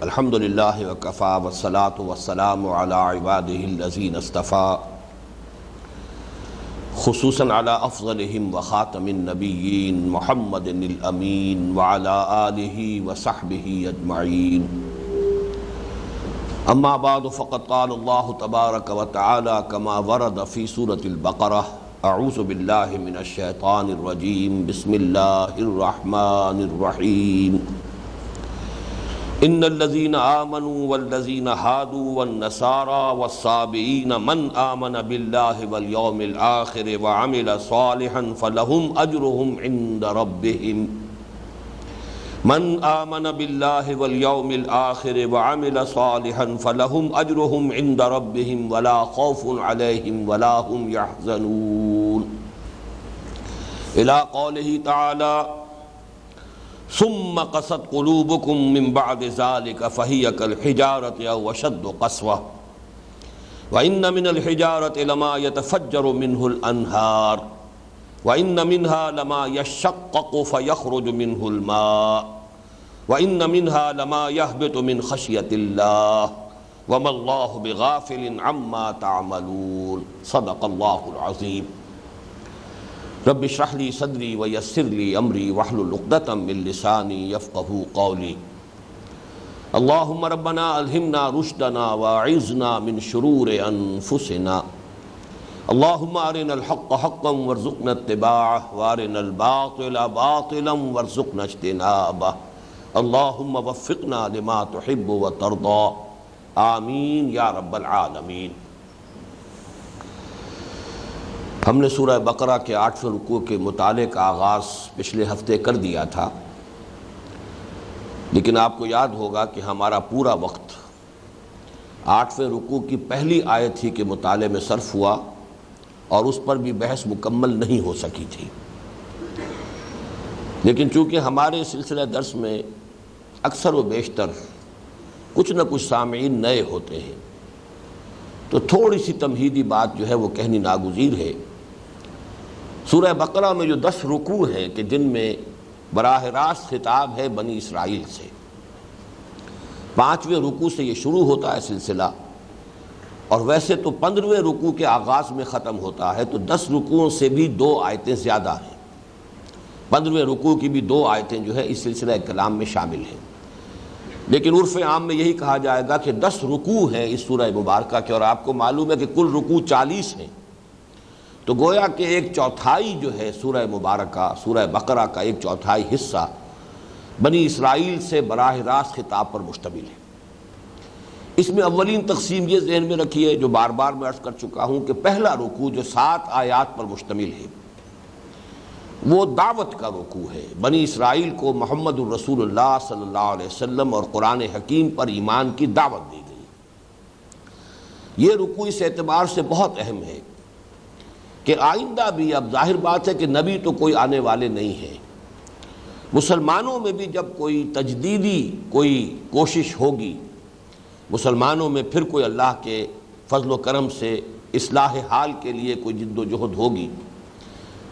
الحمد للہ وکفیٰ والصلاة والسلام علی عباده الذین اصطفیٰ خصوصاً علی افضلہم وخاتم النبیین محمد الامین وعلی آلہ وصحبہ اجمعین اما بعد فقد قال اللہ تبارک وتعالی کما ورد فی سورة البقرہ اعوذ باللہ من الشیطان الرجیم بسم اللہ الرحمن الرحیم ان الذين آمنوا والذين هادوا والنصارى والصابئين من آمن بالله واليوم الآخر وعمل صالحا فلهم أجرهم عند ربهم من آمن بالله واليوم الآخر وعمل صالحا فلهم أجرهم عند ربهم ولا خوف عليهم ولا هم يحزنون إلى قوله تعالى ثم قست قلوبكم من بعد ذلك فهي كالحجارة أو أشد قسوة وإن من الحجارة لما يتفجر منه الأنهار وإن منها لما يشقق فيخرج منه الماء وإن منها لما يهبط من خشية الله وما الله بغافل عما تعملون صدق الله العظيم رب اشرح لي صدري ويسر لي امري واحلل عقدة من لساني يفقهوا قولي اللهم ربنا الهمنا رشدنا واعذنا من شرور انفسنا اللهم ارنا الحق حقا وارزقنا اتباعه وارنا الباطل باطلا وارزقنا اجتنابه اللهم وفقنا لما تحب وترضى آمین یا رب العالمین۔ ہم نے سورہ بقرہ کے 8ویں رکوع کے مطالعے کا آغاز پچھلے ہفتے کر دیا تھا، لیکن آپ کو یاد ہوگا کہ ہمارا پورا وقت 8ویں رکوع کی پہلی آیت ہی کے مطالعے میں صرف ہوا اور اس پر بھی بحث مکمل نہیں ہو سکی تھی۔ لیکن چونکہ ہمارے سلسلہ درس میں اکثر و بیشتر کچھ نہ کچھ سامعین نئے ہوتے ہیں، تو تھوڑی سی تمہیدی بات جو ہے وہ کہنی ناگزیر ہے۔ سورہ بقرہ میں جو 10 رکوع ہیں کہ جن میں براہ راست خطاب ہے بنی اسرائیل سے، 5ویں رکوع سے یہ شروع ہوتا ہے سلسلہ، اور ویسے تو 15ویں رکوع کے آغاز میں ختم ہوتا ہے، تو 10 رکوعوں سے بھی 2 آیتیں زیادہ ہیں۔ 15ویں رکوع کی بھی 2 آیتیں جو ہے اس سلسلہ کلام میں شامل ہیں، لیکن عرف عام میں یہی کہا جائے گا کہ 10 رکوع ہیں اس سورہ مبارکہ کے، اور آپ کو معلوم ہے کہ کل رکوع 40 ہیں، تو گویا کہ 1/4 جو ہے سورہ مبارکہ، سورہ بقرہ کا 1/4 حصہ بنی اسرائیل سے براہ راست خطاب پر مشتمل ہے۔ اس میں اولین تقسیم یہ ذہن میں رکھی ہے جو بار بار میں عرض کر چکا ہوں کہ پہلا رکوع جو 7 آیات پر مشتمل ہے وہ دعوت کا رکوع ہے، بنی اسرائیل کو محمد الرسول اللہ صلی اللہ علیہ وسلم اور قرآن حکیم پر ایمان کی دعوت دی گئی۔ یہ رکوع اس اعتبار سے بہت اہم ہے کہ آئندہ بھی، اب ظاہر بات ہے کہ نبی تو کوئی آنے والے نہیں ہیں، مسلمانوں میں بھی جب کوئی تجدیدی کوئی کوشش ہوگی، مسلمانوں میں پھر کوئی اللہ کے فضل و کرم سے اصلاح حال کے لیے کوئی جد و جہد ہوگی،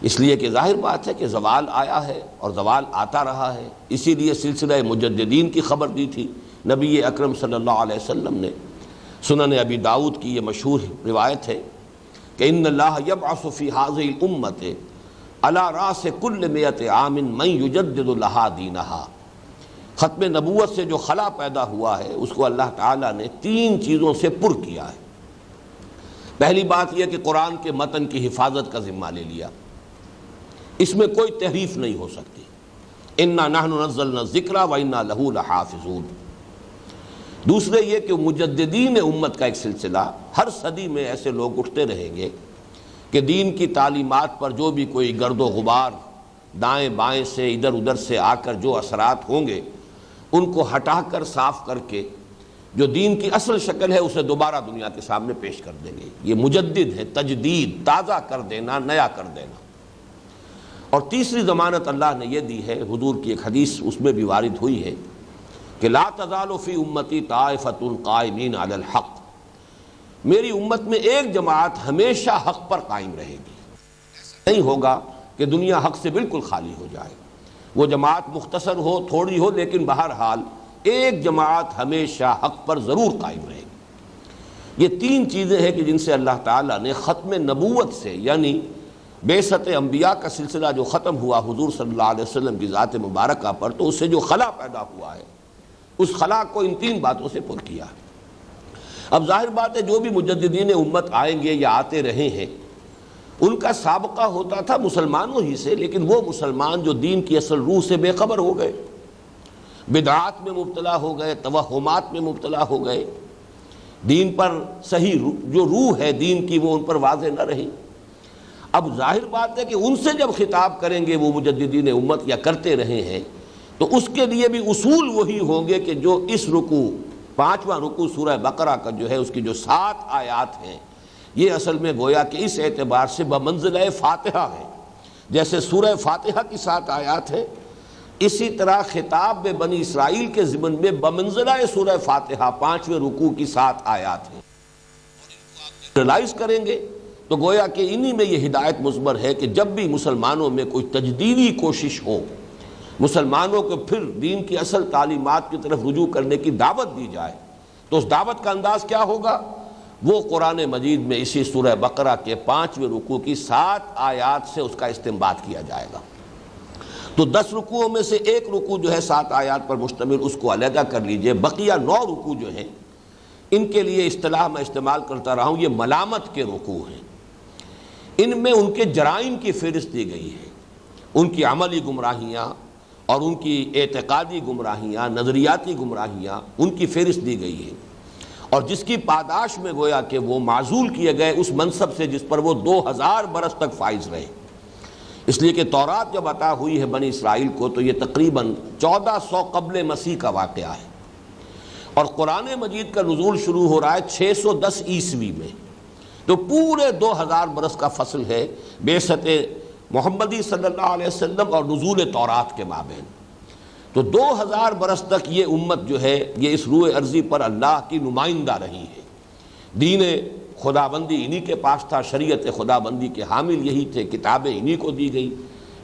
اس لیے کہ ظاہر بات ہے کہ زوال آیا ہے اور زوال آتا رہا ہے۔ اسی لیے سلسلہ مجددین کی خبر دی تھی نبی اکرم صلی اللہ علیہ وسلم نے۔ سنن ابی داؤد کی یہ مشہور روایت ہے کہ ان اللہ یبعث فی ہذہ الامۃ علی راس کل 100 عام من یجدد لہا دینہا۔ ختم نبوت سے جو خلا پیدا ہوا ہے اس کو اللہ تعالیٰ نے 3 چیزوں سے پر کیا ہے۔ پہلی بات یہ کہ قرآن کے متن کی حفاظت کا ذمہ لے لیا، اس میں کوئی تحریف نہیں ہو سکتی۔ انا نحن نزلنا الذکر وانا لہ لحافظون۔ دوسرے یہ کہ مجددین امت کا ایک سلسلہ، ہر صدی میں ایسے لوگ اٹھتے رہیں گے کہ دین کی تعلیمات پر جو بھی کوئی گرد و غبار دائیں بائیں سے ادھر ادھر سے آ کر جو اثرات ہوں گے ان کو ہٹا کر صاف کر کے جو دین کی اصل شکل ہے اسے دوبارہ دنیا کے سامنے پیش کر دیں گے۔ یہ مجدد ہے، تجدید، تازہ کر دینا، نیا کر دینا۔ اور تیسری ضمانت اللہ نے یہ دی ہے، حضور کی ایک حدیث اس میں بھی وارد ہوئی ہے کہ لا تزال فی امتی طائفۃ قائمین علی الحق، میری امت میں ایک جماعت ہمیشہ حق پر قائم رہے گی۔ نہیں ہوگا کہ دنیا حق سے بالکل خالی ہو جائے، وہ جماعت مختصر ہو، تھوڑی ہو، لیکن بہرحال ایک جماعت ہمیشہ حق پر ضرور قائم رہے گی۔ یہ تین چیزیں ہیں کہ جن سے اللہ تعالیٰ نے ختم نبوت سے، یعنی بعثت انبیاء کا سلسلہ جو ختم ہوا حضور صلی اللہ علیہ وسلم کی ذات مبارکہ پر، تو اس سے جو خلا پیدا ہوا ہے اس خلا کو ان تین باتوں سے پر کیا ہے۔ اب ظاہر بات ہے جو بھی مجددین امت آئیں گے یا آتے رہے ہیں ان کا سابقہ ہوتا تھا مسلمانوں ہی سے، لیکن وہ مسلمان جو دین کی اصل روح سے بے خبر ہو گئے، بدعات میں مبتلا ہو گئے، توہمات میں مبتلا ہو گئے، دین پر صحیح جو روح ہے دین کی وہ ان پر واضح نہ رہی۔ اب ظاہر بات ہے کہ ان سے جب خطاب کریں گے وہ مجددین امت یا کرتے رہے ہیں تو اس کے لیے بھی اصول وہی ہوں گے کہ جو اس رکوع، پانچواں رکوع سورہ بقرہ کا جو ہے اس کی جو 7 آیات ہیں، یہ اصل میں گویا کہ اس اعتبار سے بمنزلہ فاتحہ ہے۔ جیسے سورہ فاتحہ کی 7 آیات ہیں، اسی طرح خطاب بنی اسرائیل کے ضمن میں بمنزلہ سورہ فاتحہ 5ویں رکوع کی 7 آیات ہیں۔ ریلائز کریں گے تو گویا کہ انہی میں یہ ہدایت مضمر ہے کہ جب بھی مسلمانوں میں کوئی تجدیدی کوشش ہو، مسلمانوں کو پھر دین کی اصل تعلیمات کی طرف رجوع کرنے کی دعوت دی جائے، تو اس دعوت کا انداز کیا ہوگا؟ وہ قرآن مجید میں اسی سورہ بقرہ کے 5ویں رکوع کی 7 آیات سے اس کا استنباط کیا جائے گا۔ تو 10 رکوعوں میں سے ایک رکوع جو ہے 7 آیات پر مشتمل، اس کو علیحدہ کر لیجئے۔ بقیہ 9 رکوع جو ہیں ان کے لیے اصطلاح میں استعمال کرتا رہا ہوں، یہ ملامت کے رکوع ہیں۔ ان میں ان کے جرائم کی فہرست دی گئی ہے، ان کی عملی گمراہیاں اور ان کی اعتقادی گمراہیاں، نظریاتی گمراہیاں، ان کی فہرست دی گئی ہے، اور جس کی پاداش میں گویا کہ وہ معزول کیے گئے اس منصب سے جس پر وہ 2000 برس تک فائز رہے۔ اس لیے کہ تورات جب عطا ہوئی ہے بنی اسرائیل کو تو یہ تقریباً 1400 قبل مسیح کا واقعہ ہے، اور قرآن مجید کا نزول شروع ہو رہا ہے 610 عیسوی میں، تو پورے 2000 برس کا فصل ہے بعثت محمدی صلی اللہ علیہ وسلم اور نزول تورات کے مابین۔ تو 2000 برس تک یہ امت جو ہے یہ اس روئے ارضی پر اللہ کی نمائندہ رہی ہے۔ دین خدابندی انہی کے پاس تھا، شریعت خدابندی کے حامل یہی تھے، کتابیں انہی کو دی گئی،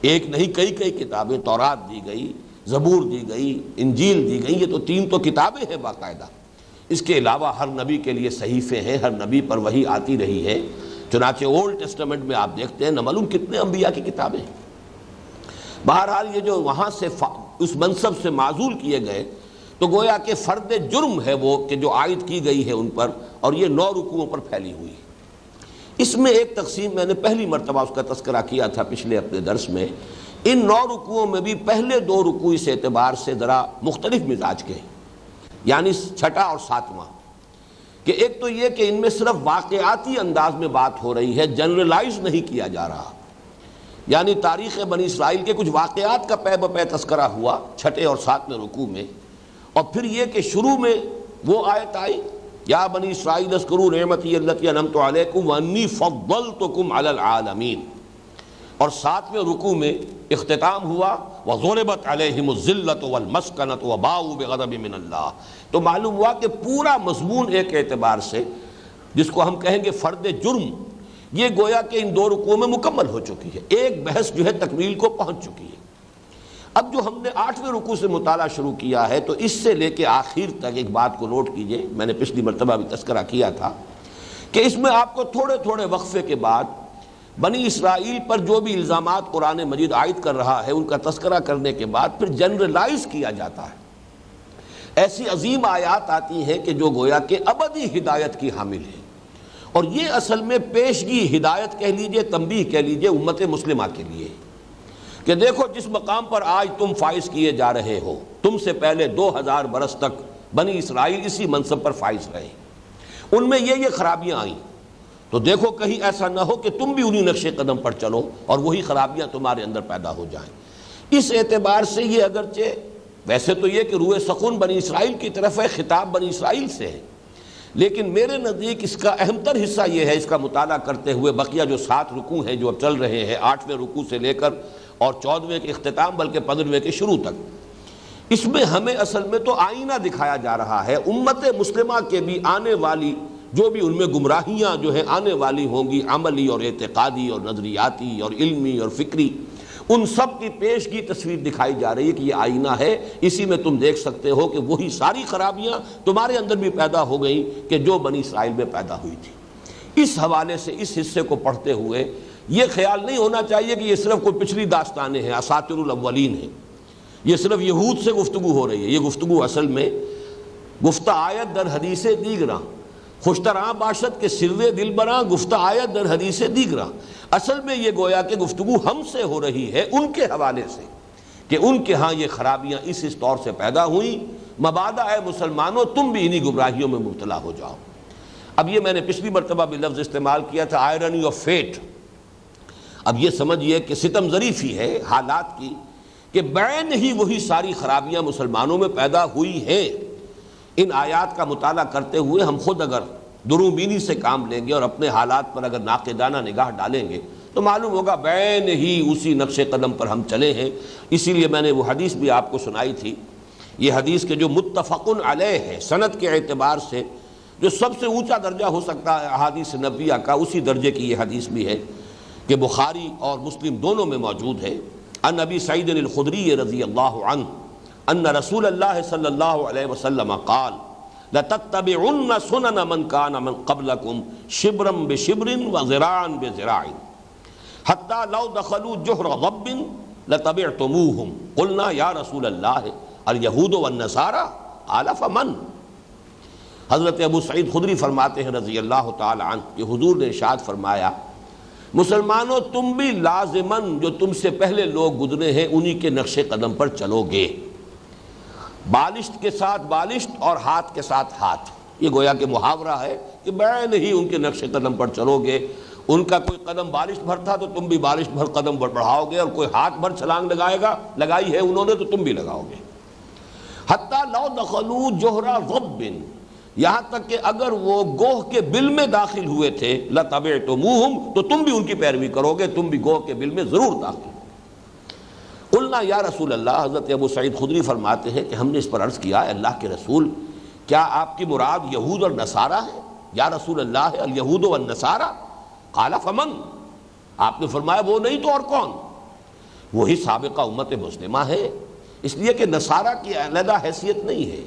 ایک نہیں کئی کتابیں، تورات دی گئی، زبور دی گئی، انجیل دی گئی، یہ تو 3 تو کتابیں ہیں باقاعدہ۔ اس کے علاوہ ہر نبی کے لیے صحیفے ہیں، ہر نبی پر وحی آتی رہی ہے۔ چنانچہ اولڈ ٹیسٹمنٹ میں آپ دیکھتے ہیں نہ معلوم کتنے انبیاء کی کتابیں ہیں۔ بہرحال یہ جو وہاں سے اس منصب سے معزول کیے گئے تو گویا کہ فرد جرم ہے وہ کہ جو عائد کی گئی ہے ان پر، اور یہ 9 رکوعوں پر پھیلی ہوئی۔ اس میں ایک تقسیم میں نے پہلی مرتبہ اس کا تذکرہ کیا تھا پچھلے اپنے درس میں۔ ان 9 رکوعوں میں بھی پہلے 2 رکوع اس اعتبار سے ذرا مختلف مزاج کے ہیں، یعنی 6واں اور 7واں، کہ ایک تو یہ کہ ان میں صرف واقعاتی انداز میں بات ہو رہی ہے، جنرلائز نہیں کیا جا رہا، یعنی تاریخ بنی اسرائیل کے کچھ واقعات کا پے بپے تذکرہ ہوا 6 اور 7 رکوع میں، اور پھر یہ کہ شروع میں وہ آیت آئی یا بنی اسرائیل اذکروا نعمتی التی انعمت علیکم وانی فضلتکم علی العالمین، اور 7ویں رکوع میں اختتام ہوا وضربت علیہم الذلۃ والمسکنۃ وباؤوا بغضب من اللہ۔ تو معلوم ہوا کہ پورا مضمون ایک اعتبار سے جس کو ہم کہیں گے فرد جرم، یہ گویا کہ ان 2 رکوعوں میں مکمل ہو چکی ہے، ایک بحث جو ہے تکمیل کو پہنچ چکی ہے۔ اب جو ہم نے 8ویں رکوع سے مطالعہ شروع کیا ہے تو اس سے لے کے آخر تک ایک بات کو نوٹ کیجئے، میں نے پچھلی مرتبہ بھی تذکرہ کیا تھا کہ اس میں آپ کو تھوڑے تھوڑے وقفے کے بعد بنی اسرائیل پر جو بھی الزامات قرآن مجید عائد کر رہا ہے ان کا تذکرہ کرنے کے بعد پھر جنرلائز کیا جاتا ہے۔ ایسی عظیم آیات آتی ہیں کہ جو گویا کہ ابدی ہدایت کی حامل ہے، اور یہ اصل میں پیشگی ہدایت کہہ لیجئے، تنبیہ کہہ لیجئے امت مسلمہ کے لیے کہ دیکھو جس مقام پر آج تم فائز کیے جا رہے ہو، تم سے پہلے 2000 برس تک بنی اسرائیل اسی منصب پر فائز رہے، ان میں یہ خرابیاں آئیں، تو دیکھو کہیں ایسا نہ ہو کہ تم بھی انہی نقش قدم پر چلو اور وہی خرابیاں تمہارے اندر پیدا ہو جائیں۔ اس اعتبار سے یہ اگرچہ ویسے تو یہ کہ روح سخن بنی اسرائیل کی طرف ہے، خطاب بنی اسرائیل سے ہے، لیکن میرے نزدیک اس کا اہم تر حصہ یہ ہے، اس کا مطالعہ کرتے ہوئے بقیہ جو 7 رکوع ہیں جو اب چل رہے ہیں، 8ویں رکوع سے لے کر اور 14ویں کے اختتام بلکہ 15ویں کے شروع تک، اس میں ہمیں اصل میں تو آئینہ دکھایا جا رہا ہے امت مسلمہ کے بھی آنے والی جو بھی ان میں گمراہیاں جو ہیں آنے والی ہوں گی، عملی اور اعتقادی اور نظریاتی اور علمی اور فکری، ان سب کی پیشگی تصویر دکھائی جا رہی ہے کہ یہ آئینہ ہے، اسی میں تم دیکھ سکتے ہو کہ وہی ساری خرابیاں تمہارے اندر بھی پیدا ہو گئیں کہ جو بنی اسرائیل میں پیدا ہوئی تھی۔ اس حوالے سے اس حصے کو پڑھتے ہوئے یہ خیال نہیں ہونا چاہیے کہ یہ صرف کوئی پچھلی داستانیں ہیں، اساطیر الاولین ہیں، یہ صرف یہود سے گفتگو ہو رہی ہے۔ یہ گفتگو اصل میں گفتہ آیت در حدیث دیگراں، خوشتراں باشد کے سر دل براں گفتہ آیت در حدیث دیگراں۔ اصل میں یہ گویا کہ گفتگو ہم سے ہو رہی ہے ان کے حوالے سے کہ ان کے ہاں یہ خرابیاں اس طور سے پیدا ہوئیں، مبادا اے مسلمانوں تم بھی انہی گمراہیوں میں مبتلا ہو جاؤ۔ اب یہ میں نے پچھلی مرتبہ بھی لفظ استعمال کیا تھا آئرنی آف فیٹ۔ اب یہ سمجھیے کہ ستم ظریفی ہے حالات کی کہ بعین ہی وہی ساری خرابیاں مسلمانوں میں پیدا ہوئی ہیں۔ ان آیات کا مطالعہ کرتے ہوئے ہم خود اگر دروں بینی سے کام لیں گے اور اپنے حالات پر اگر ناقدانہ نگاہ ڈالیں گے تو معلوم ہوگا بعین ہی اسی نقش قدم پر ہم چلے ہیں۔ اسی لیے میں نے وہ حدیث بھی آپ کو سنائی تھی، یہ حدیث کے جو متفق علیہ ہے سند کے اعتبار سے جو سب سے اونچا درجہ ہو سکتا ہے احادیث نبویہ کا، اسی درجے کی یہ حدیث بھی ہے کہ بخاری اور مسلم دونوں میں موجود ہے۔ ان ابی سعید الخدری رضی اللہ عنہ ان رسول اللہ صلی اللہ علیہ وسلم قال لَتَتَّبِعُنَّ سُنَنَ مَنْ كَانَ مِنْ قَبْلَكُمْ شِبْرًا بِشِبْرٍ وَذِرَاعًا بِذِرَاعٍ حَتَّى لَوْ دَخَلُوا جُحْرَ ضَبٍّ لَتَبِعْتُمُوهُمْ قُلْنَا يَا رسول اللہ الْيَهُودُ وَالنَّصَارَى قَالَ فَمَنْ۔ حضرت ابو سعید خدری فرماتے ہیں رضی اللہ تعالی عنہ کہ حضور نے ارشاد فرمایا مسلمانوں تم بھی لازماً جو تم سے پہلے لوگ گزرے ہیں انہی کے نقش قدم پر چلو گے، بالشت کے ساتھ بالشت اور ہاتھ کے ساتھ ہاتھ۔ یہ گویا کہ محاورہ ہے کہ بعین ہی ان کے نقش قدم پر چلو گے۔ ان کا کوئی قدم بالشت بھر تھا تو تم بھی بالشت بھر قدم بڑھاؤ گے، اور کوئی ہاتھ بھر چھلانگ لگائی ہے انہوں نے تو تم بھی لگاؤ گے۔ حتیٰ لو دخلوا جوہر ضب، یہاں تک کہ اگر وہ گوہ کے بل میں داخل ہوئے تھے لَتَبِعْتُمُوهُمْ تو تم بھی ان کی پیروی کرو گے، تم بھی گوہ کے بل میں ضرور داخل۔ قلنا یا رسول اللہ، حضرت ابو سعید خدری فرماتے ہیں کہ ہم نے اس پر عرض کیا اللہ کے رسول کیا آپ کی مراد یہود اور نصارہ ہے؟ یا رسول اللہ الیہود والنصارہ؟ قال فمن، آپ نے فرمایا وہ نہیں تو اور کون؟ وہی سابقہ امت مسلمہ ہے، اس لیے کہ نصارہ کی علیحدہ حیثیت نہیں ہے،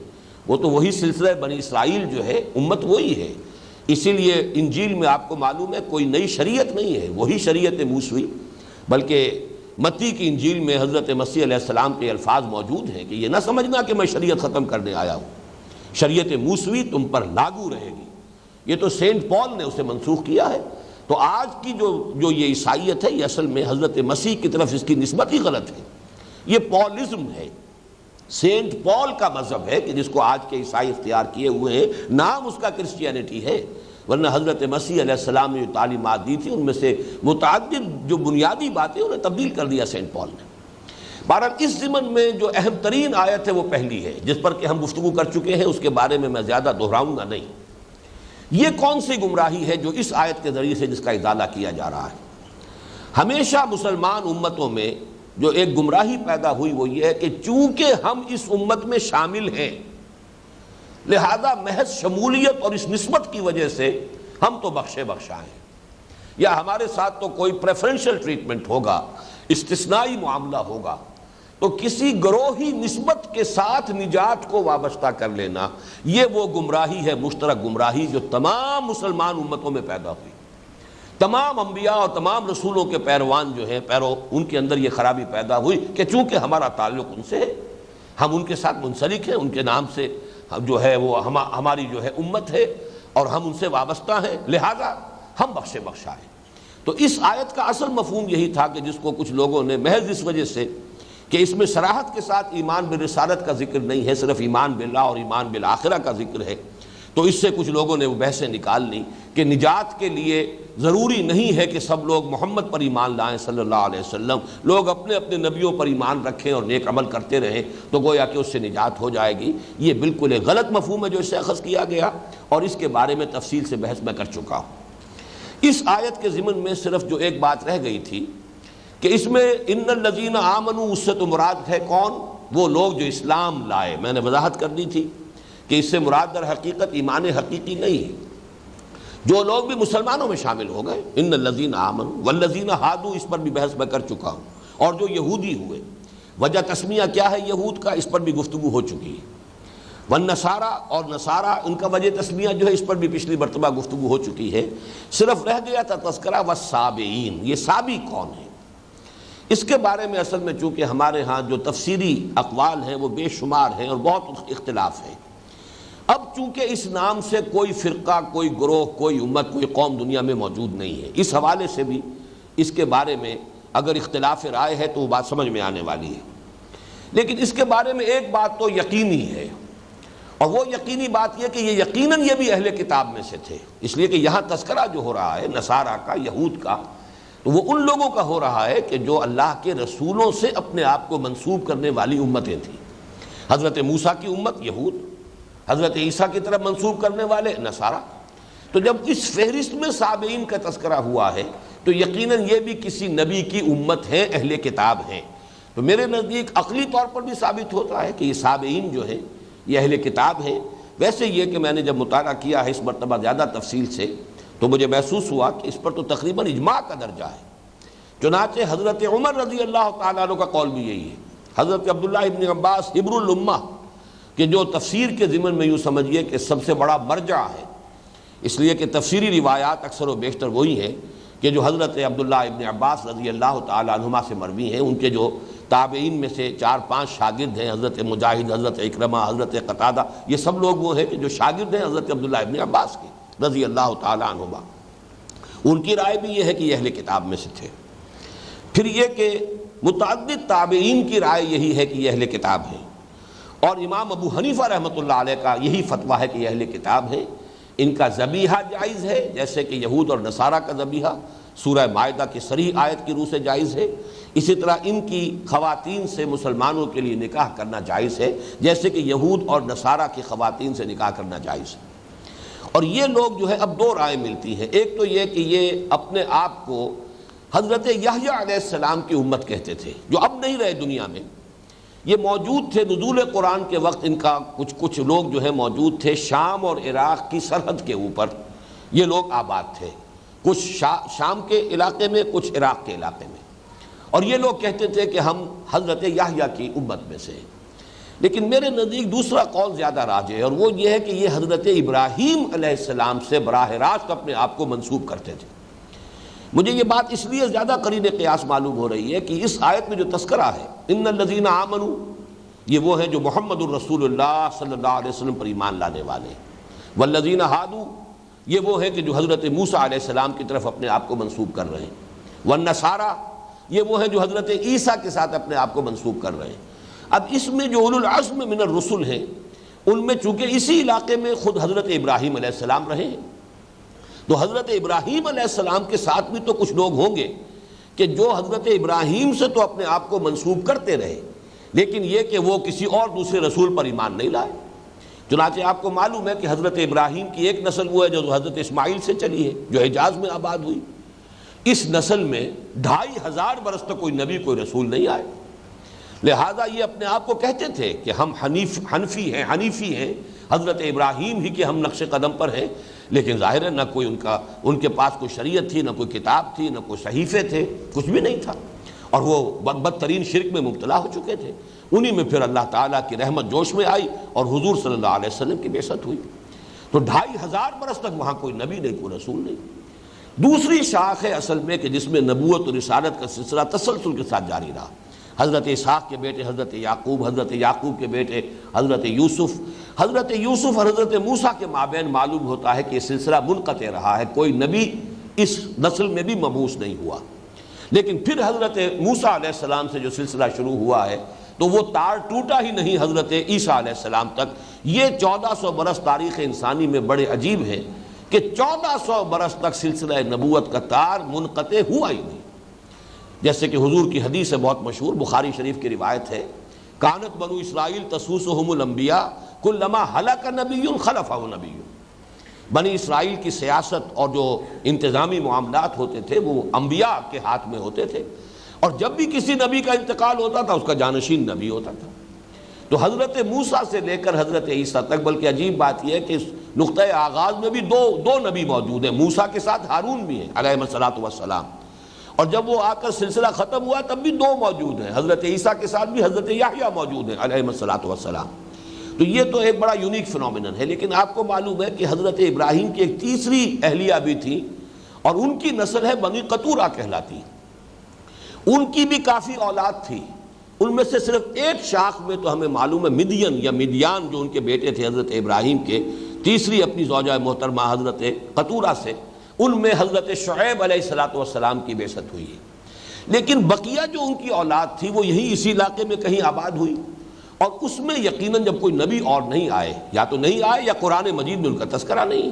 وہ تو وہی سلسلہ بنی اسرائیل جو ہے امت وہی ہے۔ اسی لیے انجیل میں آپ کو معلوم ہے کوئی نئی شریعت نہیں ہے، وہی شریعت موسوی، بلکہ متی کی انجیل میں حضرت مسیح علیہ السلام کے الفاظ موجود ہیں کہ یہ نہ سمجھنا کہ میں شریعت ختم کرنے آیا ہوں، شریعت موسوی تم پر لاگو رہے گی۔ یہ تو سینٹ پال نے اسے منسوخ کیا ہے۔ تو آج کی جو یہ عیسائیت ہے یہ اصل میں حضرت مسیح کی طرف اس کی نسبت ہی غلط ہے، یہ پالزم ہے، سینٹ پال کا مذہب ہے کہ جس کو آج کے عیسائی اختیار کیے ہوئے ہیں، نام اس کا کرسچینٹی ہے، ورنہ حضرت مسیح علیہ السلام نے جو تعلیمات دی تھی ان میں سے متعدد جو بنیادی باتیں انہیں تبدیل کر دیا سینٹ پال نے۔ بہرحال اس ضمن میں جو اہم ترین آیت ہے وہ پہلی ہے جس پر کہ ہم گفتگو کر چکے ہیں، اس کے بارے میں میں زیادہ دہراؤں گا نہیں۔ یہ کون سی گمراہی ہے جو اس آیت کے ذریعے سے جس کا ازالہ کیا جا رہا ہے؟ ہمیشہ مسلمان امتوں میں جو ایک گمراہی پیدا ہوئی وہ یہ ہے کہ چونکہ ہم اس امت میں شامل ہیں لہذا محض شمولیت اور اس نسبت کی وجہ سے ہم تو بخشے بخشا ہیں، یا ہمارے ساتھ تو کوئی پریفرنشل ٹریٹمنٹ ہوگا، استثنائی معاملہ ہوگا، تو کسی گروہی نسبت کے ساتھ نجات کو وابستہ کر لینا یہ وہ گمراہی ہے، مشترک گمراہی جو تمام مسلمان امتوں میں پیدا ہوئی۔ تمام انبیاء اور تمام رسولوں کے پیروان جو ہیں ان کے اندر یہ خرابی پیدا ہوئی کہ چونکہ ہمارا تعلق ان سے ہے، ہم ان کے ساتھ منسلک ہیں، ان کے نام سے جو ہے وہ ہماری جو ہے امت ہے اور ہم ان سے وابستہ ہیں، لہذا ہم بخشے بخشا ہیں۔ تو اس آیت کا اصل مفہوم یہی تھا کہ جس کو کچھ لوگوں نے محض اس وجہ سے کہ اس میں صراحت کے ساتھ ایمان بالرسالت کا ذکر نہیں ہے، صرف ایمان باللہ اور ایمان بالآخرہ کا ذکر ہے، تو اس سے کچھ لوگوں نے وہ بحثیں نکال لی کہ نجات کے لیے ضروری نہیں ہے کہ سب لوگ محمد پر ایمان لائیں صلی اللہ علیہ وسلم، لوگ اپنے اپنے نبیوں پر ایمان رکھیں اور نیک عمل کرتے رہیں تو گویا کہ اس سے نجات ہو جائے گی۔ یہ بالکل ایک غلط مفہوم ہے جو اس سے اخذ کیا گیا، اور اس کے بارے میں تفصیل سے بحث میں کر چکا ہوں۔ اس آیت کے ضمن میں صرف جو ایک بات رہ گئی تھی کہ اس میں ان الذین آمنوا، اس سے تو مراد ہے کون؟ وہ لوگ جو اسلام لائے۔ میں نے وضاحت کر دی تھی کہ اس سے مراد در حقیقت ایمان حقیقی نہیں ہے، جو لوگ بھی مسلمانوں میں شامل ہو گئے، ان الذین آمنوا والذین ہادوا، اس پر بھی بحث میں کر چکا ہوں، اور جو یہودی ہوئے۔ وجہ تسمیہ کیا ہے یہود کا، اس پر بھی گفتگو ہو چکی ہے۔ والنصارہ اور نصارہ، ان کا وجہ تسمیہ جو ہے اس پر بھی پچھلی مرتبہ گفتگو ہو چکی ہے۔ صرف رہ گیا تھا تذکرہ والسابعین، یہ سابی کون ہے؟ اس کے بارے میں اصل میں چونکہ ہمارے ہاں جو تفسیری اقوال ہیں وہ بے شمار ہیں اور بہت اختلاف ہے۔ اب چونکہ اس نام سے کوئی فرقہ، کوئی گروہ، کوئی امت، کوئی قوم دنیا میں موجود نہیں ہے، اس حوالے سے بھی اس کے بارے میں اگر اختلاف رائے ہے تو وہ بات سمجھ میں آنے والی ہے۔ لیکن اس کے بارے میں ایک بات تو یقینی ہے، اور وہ یقینی بات یہ کہ یہ یقیناً یہ بھی اہل کتاب میں سے تھے، اس لیے کہ یہاں تذکرہ جو ہو رہا ہے نصارہ کا، یہود کا، تو وہ ان لوگوں کا ہو رہا ہے کہ جو اللہ کے رسولوں سے اپنے آپ کو منسوب کرنے والی امتیں تھیں۔ حضرت موسیٰ کی امت یہود، حضرت عیسیٰ کی طرف منسوب کرنے والے نصارہ۔ تو جب اس فہرست میں سابعین کا تذکرہ ہوا ہے تو یقیناً یہ بھی کسی نبی کی امت ہے، اہل کتاب ہیں۔ تو میرے نزدیک عقلی طور پر بھی ثابت ہوتا ہے کہ یہ سابعین جو ہیں یہ اہل کتاب ہیں۔ ویسے یہ کہ میں نے جب مطالعہ کیا ہے اس مرتبہ زیادہ تفصیل سے تو مجھے محسوس ہوا کہ اس پر تو تقریباً اجماع کا درجہ ہے۔ چنانچہ حضرت عمر رضی اللہ تعالیٰ عنہ کا قول بھی یہی ہے۔ حضرت عبداللہ ابن عباس حبر الامہ کہ جو تفسیر کے ضمن میں یوں سمجھیے کہ سب سے بڑا مرجع ہے، اس لیے کہ تفسیری روایات اکثر و بیشتر وہی ہیں کہ جو حضرت عبداللہ ابن عباس رضی اللہ تعالیٰ عنہما سے مروی ہیں۔ ان کے جو تابعین میں سے 4-5 شاگرد ہیں، حضرت مجاہد، حضرت اکرمہ، حضرت قتادہ، یہ سب لوگ وہ ہیں کہ جو شاگرد ہیں حضرت عبداللہ ابن عباس کے رضی اللہ تعالیٰ عنہما۔ ان کی رائے بھی یہ ہے کہ یہ اہل کتاب میں سے تھے۔ پھر یہ کہ متعدد تابعین کی رائے یہی ہے کہ یہ اہل کتاب ہیں، اور امام ابو حنیفہ رحمۃ اللہ علیہ کا یہی فتویٰ ہے کہ یہ اہل کتاب ہیں۔ ان کا ذبیحہ جائز ہے، جیسے کہ یہود اور نصارہ کا ذبیحہ سورہ مائدہ کی صریح آیت کی روح سے جائز ہے۔ اسی طرح ان کی خواتین سے مسلمانوں کے لیے نکاح کرنا جائز ہے، جیسے کہ یہود اور نصارہ کی خواتین سے نکاح کرنا جائز ہے۔ اور یہ لوگ جو ہے اب دو رائے ملتی ہیں۔ ایک تو یہ کہ یہ اپنے آپ کو حضرت یحییٰ علیہ السلام کی امت کہتے تھے، جو اب نہیں رہے دنیا میں۔ یہ موجود تھے نزول قرآن کے وقت، ان کا کچھ لوگ جو ہے موجود تھے شام اور عراق کی سرحد کے اوپر، یہ لوگ آباد تھے، کچھ شام کے علاقے میں، کچھ عراق کے علاقے میں، اور یہ لوگ کہتے تھے کہ ہم حضرت یحییٰ کی امت میں سے ہیں۔ لیکن میرے نزدیک دوسرا قول زیادہ راجح ہے، اور وہ یہ ہے کہ یہ حضرت ابراہیم علیہ السلام سے براہ راست اپنے آپ کو منسوب کرتے تھے۔ مجھے یہ بات اس لیے زیادہ قرین قیاس معلوم ہو رہی ہے کہ اس آیت میں جو تذکرہ ہے ان الذین آمنوا، یہ وہ ہیں جو محمد الرسول اللہ صلی اللہ علیہ وسلم پر ایمان لانے والے، والذین ہادوا، یہ وہ ہیں کہ جو حضرت موسیٰ علیہ السلام کی طرف اپنے آپ کو منسوب کر رہے ہیں، والنصارى، یہ وہ ہیں جو حضرت عیسیٰ کے ساتھ اپنے آپ کو منسوب کر رہے ہیں۔ اب اس میں جو اولو العزم من الرسل ہیں، ان میں چونکہ اسی علاقے میں خود حضرت ابراہیم علیہ السلام رہے ہیں، تو حضرت ابراہیم علیہ السلام کے ساتھ بھی تو کچھ لوگ ہوں گے کہ جو حضرت ابراہیم سے تو اپنے آپ کو منسوب کرتے رہے، لیکن یہ کہ وہ کسی اور دوسرے رسول پر ایمان نہیں لائے۔ چنانچہ آپ کو معلوم ہے کہ حضرت ابراہیم کی ایک نسل وہ ہے جو حضرت اسماعیل سے چلی ہے، جو حجاز میں آباد ہوئی۔ اس نسل میں 2500 برس تک کوئی نبی، کوئی رسول نہیں آئے، لہذا یہ اپنے آپ کو کہتے تھے کہ ہم حنیفی ہیں، حضرت ابراہیم ہی کے ہم نقش قدم پر ہیں، لیکن ظاہر ہے نہ کوئی ان کے پاس کوئی شریعت تھی، نہ کوئی کتاب تھی، نہ کوئی صحیفے تھے، کچھ بھی نہیں تھا، اور وہ بدترین شرک میں مبتلا ہو چکے تھے۔ انہی میں پھر اللہ تعالیٰ کی رحمت جوش میں آئی اور حضور صلی اللہ علیہ وسلم کی بعثت ہوئی۔ تو 2500 برس تک وہاں کوئی نبی نہیں، کوئی رسول نہیں۔ دوسری شاخ ہے اصل میں کہ جس میں نبوت اور رسالت کا سلسلہ تسلسل کے ساتھ جاری رہا۔ حضرت اسحاق کے بیٹے حضرت یعقوب، حضرت یعقوب کے بیٹے حضرت یوسف اور حضرت موسیٰ کے مابین معلوم ہوتا ہے کہ یہ سلسلہ منقطع رہا ہے، کوئی نبی اس نسل میں بھی مبعوث نہیں ہوا۔ لیکن پھر حضرت موسیٰ علیہ السلام سے جو سلسلہ شروع ہوا ہے تو وہ تار ٹوٹا ہی نہیں حضرت عیسیٰ علیہ السلام تک۔ یہ 1400 برس تاریخ انسانی میں بڑے عجیب ہے کہ 1400 برس تک سلسلہ نبوت کا تار منقطع ہوا ہی نہیں۔ جیسے کہ حضور کی حدیث ہے بہت مشہور، بخاری شریف کی روایت ہے، کانت بنو اسرائیل تسوسہم الانبیاء کلما ہلک نبی خلفہ نبی۔ بنی اسرائیل کی سیاست اور جو انتظامی معاملات ہوتے تھے وہ انبیاء کے ہاتھ میں ہوتے تھے، اور جب بھی کسی نبی کا انتقال ہوتا تھا اس کا جانشین نبی ہوتا تھا۔ تو حضرت موسیٰ سے لے کر حضرت عیسیٰ تک، بلکہ عجیب بات یہ ہے کہ اس نقطۂ آغاز میں بھی دو نبی موجود ہیں، موسیٰ کے ساتھ ہارون بھی ہیں علیہ الصلوۃ والسلام، اور جب وہ آ کر سلسلہ ختم ہوا تب بھی دو موجود ہیں، حضرت عیسیٰ کے ساتھ بھی حضرت یحییٰ موجود ہیں علیہ الصلوۃ والسلام۔ تو یہ تو ایک بڑا یونیک فنومینن ہے۔ لیکن آپ کو معلوم ہے کہ حضرت ابراہیم کی ایک تیسری اہلیہ بھی تھی، اور ان کی نسل ہے بنی قطورہ کہلاتی۔ ان کی بھی کافی اولاد تھی، ان میں سے صرف ایک شاخ میں تو ہمیں معلوم ہے مدین یا مدیان جو ان کے بیٹے تھے حضرت ابراہیم کے، تیسری اپنی زوجہ محترمہ حضرت قطورہ سے، ان میں حضرت شعیب علیہ الصلوۃ والسلام کی بعثت ہوئی ہے۔ لیکن بقیہ جو ان کی اولاد تھی وہ یہیں اسی علاقے میں کہیں آباد ہوئی، اور اس میں یقیناً جب کوئی نبی اور نہیں آئے، یا تو نہیں آئے یا قرآن مجید میں ان کا تذکرہ نہیں،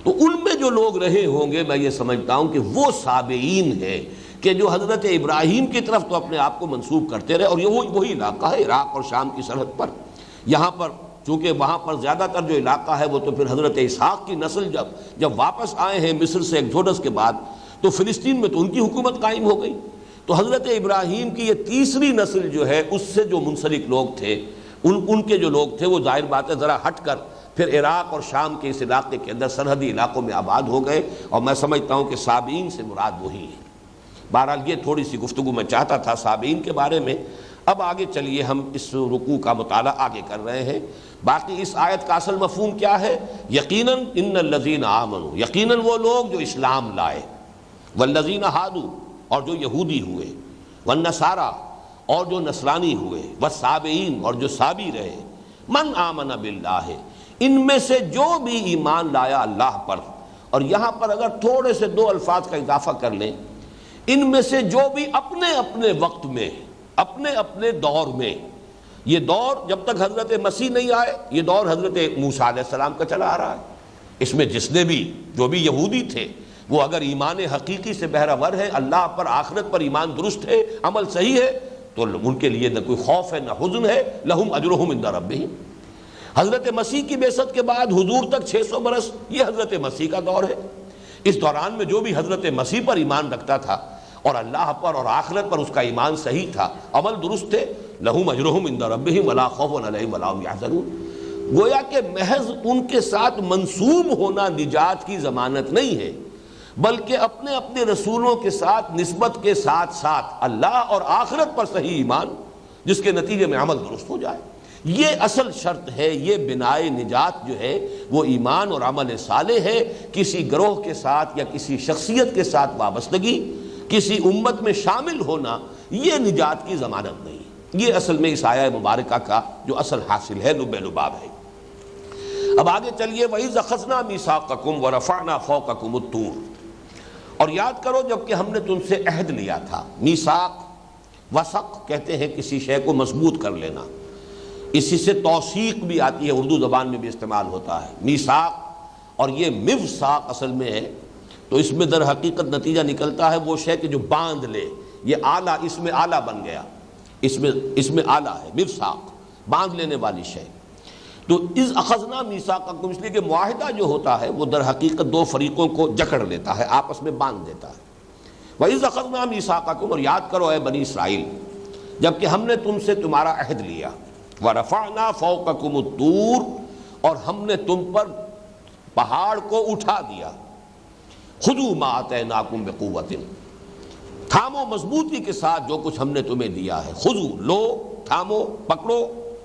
تو ان میں جو لوگ رہے ہوں گے میں یہ سمجھتا ہوں کہ وہ سابعین ہیں کہ جو حضرت ابراہیم کی طرف تو اپنے آپ کو منسوب کرتے رہے، اور یہ وہی علاقہ ہے عراق اور شام کی سرحد پر۔ یہاں پر چونکہ وہاں پر زیادہ تر جو علاقہ ہے وہ تو پھر حضرت اسحاق کی نسل جب واپس آئے ہیں مصر سے ایکسوڈس کے بعد، تو فلسطین میں تو ان کی حکومت قائم ہو گئی۔ تو حضرت ابراہیم کی یہ تیسری نسل جو ہے اس سے جو منسلک لوگ تھے، ان کے جو لوگ تھے وہ ظاہر بات ہے ذرا ہٹ کر پھر عراق اور شام کے اس علاقے کے اندر سرحدی علاقوں میں آباد ہو گئے، اور میں سمجھتا ہوں کہ سابعین سے مراد وہی ہے۔ بہرحال یہ تھوڑی سی گفتگو میں چاہتا تھا سابعین کے بارے میں۔ اب آگے چلیے، ہم اس رکوع کا مطالعہ آگے کر رہے ہیں۔ باقی اس آیت کا اصل مفہوم کیا ہے؟ یقیناً ان الذین آمنوا، یقیناً وہ لوگ جو اسلام لائے، والذین ہادوا، اور جو یہودی ہوئے، والنصارى، اور جو نصرانی ہوئے، والسابعین، اور جو سابی رہے، من آمن باللہ، ان میں سے جو بھی ایمان لایا اللہ پر۔ اور یہاں پر اگر تھوڑے سے دو الفاظ کا اضافہ کر لیں، ان میں سے جو بھی اپنے اپنے وقت میں، اپنے اپنے دور میں، یہ دور جب تک حضرت مسیح نہیں آئے یہ دور حضرت موسیٰ علیہ السلام کا چلا آ رہا ہے، اس میں جس نے بھی جو بھی یہودی تھے وہ اگر ایمان حقیقی سے بہرہ ور ہے، اللہ پر آخرت پر ایمان درست ہے، عمل صحیح ہے، تو ان کے لیے نہ کوئی خوف ہے نہ حزن ہے، لہم اجرہم عند ربہم۔ حضرت مسیح کی بعثت کے بعد حضور تک 600 برس یہ حضرت مسیح کا دور ہے۔ اس دوران میں جو بھی حضرت مسیح پر ایمان رکھتا تھا اور اللہ پر اور آخرت پر اس کا ایمان صحیح تھا، عمل درست تھے، لہم اجرہم عند ربہم ولا خوف علیہم ولا هم یحزنون۔ گویا کہ محض ان کے ساتھ منسوب ہونا نجات کی ضمانت نہیں ہے، بلکہ اپنے اپنے رسولوں کے ساتھ نسبت کے ساتھ ساتھ اللہ اور آخرت پر صحیح ایمان، جس کے نتیجے میں عمل درست ہو جائے، یہ اصل شرط ہے۔ یہ بنائے نجات جو ہے وہ ایمان اور عمل صالح ہے۔ کسی گروہ کے ساتھ یا کسی شخصیت کے ساتھ وابستگی، کسی امت میں شامل ہونا، یہ نجات کی ضمانت نہیں۔ یہ اصل میں اس آیہ مبارکہ کا جو اصل حاصل ہے، لب لباب ہے۔ اب آگے چلیے، وَإِذْ أَخَذْنَا مِيثَاقَكُمْ وَرَفَعْنَا فَوْقَكُمُ الطُّورَ، اور یاد کرو جب کہ ہم نے تم سے عہد لیا تھا۔ میثاق، وثق کہتے ہیں کسی شے کو مضبوط کر لینا، اسی سے توثیق بھی آتی ہے، اردو زبان میں بھی استعمال ہوتا ہے میثاق، اور یہ موثاق اصل میں ہے، تو اس میں در حقیقت نتیجہ نکلتا ہے وہ شے کہ جو باندھ لے، یہ آلہ، اس میں آلہ بن گیا، اس میں آلہ ہے، موثاق باندھ لینے والی شے۔ تو اذ اخذنا میثاقکم، اس لیے کہ معاہدہ جو ہوتا ہے وہ در حقیقت دو فریقوں کو جکڑ لیتا ہے، آپس میں باندھ دیتا ہے۔ وَإِذْ أَخَذْنَا مِيثَاقَكُمْ، اور یاد کرو اے بنی اسرائیل جب کہ ہم نے تم سے تمہارا عہد لیا، وَرَفَعْنَا فَوْقَكُمُ الطُّورَ، اور ہم نے تم پر پہاڑ کو اٹھا دیا، خُذُوا مَا آتَيْنَاكُمْ بِقُوَّةٍ، تھامو مضبوطی کے ساتھ جو کچھ ہم نے تمہیں دیا ہے، خُذُوا، لو، تھامو، پکڑو،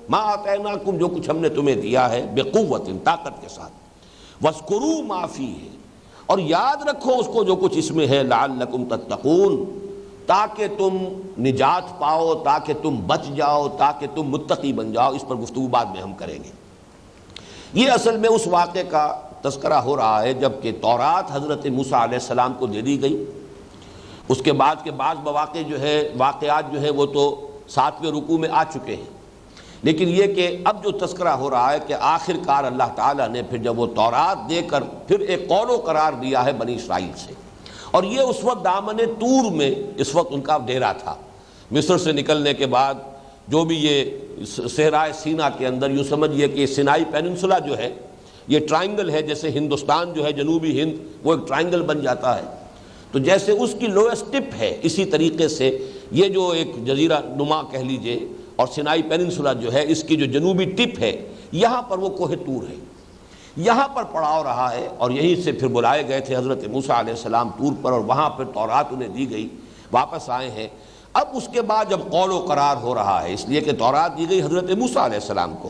ما آتیناکم، جو کچھ ہم نے تمہیں دیا ہے، بقوت، طاقت کے ساتھ، واذکروا ما فیہ، اور یاد رکھو اس کو جو کچھ اس میں ہے، لعلکم تتقون، تاکہ تم نجات پاؤ، تاکہ تم بچ جاؤ، تاکہ تم متقی بن جاؤ۔ اس پر گفتگو بعد میں ہم کریں گے۔ یہ اصل میں اس واقعے کا تذکرہ ہو رہا ہے جب کہ تورات حضرت موسیٰ علیہ السلام کو دے دی گئی۔ اس کے بعد کے بعض مواقع جو ہے، واقعات جو ہے وہ تو 7ویں رکوع میں آ چکے ہیں، لیکن یہ کہ اب جو تذکرہ ہو رہا ہے کہ آخر کار اللہ تعالیٰ نے پھر جب وہ تورات دے کر پھر ایک قول و قرار دیا ہے بنی اسرائیل سے، اور یہ اس وقت دامن طور میں اس وقت ان کا ڈیرا تھا۔ مصر سے نکلنے کے بعد جو بھی یہ صحرائے سینا کے اندر، یوں سمجھیے کہ سینائی پیننسولا جو ہے یہ ٹرائنگل ہے، جیسے ہندوستان جو ہے جنوبی ہند وہ ایک ٹرائنگل بن جاتا ہے، تو جیسے اس کی لوئسٹ ٹپ ہے، اسی طریقے سے یہ جو ایک جزیرہ نما کہہ لیجئے، اور سینائی پیننسولا جو ہے اس کی جو جنوبی ٹپ ہے، یہاں پر وہ کوہ طور ہے، یہاں پر پڑاؤ رہا ہے، اور یہیں سے پھر بلائے گئے تھے حضرت موسیٰ علیہ السلام طور پر، اور وہاں پھر تورات انہیں دی گئی۔ واپس آئے ہیں۔ اب اس کے بعد جب قول و قرار ہو رہا ہے، اس لیے کہ تورات دی گئی حضرت موسیٰ علیہ السلام کو،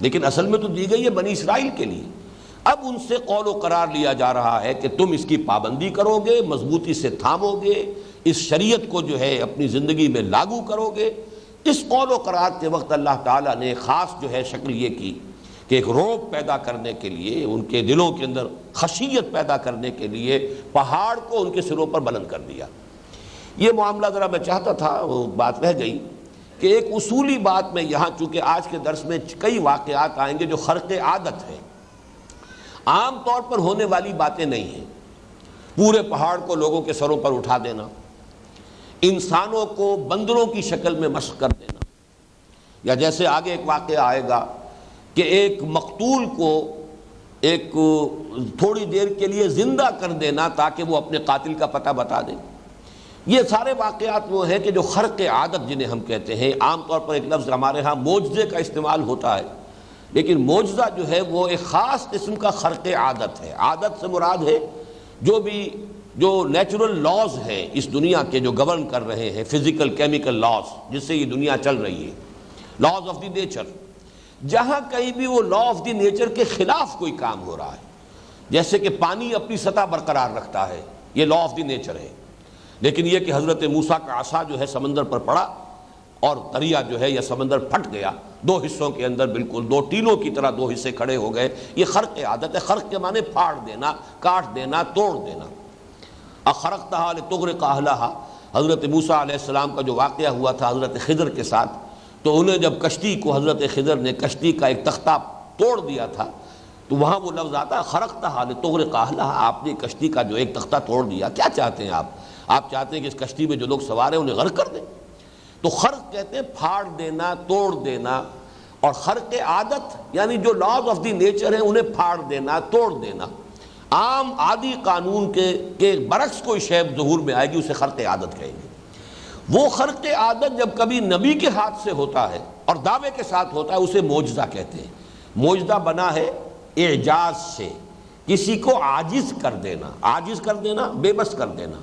لیکن اصل میں تو دی گئی ہے بنی اسرائیل کے لیے۔ اب ان سے قول و قرار لیا جا رہا ہے کہ تم اس کی پابندی کرو گے، مضبوطی سے تھامو گے، اس شریعت کو جو ہے اپنی زندگی میں لاگو کرو گے۔ اس قول و قرار کے وقت اللہ تعالیٰ نے خاص جو ہے شکل یہ کی کہ ایک رعب پیدا کرنے کے لیے، ان کے دلوں کے اندر خشیت پیدا کرنے کے لیے پہاڑ کو ان کے سروں پر بلند کر دیا۔ یہ معاملہ ذرا میں چاہتا تھا، وہ بات رہ گئی کہ ایک اصولی بات میں یہاں، چونکہ آج کے درس میں کئی واقعات آئیں گے جو خرق عادت ہے، عام طور پر ہونے والی باتیں نہیں ہیں۔ پورے پہاڑ کو لوگوں کے سروں پر اٹھا دینا، انسانوں کو بندروں کی شکل میں مشق کر دینا، یا جیسے آگے ایک واقعہ آئے گا کہ ایک مقتول کو ایک تھوڑی دیر کے لیے زندہ کر دینا تاکہ وہ اپنے قاتل کا پتہ بتا دے۔ یہ سارے واقعات وہ ہیں کہ جو خرق عادت جنہیں ہم کہتے ہیں۔ عام طور پر ایک لفظ ہمارے ہاں معجزے کا استعمال ہوتا ہے، لیکن معجزہ جو ہے وہ ایک خاص قسم کا خرق عادت ہے۔ عادت سے مراد ہے جو نیچرل لاز ہیں اس دنیا کے، جو گورن کر رہے ہیں، فزیکل کیمیکل لاز جس سے یہ دنیا چل رہی ہے، لاز آف دی نیچر۔ جہاں کہیں بھی وہ لا آف دی نیچر کے خلاف کوئی کام ہو رہا ہے، جیسے کہ پانی اپنی سطح برقرار رکھتا ہے، یہ لا آف دی نیچر ہے، لیکن یہ کہ حضرت موسیٰ کا عصا جو ہے سمندر پر پڑا اور دریا جو ہے یا سمندر پھٹ گیا، دو حصوں کے اندر بالکل دو ٹیلوں کی طرح دو حصے کھڑے ہو گئے۔ یہ خرق عادت ہے۔ خرق کے معنی پھاڑ دینا، کاٹ دینا، توڑ دینا۔ اخرقتھا لتغرق اہلھا، حضرت موسیٰ علیہ السلام کا جو واقعہ ہوا تھا حضرت خضر کے ساتھ، تو انہیں جب کشتی کو حضرت خضر نے کشتی کا ایک تختہ توڑ دیا تھا، تو وہاں وہ لفظ آتا ہے خرقتھا لتغرق اہلھا، آپ نے کشتی کا جو ایک تختہ توڑ دیا۔ کیا چاہتے ہیں آپ چاہتے ہیں کہ اس کشتی میں جو لوگ سوار ہیں انہیں غرق کر دیں؟ تو خرق کہتے ہیں پھاڑ دینا، توڑ دینا، اور خرق عادت یعنی جو لاز آف دی نیچر ہیں انہیں پھاڑ دینا، توڑ دینا۔ عام عادی قانون کے برعکس کوئی شے ظہور میں آئے گی، اسے خرق عادت کہیں گے۔ وہ خرق عادت جب کبھی نبی کے ہاتھ سے ہوتا ہے اور دعوے کے ساتھ ہوتا ہے، اسے معجزہ کہتے ہیں۔ معجزہ بنا ہے اعجاز سے، کسی کو عاجز کر دینا، عاجز کر دینا، بے بس کر دینا۔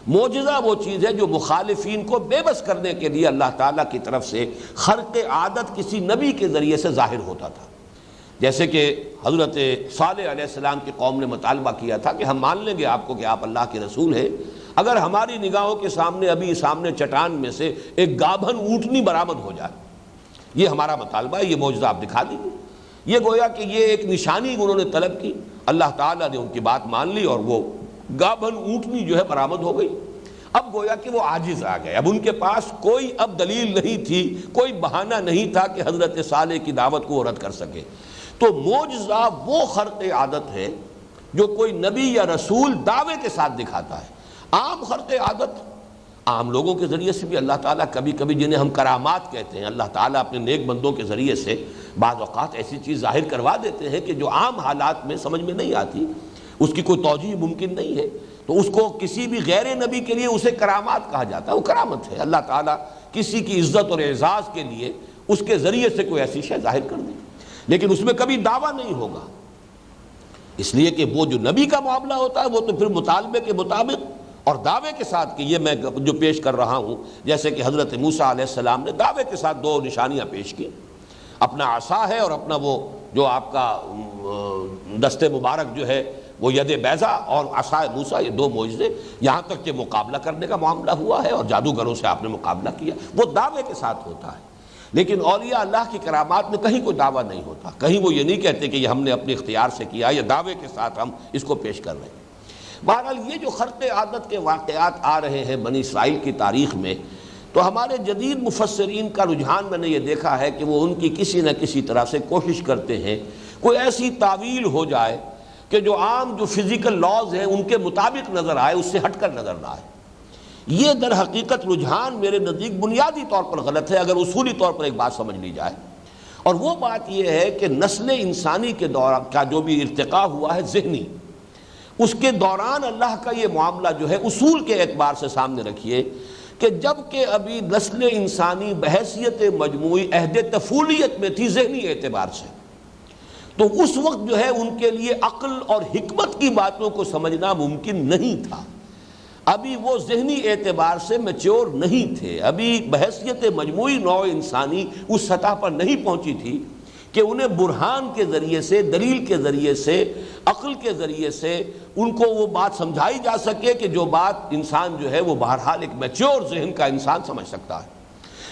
معجزہ وہ چیز ہے جو مخالفین کو بے بس کرنے کے لیے اللہ تعالیٰ کی طرف سے خرق عادت کسی نبی کے ذریعے سے ظاہر ہوتا تھا۔ جیسے کہ حضرت صالح علیہ السلام کی قوم نے مطالبہ کیا تھا کہ ہم مان لیں گے آپ کو کہ آپ اللہ کے رسول ہیں اگر ہماری نگاہوں کے سامنے ابھی سامنے چٹان میں سے ایک گابھن اونٹنی برآمد ہو جائے، یہ ہمارا مطالبہ ہے، یہ معجزہ آپ دکھا دیجیے۔ یہ گویا کہ یہ ایک نشانی انہوں نے طلب کی، اللہ تعالیٰ نے ان کی بات مان لی اور وہ گابھن اونٹنی جو ہے برآمد ہو گئی۔ اب گویا کہ وہ عاجز آ گئے، اب ان کے پاس کوئی اب دلیل نہیں تھی، کوئی بہانہ نہیں تھا کہ حضرت صالح کی دعوت کو وہ رد کر سکے۔ تو معجزہ وہ خرق عادت ہے جو کوئی نبی یا رسول دعوے کے ساتھ دکھاتا ہے۔ عام خرق عادت عام لوگوں کے ذریعے سے بھی اللہ تعالیٰ کبھی کبھی، جنہیں ہم کرامات کہتے ہیں، اللہ تعالیٰ اپنے نیک بندوں کے ذریعے سے بعض اوقات ایسی چیز ظاہر کروا دیتے ہیں کہ جو عام حالات میں سمجھ میں نہیں آتی، اس کی کوئی توجیہ ممکن نہیں ہے، تو اس کو کسی بھی غیر نبی کے لیے اسے کرامات کہا جاتا ہے۔ وہ کرامت ہے، اللہ تعالیٰ کسی کی عزت اور اعزاز کے لیے اس کے ذریعے سے کوئی ایسی شے ظاہر کر دے، لیکن اس میں کبھی دعویٰ نہیں ہوگا، اس لیے کہ وہ جو نبی کا معاملہ ہوتا ہے وہ تو پھر مطالبے کے مطابق اور دعوے کے ساتھ کہ یہ میں جو پیش کر رہا ہوں، جیسے کہ حضرت موسیٰ علیہ السلام نے دعوے کے ساتھ دو نشانیاں پیش کی، اپنا عصا ہے اور اپنا وہ جو آپ کا دست مبارک جو ہے وہ ید بیضا اور عصا موسیٰ، یہ دو معجزے، یہاں تک کہ مقابلہ کرنے کا معاملہ ہوا ہے اور جادوگروں سے آپ نے مقابلہ کیا، وہ دعوے کے ساتھ ہوتا ہے۔ لیکن اولیاء اللہ کی کرامات میں کہیں کوئی دعویٰ نہیں ہوتا، کہیں وہ یہ نہیں کہتے کہ یہ ہم نے اپنے اختیار سے کیا، یہ دعوے کے ساتھ ہم اس کو پیش کر رہے ہیں۔ بہرحال یہ جو خرق عادت کے واقعات آ رہے ہیں بنی اسرائیل کی تاریخ میں، تو ہمارے جدید مفسرین کا رجحان میں نے یہ دیکھا ہے کہ وہ ان کی کسی نہ کسی طرح سے کوشش کرتے ہیں کوئی ایسی تعویل ہو جائے کہ جو عام جو فزیکل لاز ہیں ان کے مطابق نظر آئے، اس سے ہٹ کر نظر نہ آئے۔ یہ در حقیقت رجحان میرے نزدیک بنیادی طور پر غلط ہے اگر اصولی طور پر ایک بات سمجھ لی جائے، اور وہ بات یہ ہے کہ نسل انسانی کے دوران کا جو بھی ارتقاء ہوا ہے ذہنی، اس کے دوران اللہ کا یہ معاملہ جو ہے اصول کے اعتبار سے سامنے رکھیے کہ جب کہ ابھی نسل انسانی بحیثیت مجموعی عہد طفولیت میں تھی ذہنی اعتبار سے، تو اس وقت جو ہے ان کے لیے عقل اور حکمت کی باتوں کو سمجھنا ممکن نہیں تھا۔ ابھی وہ ذہنی اعتبار سے میچور نہیں تھے، ابھی بحیثیت مجموعی نوع انسانی اس سطح پر نہیں پہنچی تھی کہ انہیں برہان کے ذریعے سے، دلیل کے ذریعے سے، عقل کے ذریعے سے ان کو وہ بات سمجھائی جا سکے کہ جو بات انسان جو ہے وہ بہرحال ایک میچور ذہن کا انسان سمجھ سکتا ہے۔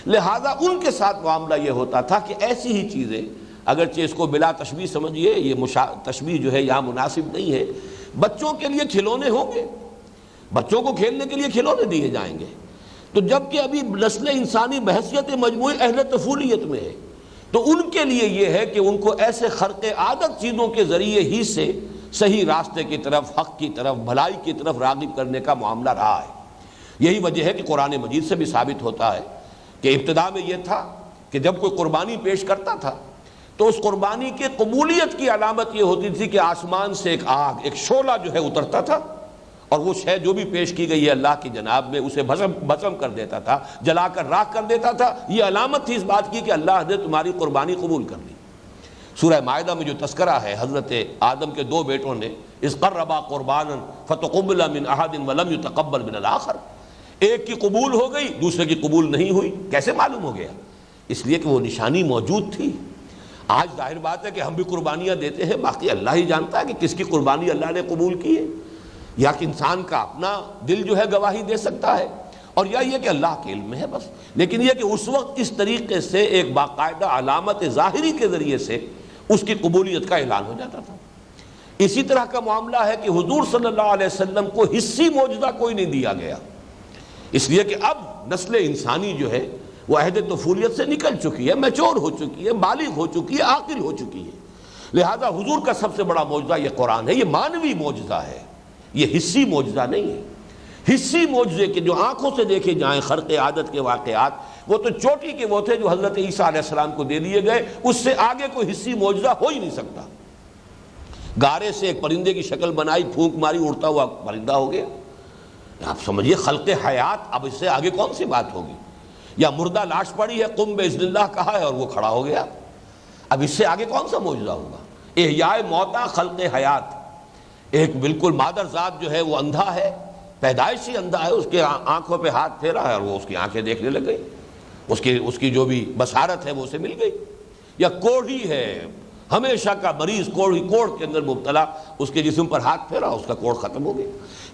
لہذا ان کے ساتھ معاملہ یہ ہوتا تھا کہ ایسی ہی چیزیں، اگرچہ اس کو بلا تشبیہ سمجھیے، یہ تشبیہ جو ہے یہاں مناسب نہیں ہے، بچوں کے لیے کھلونے ہوں گے، بچوں کو کھیلنے کے لیے کھلونے دیے جائیں گے، تو جب کہ ابھی نسل انسانی بحیثیت مجموعی اہل طفولیت میں ہے، تو ان کے لیے یہ ہے کہ ان کو ایسے خرق عادت چیزوں کے ذریعے ہی سے صحیح راستے کی طرف، حق کی طرف، بھلائی کی طرف راغب کرنے کا معاملہ رہا ہے۔ یہی وجہ ہے کہ قرآن مجید سے بھی ثابت ہوتا ہے کہ ابتدا میں یہ تھا کہ جب کوئی قربانی پیش کرتا تھا تو اس قربانی کے قبولیت کی علامت یہ ہوتی تھی کہ آسمان سے ایک آگ، ایک شعلہ جو ہے اترتا تھا، اور وہ شے جو بھی پیش کی گئی ہے اللہ کی جناب میں اسے بھسم کر دیتا تھا، جلا کر راکھ کر دیتا تھا۔ یہ علامت تھی اس بات کی کہ اللہ نے تمہاری قربانی قبول کر لی۔ سورہ مائدہ میں جو تذکرہ ہے حضرت آدم کے دو بیٹوں نے، اذ قربا قربانا فتقبل من احد ولم يتقبل من الاخر، ایک کی قبول ہو گئی دوسرے کی قبول نہیں ہوئی۔ کیسے معلوم ہو گیا؟ اس لیے کہ وہ نشانی موجود تھی۔ آج ظاہر بات ہے کہ ہم بھی قربانیاں دیتے ہیں، باقی اللہ ہی جانتا ہے کہ کس کی قربانی اللہ نے قبول کی ہے، یا کہ انسان کا اپنا دل جو ہے گواہی دے سکتا ہے، اور یا یہ کہ اللہ کے علم میں ہے بس۔ لیکن یہ کہ اس وقت اس طریقے سے ایک باقاعدہ علامت ظاہری کے ذریعے سے اس کی قبولیت کا اعلان ہو جاتا تھا۔ اسی طرح کا معاملہ ہے کہ حضور صلی اللہ علیہ وسلم کو حصی معجزہ کوئی نہیں دیا گیا، اس لیے کہ اب نسل انسانی جو ہے وہ عہد طفولیت سے نکل چکی ہے، میچور ہو چکی ہے، بالغ ہو چکی ہے، عاقل ہو چکی ہے۔ لہذا حضور کا سب سے بڑا معجزہ یہ قرآن ہے، یہ مانوی معجزہ ہے، یہ حصی معجزہ نہیں ہے۔ حصی معجزے کے جو آنکھوں سے دیکھے جائیں خرق عادت کے واقعات، وہ تو چوٹی کے وہ تھے جو حضرت عیسیٰ علیہ السلام کو دے دیے گئے، اس سے آگے کوئی حصی معجزہ ہو ہی نہیں سکتا۔ گارے سے ایک پرندے کی شکل بنائی، پھونک ماری، اڑتا ہوا پرندہ ہو گیا۔ آپ سمجھیے خلق حیات، اب اس سے آگے کون سی بات ہوگی؟ یا مردہ لاش پڑی ہے، قم باذن اللہ کہا ہے اور وہ کھڑا ہو گیا، اب اس سے آگے کون سا معجزہ ہوگا؟ احیاء موتا، خلق حیات۔ ایک بالکل مادر ذات جو ہے وہ اندھا ہے، پیدائشی اندھا ہے، اس کے آنکھوں پہ ہاتھ پھیرا ہے اور وہ اس کی آنکھیں دیکھنے لگ گئی، اس کی جو بھی بصارت ہے وہ اسے مل گئی۔ یا کوڑھی ہے، ہمیشہ کا مریض کوڑ کے اندر مبتلا، اس کے جسم پر ہاتھ پھیرا، اس کا کوڑ ختم ہو گیا۔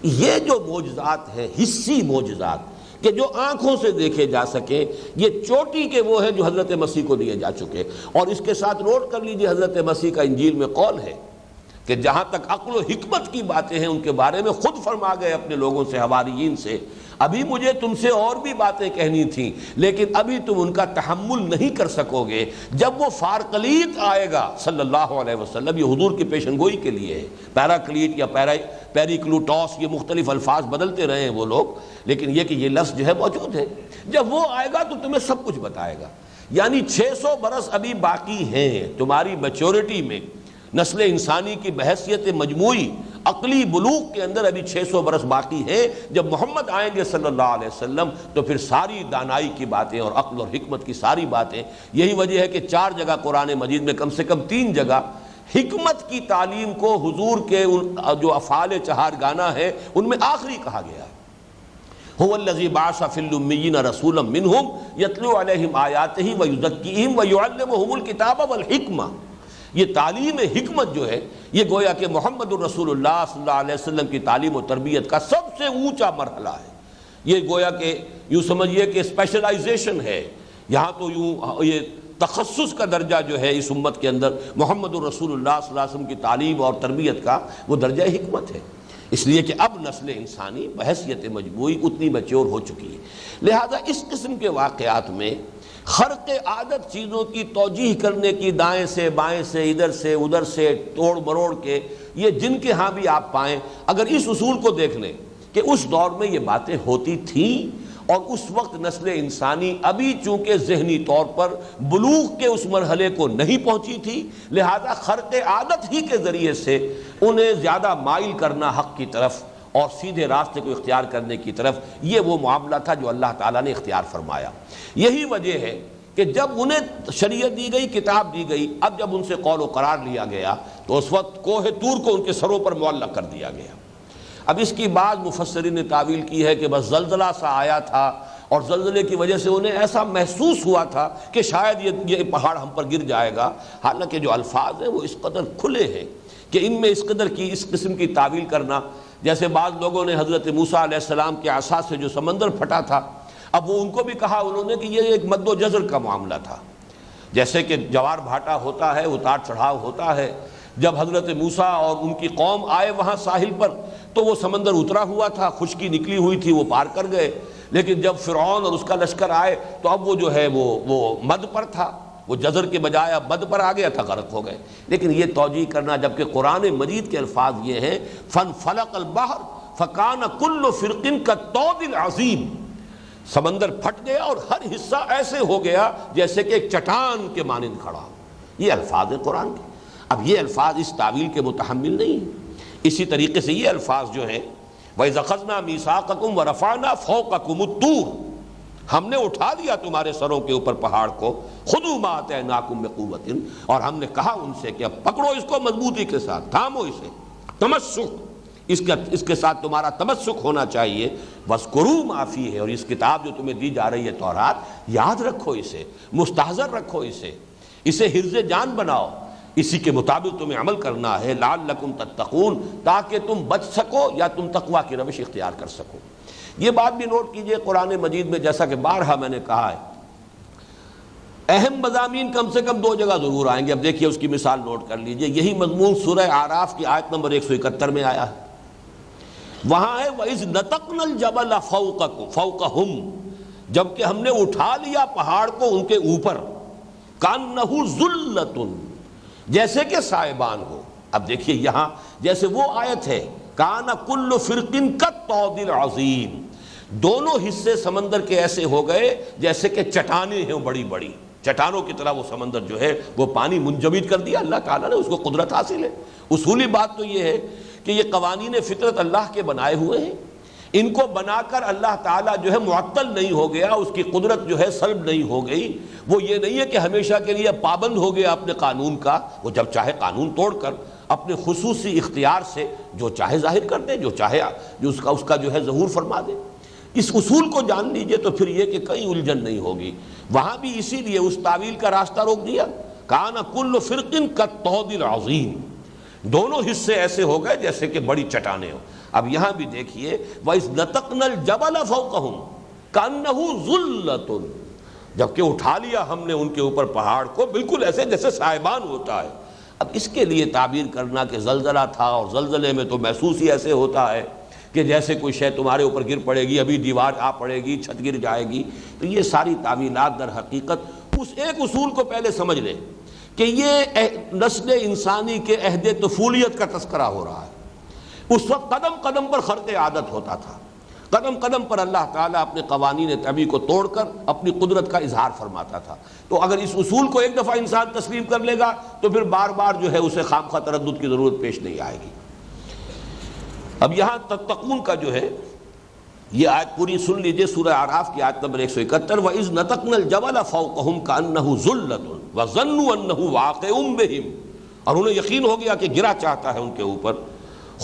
یہ جو معجزات ہیں، حصی معجزات کہ جو آنکھوں سے دیکھے جا سکے، یہ چوٹی کے وہ ہیں جو حضرت مسیح کو دیے جا چکے۔ اور اس کے ساتھ نوٹ کر لیجئے حضرت مسیح کا انجیل میں قول ہے کہ جہاں تک عقل و حکمت کی باتیں ہیں ان کے بارے میں خود فرما گئے اپنے لوگوں سے، حواریین سے، ابھی مجھے تم سے اور بھی باتیں کہنی تھیں لیکن ابھی تم ان کا تحمل نہیں کر سکو گے۔ جب وہ فارکلیت آئے گا صلی اللہ علیہ وسلم، یہ حضور کی پیشن گوئی کے لیے ہے، پیراکلیٹ یا پیریکلوٹوس، یہ مختلف الفاظ بدلتے رہے ہیں وہ لوگ، لیکن یہ کہ یہ لفظ جو ہے موجود ہے۔ جب وہ آئے گا تو تمہیں سب کچھ بتائے گا، یعنی 600 برس ابھی باقی ہیں تمہاری میچورٹی میں، نسل انسانی کی بحیثیت مجموعی عقلی بلوغ کے اندر ابھی 600 برس باقی ہیں۔ جب محمد آئیں گے صلی اللہ علیہ وسلم تو پھر ساری دانائی کی باتیں اور عقل اور حکمت کی ساری باتیں، یہی وجہ ہے کہ 4 جگہ قرآن مجید میں کم سے کم 3 جگہ حکمت کی تعلیم کو حضور کے جو افعال چہارگانہ ہیں ان میں آخری کہا گیا ہے۔ هو الذی بعث فی الامیین رسولا منہم یتلو علیہم آیاتہ ویزکیہم ویعلمہم الکتاب والحکمہ۔ یہ تعلیم حکمت جو ہے یہ گویا کہ محمد الرسول اللہ صلی اللہ علیہ وسلم کی تعلیم و تربیت کا سب سے اونچا مرحلہ ہے۔ یہ گویا کہ یوں سمجھیے کہ اسپیشلائزیشن ہے، یہاں تو یوں یہ تخصص کا درجہ جو ہے اس امت کے اندر محمد الرسول اللہ صلی اللہ علیہ وسلم کی تعلیم اور تربیت کا وہ درجہ حکمت ہے، اس لیے کہ اب نسل انسانی بحیثیت مجموعی اتنی میچور ہو چکی ہے۔ لہذا اس قسم کے واقعات میں خرق عادت چیزوں کی توجیح کرنے کی، دائیں سے بائیں سے، ادھر سے ادھر سے، توڑ مروڑ کے، یہ جن کے ہاں بھی آپ پائیں، اگر اس اصول کو دیکھ لیں کہ اس دور میں یہ باتیں ہوتی تھیں اور اس وقت نسل انسانی ابھی چونکہ ذہنی طور پر بلوغ کے اس مرحلے کو نہیں پہنچی تھی، لہذا خرق عادت ہی کے ذریعے سے انہیں زیادہ مائل کرنا حق کی طرف اور سیدھے راستے کو اختیار کرنے کی طرف، یہ وہ معاملہ تھا جو اللہ تعالیٰ نے اختیار فرمایا۔ یہی وجہ ہے کہ جب انہیں شریعت دی گئی، کتاب دی گئی، اب جب ان سے قول و قرار لیا گیا تو اس وقت کوہ طور کو ان کے سروں پر معلق کر دیا گیا۔ اب اس کی بعض مفسرین نے تعویل کی ہے کہ بس زلزلہ سا آیا تھا اور زلزلے کی وجہ سے انہیں ایسا محسوس ہوا تھا کہ شاید یہ پہاڑ ہم پر گر جائے گا. حالانکہ جو الفاظ ہیں وہ اس قدر کھلے ہیں کہ ان میں اس قدر کی اس قسم کی تعویل کرنا، جیسے بعض لوگوں نے حضرت موسیٰ علیہ السلام کے عصا سے جو سمندر پھٹا تھا، اب وہ ان کو بھی کہا انہوں نے کہ یہ ایک مد و جزر کا معاملہ تھا. جیسے کہ جوار بھاٹا ہوتا ہے، اتار چڑھاؤ ہوتا ہے. جب حضرت موسیٰ اور ان کی قوم آئے وہاں ساحل پر تو وہ سمندر اترا ہوا تھا، خشکی نکلی ہوئی تھی، وہ پار کر گئے. لیکن جب فرعون اور اس کا لشکر آئے تو اب وہ جو ہے وہ مد پر تھا، وہ جزر کے بجائے اب مد پر آ گیا تھا، غرق ہو گئے. لیکن یہ توجیہ کرنا جبکہ قرآن مجید کے الفاظ یہ ہیں فَانْفَلَقَ الْبَحْرُ فَكَانَ كُلُّ فِرْقٍ كَالطَّوْدِ الْعَظِيمِ، سمندر پھٹ گیا اور ہر حصہ ایسے ہو گیا جیسے کہ ایک چٹان کے مانند کھڑا ہو. یہ الفاظ ہیں قرآن کے. اب یہ الفاظ اس تعویل کے متحمل نہیں ہیں. اسی طریقے سے یہ الفاظ جو ہیں وَإِذْ أَخَذْنَا مِيثَاقَكُمْ وَرَفَعْنَا فَوْقَكُمُ الطُّورَ، ہم نے اٹھا دیا تمہارے سروں کے اوپر پہاڑ کو، خُذُوا مَا آتَيْنَاكُمْ بِقُوَّةٍ، اور ہم نے کہا ان سے کہ اب پکڑو اس کو مضبوطی کے ساتھ، تھامو اسے، تمسک اس کے ساتھ تمہارا تمسک ہونا چاہیے. وَاذْكُرُوا مَا فِيهِ، اور اس کتاب جو تمہیں دی جا رہی ہے تورات، یاد رکھو اسے، مستحضر رکھو اسے حرز جان بناؤ، اسی کے مطابق تمہیں عمل کرنا ہے. لعلکم تتقون، تاکہ تم بچ سکو یا تم تقوی کی روش اختیار کر سکو. یہ بات بھی نوٹ کیجئے، قرآن مجید میں جیسا کہ بارہا میں نے کہا ہے اہم مضامین کم سے کم 2 جگہ ضرور آئیں گے. اب دیکھیے اس کی مثال نوٹ کر لیجئے. یہی مضمون سورہ اعراف کی آیت نمبر 171 میں آیا ہے. وہاں ہے وَإِذْ نَتَقْنَا الْجَبَلَ فَوْقَهُمْ، جبکہ ہم نے اٹھا لیا پہاڑ کو ان کے اوپر، كَأَنَّهُ ذُلَّةٌ، جیسے کہ سائبان ہو. اب دیکھیے یہاں جیسے وہ آیت ہے کَانَ كُلُّ فِرْقٍ كَالطَّوْدِ الْعَظِيمِ، دونوں حصے سمندر کے ایسے ہو گئے جیسے کہ چٹانیں ہیں بڑی بڑی چٹانوں کی طرح. وہ سمندر جو ہے وہ پانی منجمد کر دیا اللہ تعالیٰ نے، اس کو قدرت حاصل ہے. اصولی بات تو یہ ہے کہ یہ قوانین فطرت اللہ کے بنائے ہوئے ہیں، ان کو بنا کر اللہ تعالیٰ جو ہے معطل نہیں ہو گیا، اس کی قدرت جو ہے سلب نہیں ہو گئی. وہ یہ نہیں ہے کہ ہمیشہ کے لیے پابند ہو گیا اپنے قانون کا. وہ جب چاہے قانون توڑ کر اپنے خصوصی اختیار سے جو چاہے ظاہر کر دے، جو چاہے جو اس کا جو ہے ظہور فرما دے. اس اصول کو جان لیجئے تو پھر یہ کہ کہیں الجھن نہیں ہوگی. وہاں بھی اسی لیے اس تعویل کا راستہ روک دیا، کان کل فرق کالطود العظیم، دونوں حصے ایسے ہو گئے جیسے کہ بڑی چٹانیں ہو. اب یہاں بھی دیکھیے وَإِذْ نَتَقْنَا الْجَبَلَ فَوْقَهُمْ كَأَنَّهُ ظُلَّةٌ، جبکہ اٹھا لیا ہم نے ان کے اوپر پہاڑ کو بالکل ایسے جیسے سائبان ہوتا ہے. اب اس کے لیے تعبیر کرنا کہ زلزلہ تھا اور زلزلے میں تو محسوس ہی ایسے ہوتا ہے کہ جیسے کوئی شے تمہارے اوپر گر پڑے گی، ابھی دیوار آ پڑے گی، چھت گر جائے گی. تو یہ ساری تعویلات در حقیقت اس ایک اصول کو پہلے سمجھ لیں کہ یہ نسل انسانی کے عہد طفولیت کا تذکرہ ہو رہا ہے. اس وقت قدم قدم پر خرق عادت ہوتا تھا، قدم قدم پر اللہ تعالیٰ اپنے قوانین طبیعی کو توڑ کر اپنی قدرت کا اظہار فرماتا تھا. تو اگر اس اصول کو ایک دفعہ انسان تسلیم کر لے گا تو پھر بار بار جو ہے اسے خامخواہ تردد کی ضرورت پیش نہیں آئے گی. اب یہاں تتقون کا جو ہے یہ آیت پوری سن لیجئے، سورہ اعراف کی آیت نمبر 171. وَإِذْ نَتَقْنَا الْجَبَلَ فَوْقَهُمْ كَأَنَّهُ ذُلَّةٌ وَظَنُّوا أَنَّهُ واقع بِهِمْ، اور انہیں یقین ہو گیا کہ گرا چاہتا ہے ان کے اوپر.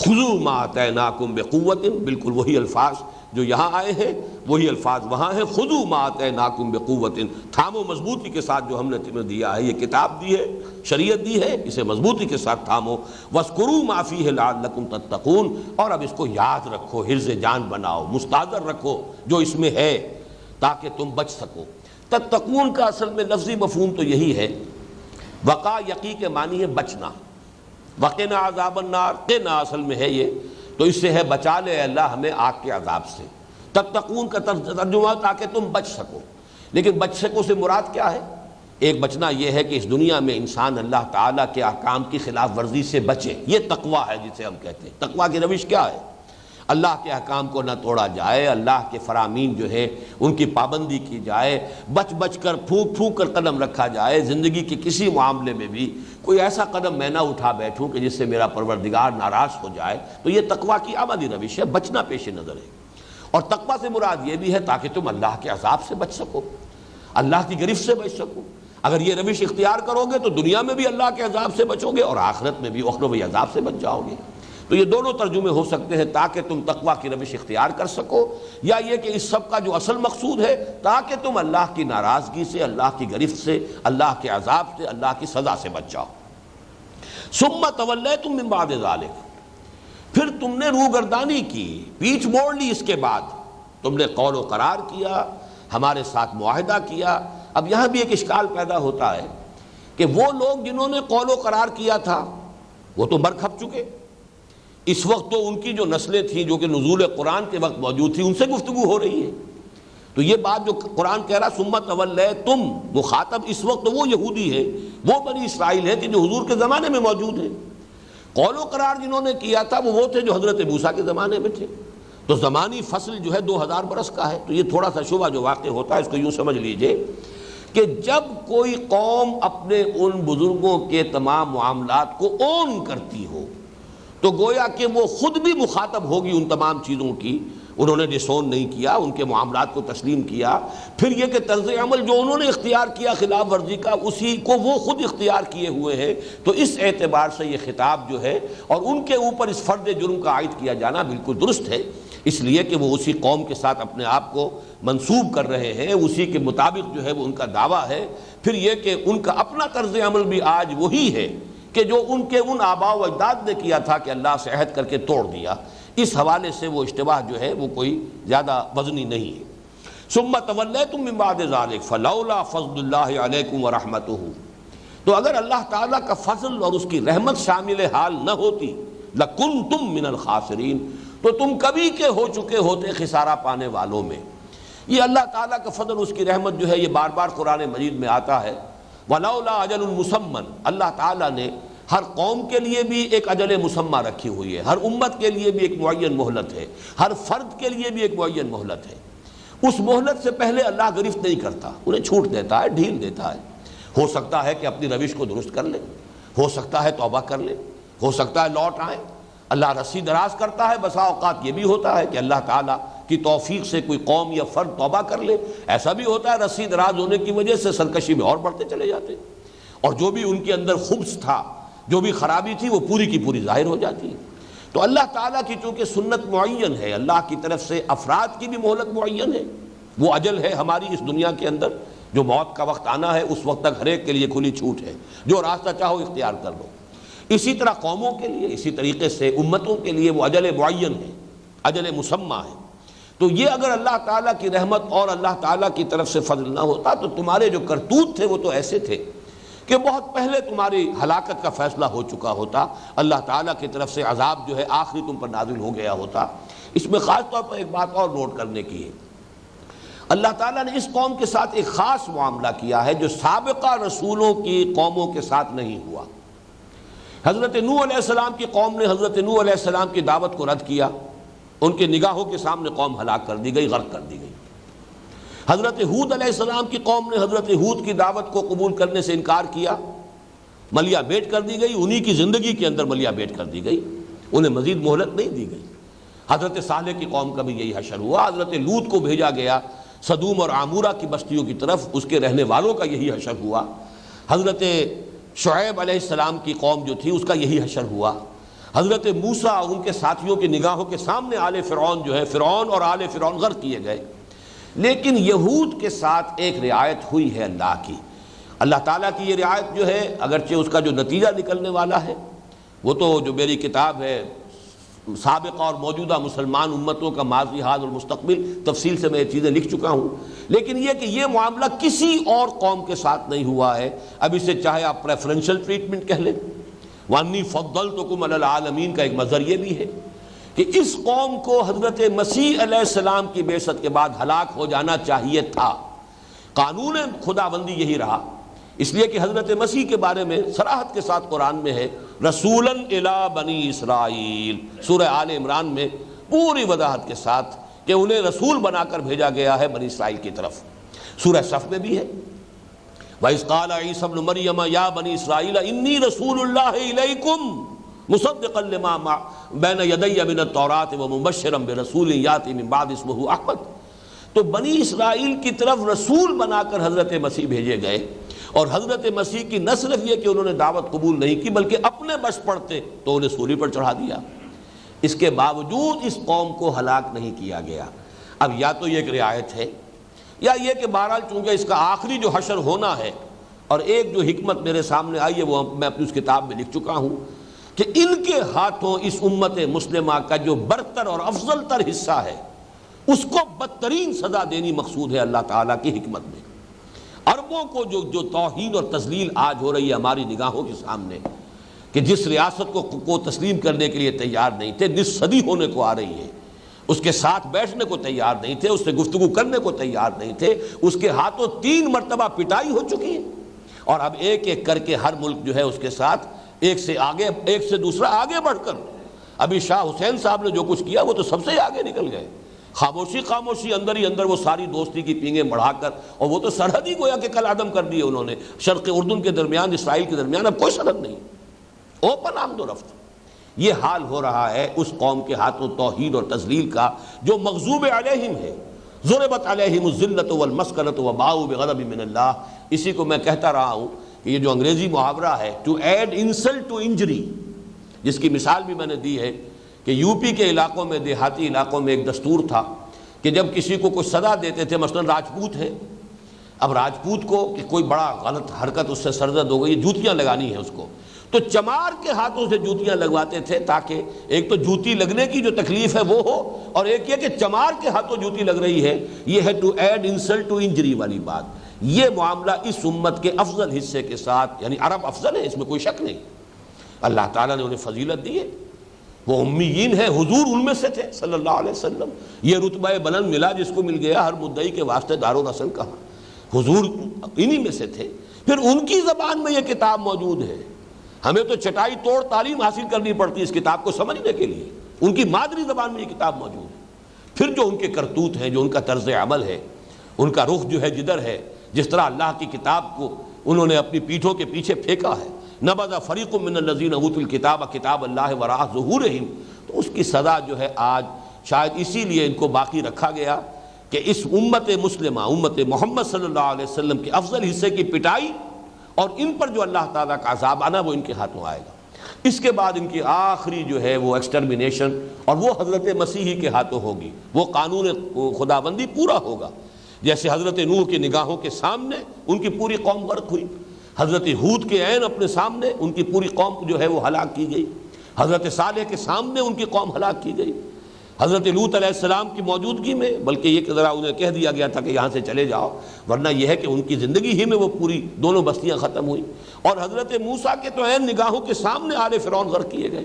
خُذُوا مَا آتَيْنَاكُمْ بِقُوَّةٍ، بالکل وہی الفاظ جو یہاں آئے ہیں وہی الفاظ وہاں ہیں. خُذُوا مَا آتَيْنَاكُمْ بِقُوَّةٍ، تھامو مضبوطی کے ساتھ جو ہم نے تمہیں دیا ہے، یہ کتاب دی ہے، شریعت دی ہے، اسے مضبوطی کے ساتھ تھامو. وَاذْكُرُوا مَا فِيهِ لَعَلَّكُمْ تَتَّقُونَ، اور اب اس کو یاد رکھو، حرز جان بناؤ، مستحضر رکھو جو اس میں ہے تاکہ تم بچ سکو. تتقون کا اصل میں لفظی مفہوم تو یہی ہے. وقا یقی کے معنی ہے بچنا، وقنا عذاب النار، قنا اصل میں ہے یہ، تو اس سے ہے بچا لے اللہ ہمیں آگ کے عذاب سے. تتقون کا ترجمہ تاکہ تم بچ سکو. لیکن بچ سکو سے مراد کیا ہے؟ ایک بچنا یہ ہے کہ اس دنیا میں انسان اللہ تعالیٰ کے احکام کی خلاف ورزی سے بچے. یہ تقویٰ ہے جسے ہم کہتے ہیں. تقویٰ کی روش کیا ہے؟ اللہ کے احکام کو نہ توڑا جائے، اللہ کے فرامین جو ہے ان کی پابندی کی جائے، بچ بچ کر پھونک پھونک کر قدم رکھا جائے. زندگی کے کسی معاملے میں بھی کوئی ایسا قدم میں نہ اٹھا بیٹھوں کہ جس سے میرا پروردگار ناراض ہو جائے. تو یہ تقویٰ کی عملی روش ہے، بچنا پیش نظر ہے. اور تقویٰ سے مراد یہ بھی ہے تاکہ تم اللہ کے عذاب سے بچ سکو، اللہ کی گرفت سے بچ سکو. اگر یہ روش اختیار کرو گے تو دنیا میں بھی اللہ کے عذاب سے بچو گے اور آخرت میں بھی اخروی عذاب سے بچ جاؤ گے. تو یہ دونوں ترجمے ہو سکتے ہیں، تاکہ تم تقویٰ کی روش اختیار کر سکو، یا یہ کہ اس سب کا جو اصل مقصود ہے تاکہ تم اللہ کی ناراضگی سے، اللہ کی گرفت سے، اللہ کے عذاب سے، اللہ کی سزا سے بچ جاؤ۔ ثم تولیتم من بعد ذلک، پھر تم نے روگردانی کی، پیٹھ موڑ لی، اس کے بعد تم نے قول و قرار کیا، ہمارے ساتھ معاہدہ کیا۔ اب یہاں بھی ایک اشکال پیدا ہوتا ہے کہ وہ لوگ جنہوں نے قول و قرار کیا تھا وہ تو مر کھپ چکے، اس وقت تو ان کی جو نسلیں تھیں جو کہ نزول قرآن کے وقت موجود تھی ان سے گفتگو ہو رہی ہے۔ تو یہ بات جو قرآن کہہ رہا ثم تولیتم، مخاطب اس وقت وہ یہودی ہے، وہ بنی اسرائیل ہے کہ جو حضور کے زمانے میں موجود ہیں۔ قول و قرار جنہوں نے کیا تھا وہ تھے جو حضرت موسیٰ کے زمانے میں تھے۔ تو زمانی فصل جو ہے 2000 برس کا ہے۔ تو یہ تھوڑا سا شبہ جو واقع ہوتا ہے اس کو یوں سمجھ لیجئے کہ جب کوئی قوم اپنے ان بزرگوں کے تمام معاملات کو اون کرتی ہو تو گویا کہ وہ خود بھی مخاطب ہوگی ان تمام چیزوں کی۔ انہوں نے ڈسون نہیں کیا، ان کے معاملات کو تسلیم کیا، پھر یہ کہ طرز عمل جو انہوں نے اختیار کیا خلاف ورزی کا اسی کو وہ خود اختیار کیے ہوئے ہیں۔ تو اس اعتبار سے یہ خطاب جو ہے اور ان کے اوپر اس فرد جرم کا عائد کیا جانا بالکل درست ہے، اس لیے کہ وہ اسی قوم کے ساتھ اپنے آپ کو منسوب کر رہے ہیں، اسی کے مطابق جو ہے وہ ان کا دعویٰ ہے۔ پھر یہ کہ ان کا اپنا طرز عمل بھی آج وہی ہے کہ جو ان کے ان آباء و اجداد نے کیا تھا کہ اللہ سے عہد کر کے توڑ دیا۔ اس حوالے سے وہ اشتباہ جو ہے وہ کوئی زیادہ وزنی نہیں ہے۔ ثم تولیتم من بعد ذلک فلولا فضل اللہ علیکم ورحمتہ، تو اگر اللہ تعالیٰ کا فضل اور اس کی رحمت شامل حال نہ ہوتی لکنتم من الخاسرین، تو تم کبھی کے ہو چکے ہوتے خسارہ پانے والوں میں۔ یہ اللہ تعالیٰ کا فضل، اس کی رحمت جو ہے یہ بار بار قرآن مجید میں آتا ہے۔ وَلَوْلَا أَجَلٌ مُّسَمًّى، اللہ تعالیٰ نے ہر قوم کے لیے بھی ایک اجل مسمى رکھی ہوئی ہے، ہر امت کے لیے بھی ایک معین مہلت ہے، ہر فرد کے لیے بھی ایک معین مہلت ہے۔ اس مہلت سے پہلے اللہ گرفت نہیں کرتا، انہیں چھوٹ دیتا ہے، ڈھیل دیتا ہے۔ ہو سکتا ہے کہ اپنی روش کو درست کر لے، ہو سکتا ہے توبہ کر لے، ہو سکتا ہے لوٹ آئیں۔ اللہ رسی دراز کرتا ہے، بسا اوقات یہ بھی ہوتا ہے کہ اللہ تعالیٰ کی توفیق سے کوئی قوم یا فرد توبہ کر لے، ایسا بھی ہوتا ہے رسی دراز ہونے کی وجہ سے سرکشی میں اور بڑھتے چلے جاتے، اور جو بھی ان کے اندر خبث تھا، جو بھی خرابی تھی وہ پوری کی پوری ظاہر ہو جاتی ہے۔ تو اللہ تعالیٰ کی چونکہ سنت معین ہے، اللہ کی طرف سے افراد کی بھی مہلت معین ہے، وہ اجل ہے ہماری اس دنیا کے اندر، جو موت کا وقت آنا ہے اس وقت تک ہر ایک کے لیے کھلی چھوٹ ہے، جو راستہ چاہو اختیار کر لو۔ اسی طرح قوموں کے لیے، اسی طریقے سے امتوں کے لیے وہ اجل معین ہے، اجل مسمى ہے۔ تو یہ اگر اللہ تعالیٰ کی رحمت اور اللہ تعالیٰ کی طرف سے فضل نہ ہوتا تو تمہارے جو کرتوت تھے وہ تو ایسے تھے کہ بہت پہلے تمہاری ہلاکت کا فیصلہ ہو چکا ہوتا، اللہ تعالیٰ کی طرف سے عذاب جو ہے آخری تم پر نازل ہو گیا ہوتا۔ اس میں خاص طور پر ایک بات اور نوٹ کرنے کی ہے، اللہ تعالیٰ نے اس قوم کے ساتھ ایک خاص معاملہ کیا ہے جو سابقہ رسولوں کی قوموں کے ساتھ نہیں ہوا۔ حضرت نوح علیہ السلام کی قوم نے حضرت نوح علیہ السلام کی دعوت کو رد کیا، ان کے نگاہوں کے سامنے قوم ہلاک کر دی گئی، غرق کر دی گئی۔ حضرت ہود علیہ السلام کی قوم نے حضرت ہود کی دعوت کو قبول کرنے سے انکار کیا، ملیا بیٹ کر دی گئی، انہی کی زندگی کے اندر ملیا بیٹ کر دی گئی، انہیں مزید مہلت نہیں دی گئی۔ حضرت صالح کی قوم کا بھی یہی حشر ہوا، حضرت لوط کو بھیجا گیا سدوم اور عامورہ کی بستیوں کی طرف، اس کے رہنے والوں کا یہی حشر ہوا۔ حضرت شعیب علیہ السلام کی قوم جو تھی اس کا یہی حشر ہوا۔ حضرت موسیٰ ان کے ساتھیوں کی نگاہوں کے سامنے آل فرعون جو ہے، فرعون اور آل فرعون غرق کیے گئے۔ لیکن یہود کے ساتھ ایک رعایت ہوئی ہے اللہ کی، اللہ تعالیٰ کی یہ رعایت جو ہے اگرچہ اس کا جو نتیجہ نکلنے والا ہے وہ تو جو میری کتاب ہے سابقہ اور موجودہ مسلمان امتوں کا ماضی حال اور مستقبل، تفصیل سے میں یہ چیزیں لکھ چکا ہوں، لیکن یہ کہ یہ معاملہ کسی اور قوم کے ساتھ نہیں ہوا ہے۔ اب اسے چاہے آپ پریفرنشل ٹریٹمنٹ کہہ لیں، وَأَنِّي فَضَّلْتُكُمْ عَلَى الْعَالَمِينَ کا ایک مظہر یہ بھی ہے کہ اس قوم کو حضرت مسیح علیہ السلام کی بعثت کے بعد ہلاک ہو جانا چاہیے تھا۔ قانون خداوندی یہی رہا، اس لیے کہ حضرت مسیح کے بارے میں صراحت کے ساتھ قرآن میں ہے رسولاً الی بنی اسرائیل، سورہ آل عمران میں پوری وضاحت کے ساتھ کہ انہیں رسول بنا کر بھیجا گیا ہے بنی اسرائیل کی طرف۔ سورہ صف میں بھی ہے وَإِذْ قَالَ عِيسَى ابْنُ مَرْيَمَ يَا بَنِي إِسْرَائِيلَ إِنِّي رَسُولُ اللَّهِ إِلَيْكُمْ مُصَدِّقًا لِمَا بَيْنَ يَدَيَّ مِنَ التَّوْرَاةِ وَمُبَشِّرًا بِرَسُولٍ يَأْتِي مِن بَعْدِي اسْمُهُ أَحْمَدُ۔ تو بنی اسرائیل کی طرف رسول بنا کر حضرت مسیح بھیجے گئے، اور حضرت مسیح کی نہ صرف یہ کہ انہوں نے دعوت قبول نہیں کی بلکہ اپنے بس پڑتے تو انہیں سولی پر چڑھا دیا۔ اس کے باوجود اس قوم کو ہلاک نہیں کیا گیا۔ اب یا تو یہ ایک رعایت ہے، یا یہ کہ بہرحال چونکہ اس کا آخری جو حشر ہونا ہے، اور ایک جو حکمت میرے سامنے آئی ہے وہ میں اپنی اس کتاب میں لکھ چکا ہوں کہ ان کے ہاتھوں اس امت مسلمہ کا جو برتر اور افضل تر حصہ ہے اس کو بدترین سزا دینی مقصود ہے اللہ تعالیٰ کی حکمت میں۔ عربوں کو جو توہین اور تذلیل آج ہو رہی ہے ہماری نگاہوں کے سامنے، کہ جس ریاست کو تسلیم کرنے کے لیے تیار نہیں تھے، نصف صدی ہونے کو آ رہی ہے، اس کے ساتھ بیٹھنے کو تیار نہیں تھے، اس سے گفتگو کرنے کو تیار نہیں تھے، اس کے ہاتھوں 3 مرتبہ پٹائی ہو چکی ہے، اور اب ایک ایک کر کے ہر ملک جو ہے اس کے ساتھ ایک سے دوسرا آگے بڑھ کر، ابھی شاہ حسین صاحب نے جو کچھ کیا وہ تو سب سے آگے نکل گئے، خاموشی اندر ہی اندر وہ ساری دوستی کی پینگیں بڑھا کر، اور وہ تو سرحد ہی گویا کہ کل عدم کر دیے انہوں نے، شرق اردن کے درمیان اسرائیل کے درمیان اب کوئی سرحد نہیں، اوپن آمد و رفت۔ یہ حال ہو رہا ہے اس قوم کے ہاتھوں توحید اور تذلیل کا جو مغضوب علیہم ہے، ضربت علیہم الذلۃ والمسکنۃ وباؤوا بغضب من اللہ۔ اسی کو میں کہتا رہا ہوں کہ یہ جو انگریزی محاورہ ہے to add insult to injury, جس کی مثال بھی میں نے دی ہے کہ یو پی کے علاقوں میں، دیہاتی علاقوں میں ایک دستور تھا کہ جب کسی کو کوئی سزا دیتے تھے، مثلا راجپوت ہے، اب راجپوت کو کہ کوئی بڑا غلط حرکت اس سے سرزد ہو گئی، جوتیاں لگانی ہیں اس کو، تو چمار کے ہاتھوں سے جوتیاں لگواتے تھے تاکہ ایک تو جوتی لگنے کی جو تکلیف ہے وہ ہو، اور ایک یہ کہ چمار کے ہاتھوں جوتی لگ رہی ہے، یہ ہے to add insult to injury والی بات۔ یہ معاملہ اس امت کے افضل حصے کے ساتھ، یعنی عرب افضل ہے، اس میں کوئی شک نہیں، اللہ تعالیٰ نے انہیں فضیلت دی ہے، وہ امیین ہیں، حضور ان میں سے تھے صلی اللہ علیہ وسلم، یہ رتبہ بلند ملا جس کو مل گیا، ہر مدعی کے واسطے دار و رسل کہا، حضور انہی میں سے تھے، پھر ان کی زبان میں یہ کتاب موجود ہے، ہمیں تو چٹائی توڑ تعلیم حاصل کرنی پڑتی ہے اس کتاب کو سمجھنے کے لیے، ان کی مادری زبان میں یہ کتاب موجود ہے، پھر جو ان کے کرتوت ہیں، جو ان کا طرز عمل ہے، ان کا رخ جو ہے جدھر ہے، جس طرح اللہ کی کتاب کو انہوں نے اپنی پیٹھوں کے پیچھے پھینکا ہے، نبذ فریق من الذین اوتوا الکتاب کتاب اللہ وراء ظہورہم، تو اس کی سزا جو ہے آج شاید اسی لیے ان کو باقی رکھا گیا کہ اس امت مسلمہ، امت محمد صلی اللہ علیہ وسلم کے افضل حصے کی پٹائی، اور ان پر جو اللہ تعالیٰ کا عذاب آنا وہ ان کے ہاتھوں آئے گا۔ اس کے بعد ان کی آخری جو ہے وہ ایکسٹرمینیشن، اور وہ حضرت مسیحی کے ہاتھوں ہوگی، وہ قانون خداوندی پورا ہوگا، جیسے حضرت نوح کی نگاہوں کے سامنے ان کی پوری قوم غرق ہوئی، حضرت ہود کے عین اپنے سامنے ان کی پوری قوم جو ہے وہ ہلاک کی گئی، حضرت صالح کے سامنے ان کی قوم ہلاک کی گئی، حضرت لوط علیہ السلام کی موجودگی میں، بلکہ یہ کہ ذرا انہیں کہہ دیا گیا تھا کہ یہاں سے چلے جاؤ، ورنہ یہ ہے کہ ان کی زندگی ہی میں وہ پوری دونوں بستیاں ختم ہوئی، اور حضرت موسیٰ کے تو عین نگاہوں کے سامنے آل فرعون غرق کیے گئے۔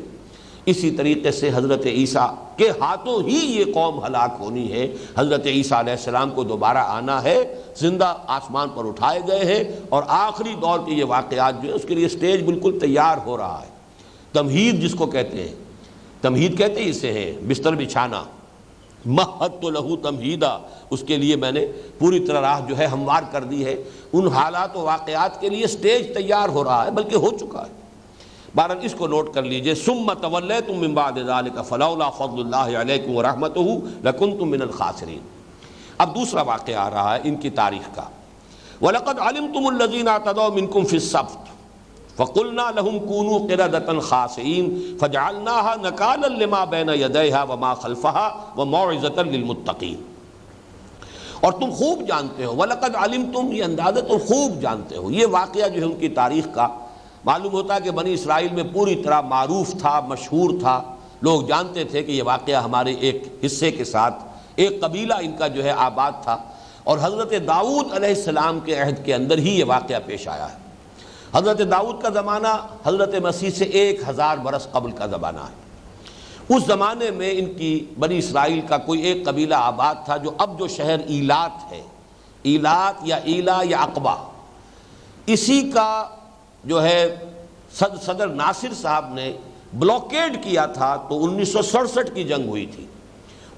اسی طریقے سے حضرت عیسیٰ کے ہاتھوں ہی یہ قوم ہلاک ہونی ہے، حضرت عیسیٰ علیہ السلام کو دوبارہ آنا ہے، زندہ آسمان پر اٹھائے گئے ہیں، اور آخری دور کے یہ واقعات جو ہے اس کے لیے سٹیج بالکل تیار ہو رہا ہے۔ تمہید جس کو کہتے ہیں، تمہید کہتے ہیں اسے ہے بستر بچھانا، مہدت لہو تمہیدا، اس کے لیے میں نے پوری طرح راہ جو ہے ہموار کر دی ہے، ان حالات و واقعات کے لیے سٹیج تیار ہو رہا ہے، بلکہ ہو چکا ہے۔ بہرحال اس کو نوٹ کر لیجئے، ثم تولیتم من بعد ذلک فلولا فضل اللہ علیکم ورحمتہ لکنتم من الخاسرین۔ اب دوسرا واقعہ آ رہا ہے ان کی تاریخ کا، وَلَقَدْ عَلِمْتُمُ الَّذِينَ اعْتَدَوْا مِنْكُمْ فِي السَّبْتِ فَقُلْنَا لَهُمْ كُونُوا قِرَدَةً خَاسِئِينَ فَجَعَلْنَاهَا نَكَالًا لِمَا بَيْنَ يَدَيْهَا وَمَا خَلْفَهَا وَمَوْعِظَةً لِلْمُتَّقِينَ۔ اور تم خوب جانتے ہو، وَلَقَدْ عَلِمْتُمْ، یہ اندازہ تم خوب جانتے ہو، یہ واقعہ جو ہے ان کی تاریخ کا معلوم ہوتا ہے کہ بنی اسرائیل میں پوری طرح معروف تھا، مشہور تھا، لوگ جانتے تھے کہ یہ واقعہ ہمارے ایک حصے کے ساتھ، ایک قبیلہ ان کا جو ہے آباد تھا، اور حضرت داؤد علیہ السلام کے عہد کے اندر ہی یہ واقعہ پیش آیا ہے۔ حضرت داؤد کا زمانہ حضرت مسیح سے 1000 برس قبل کا زمانہ ہے۔ اس زمانے میں ان کی بنی اسرائیل کا کوئی ایک قبیلہ آباد تھا جو اب جو شہر ایلات ہے، ایلات یا ایلا یا عقبہ، اسی کا جو ہے صدر ناصر صاحب نے بلاکیڈ کیا تھا، تو 1967 کی جنگ ہوئی تھی۔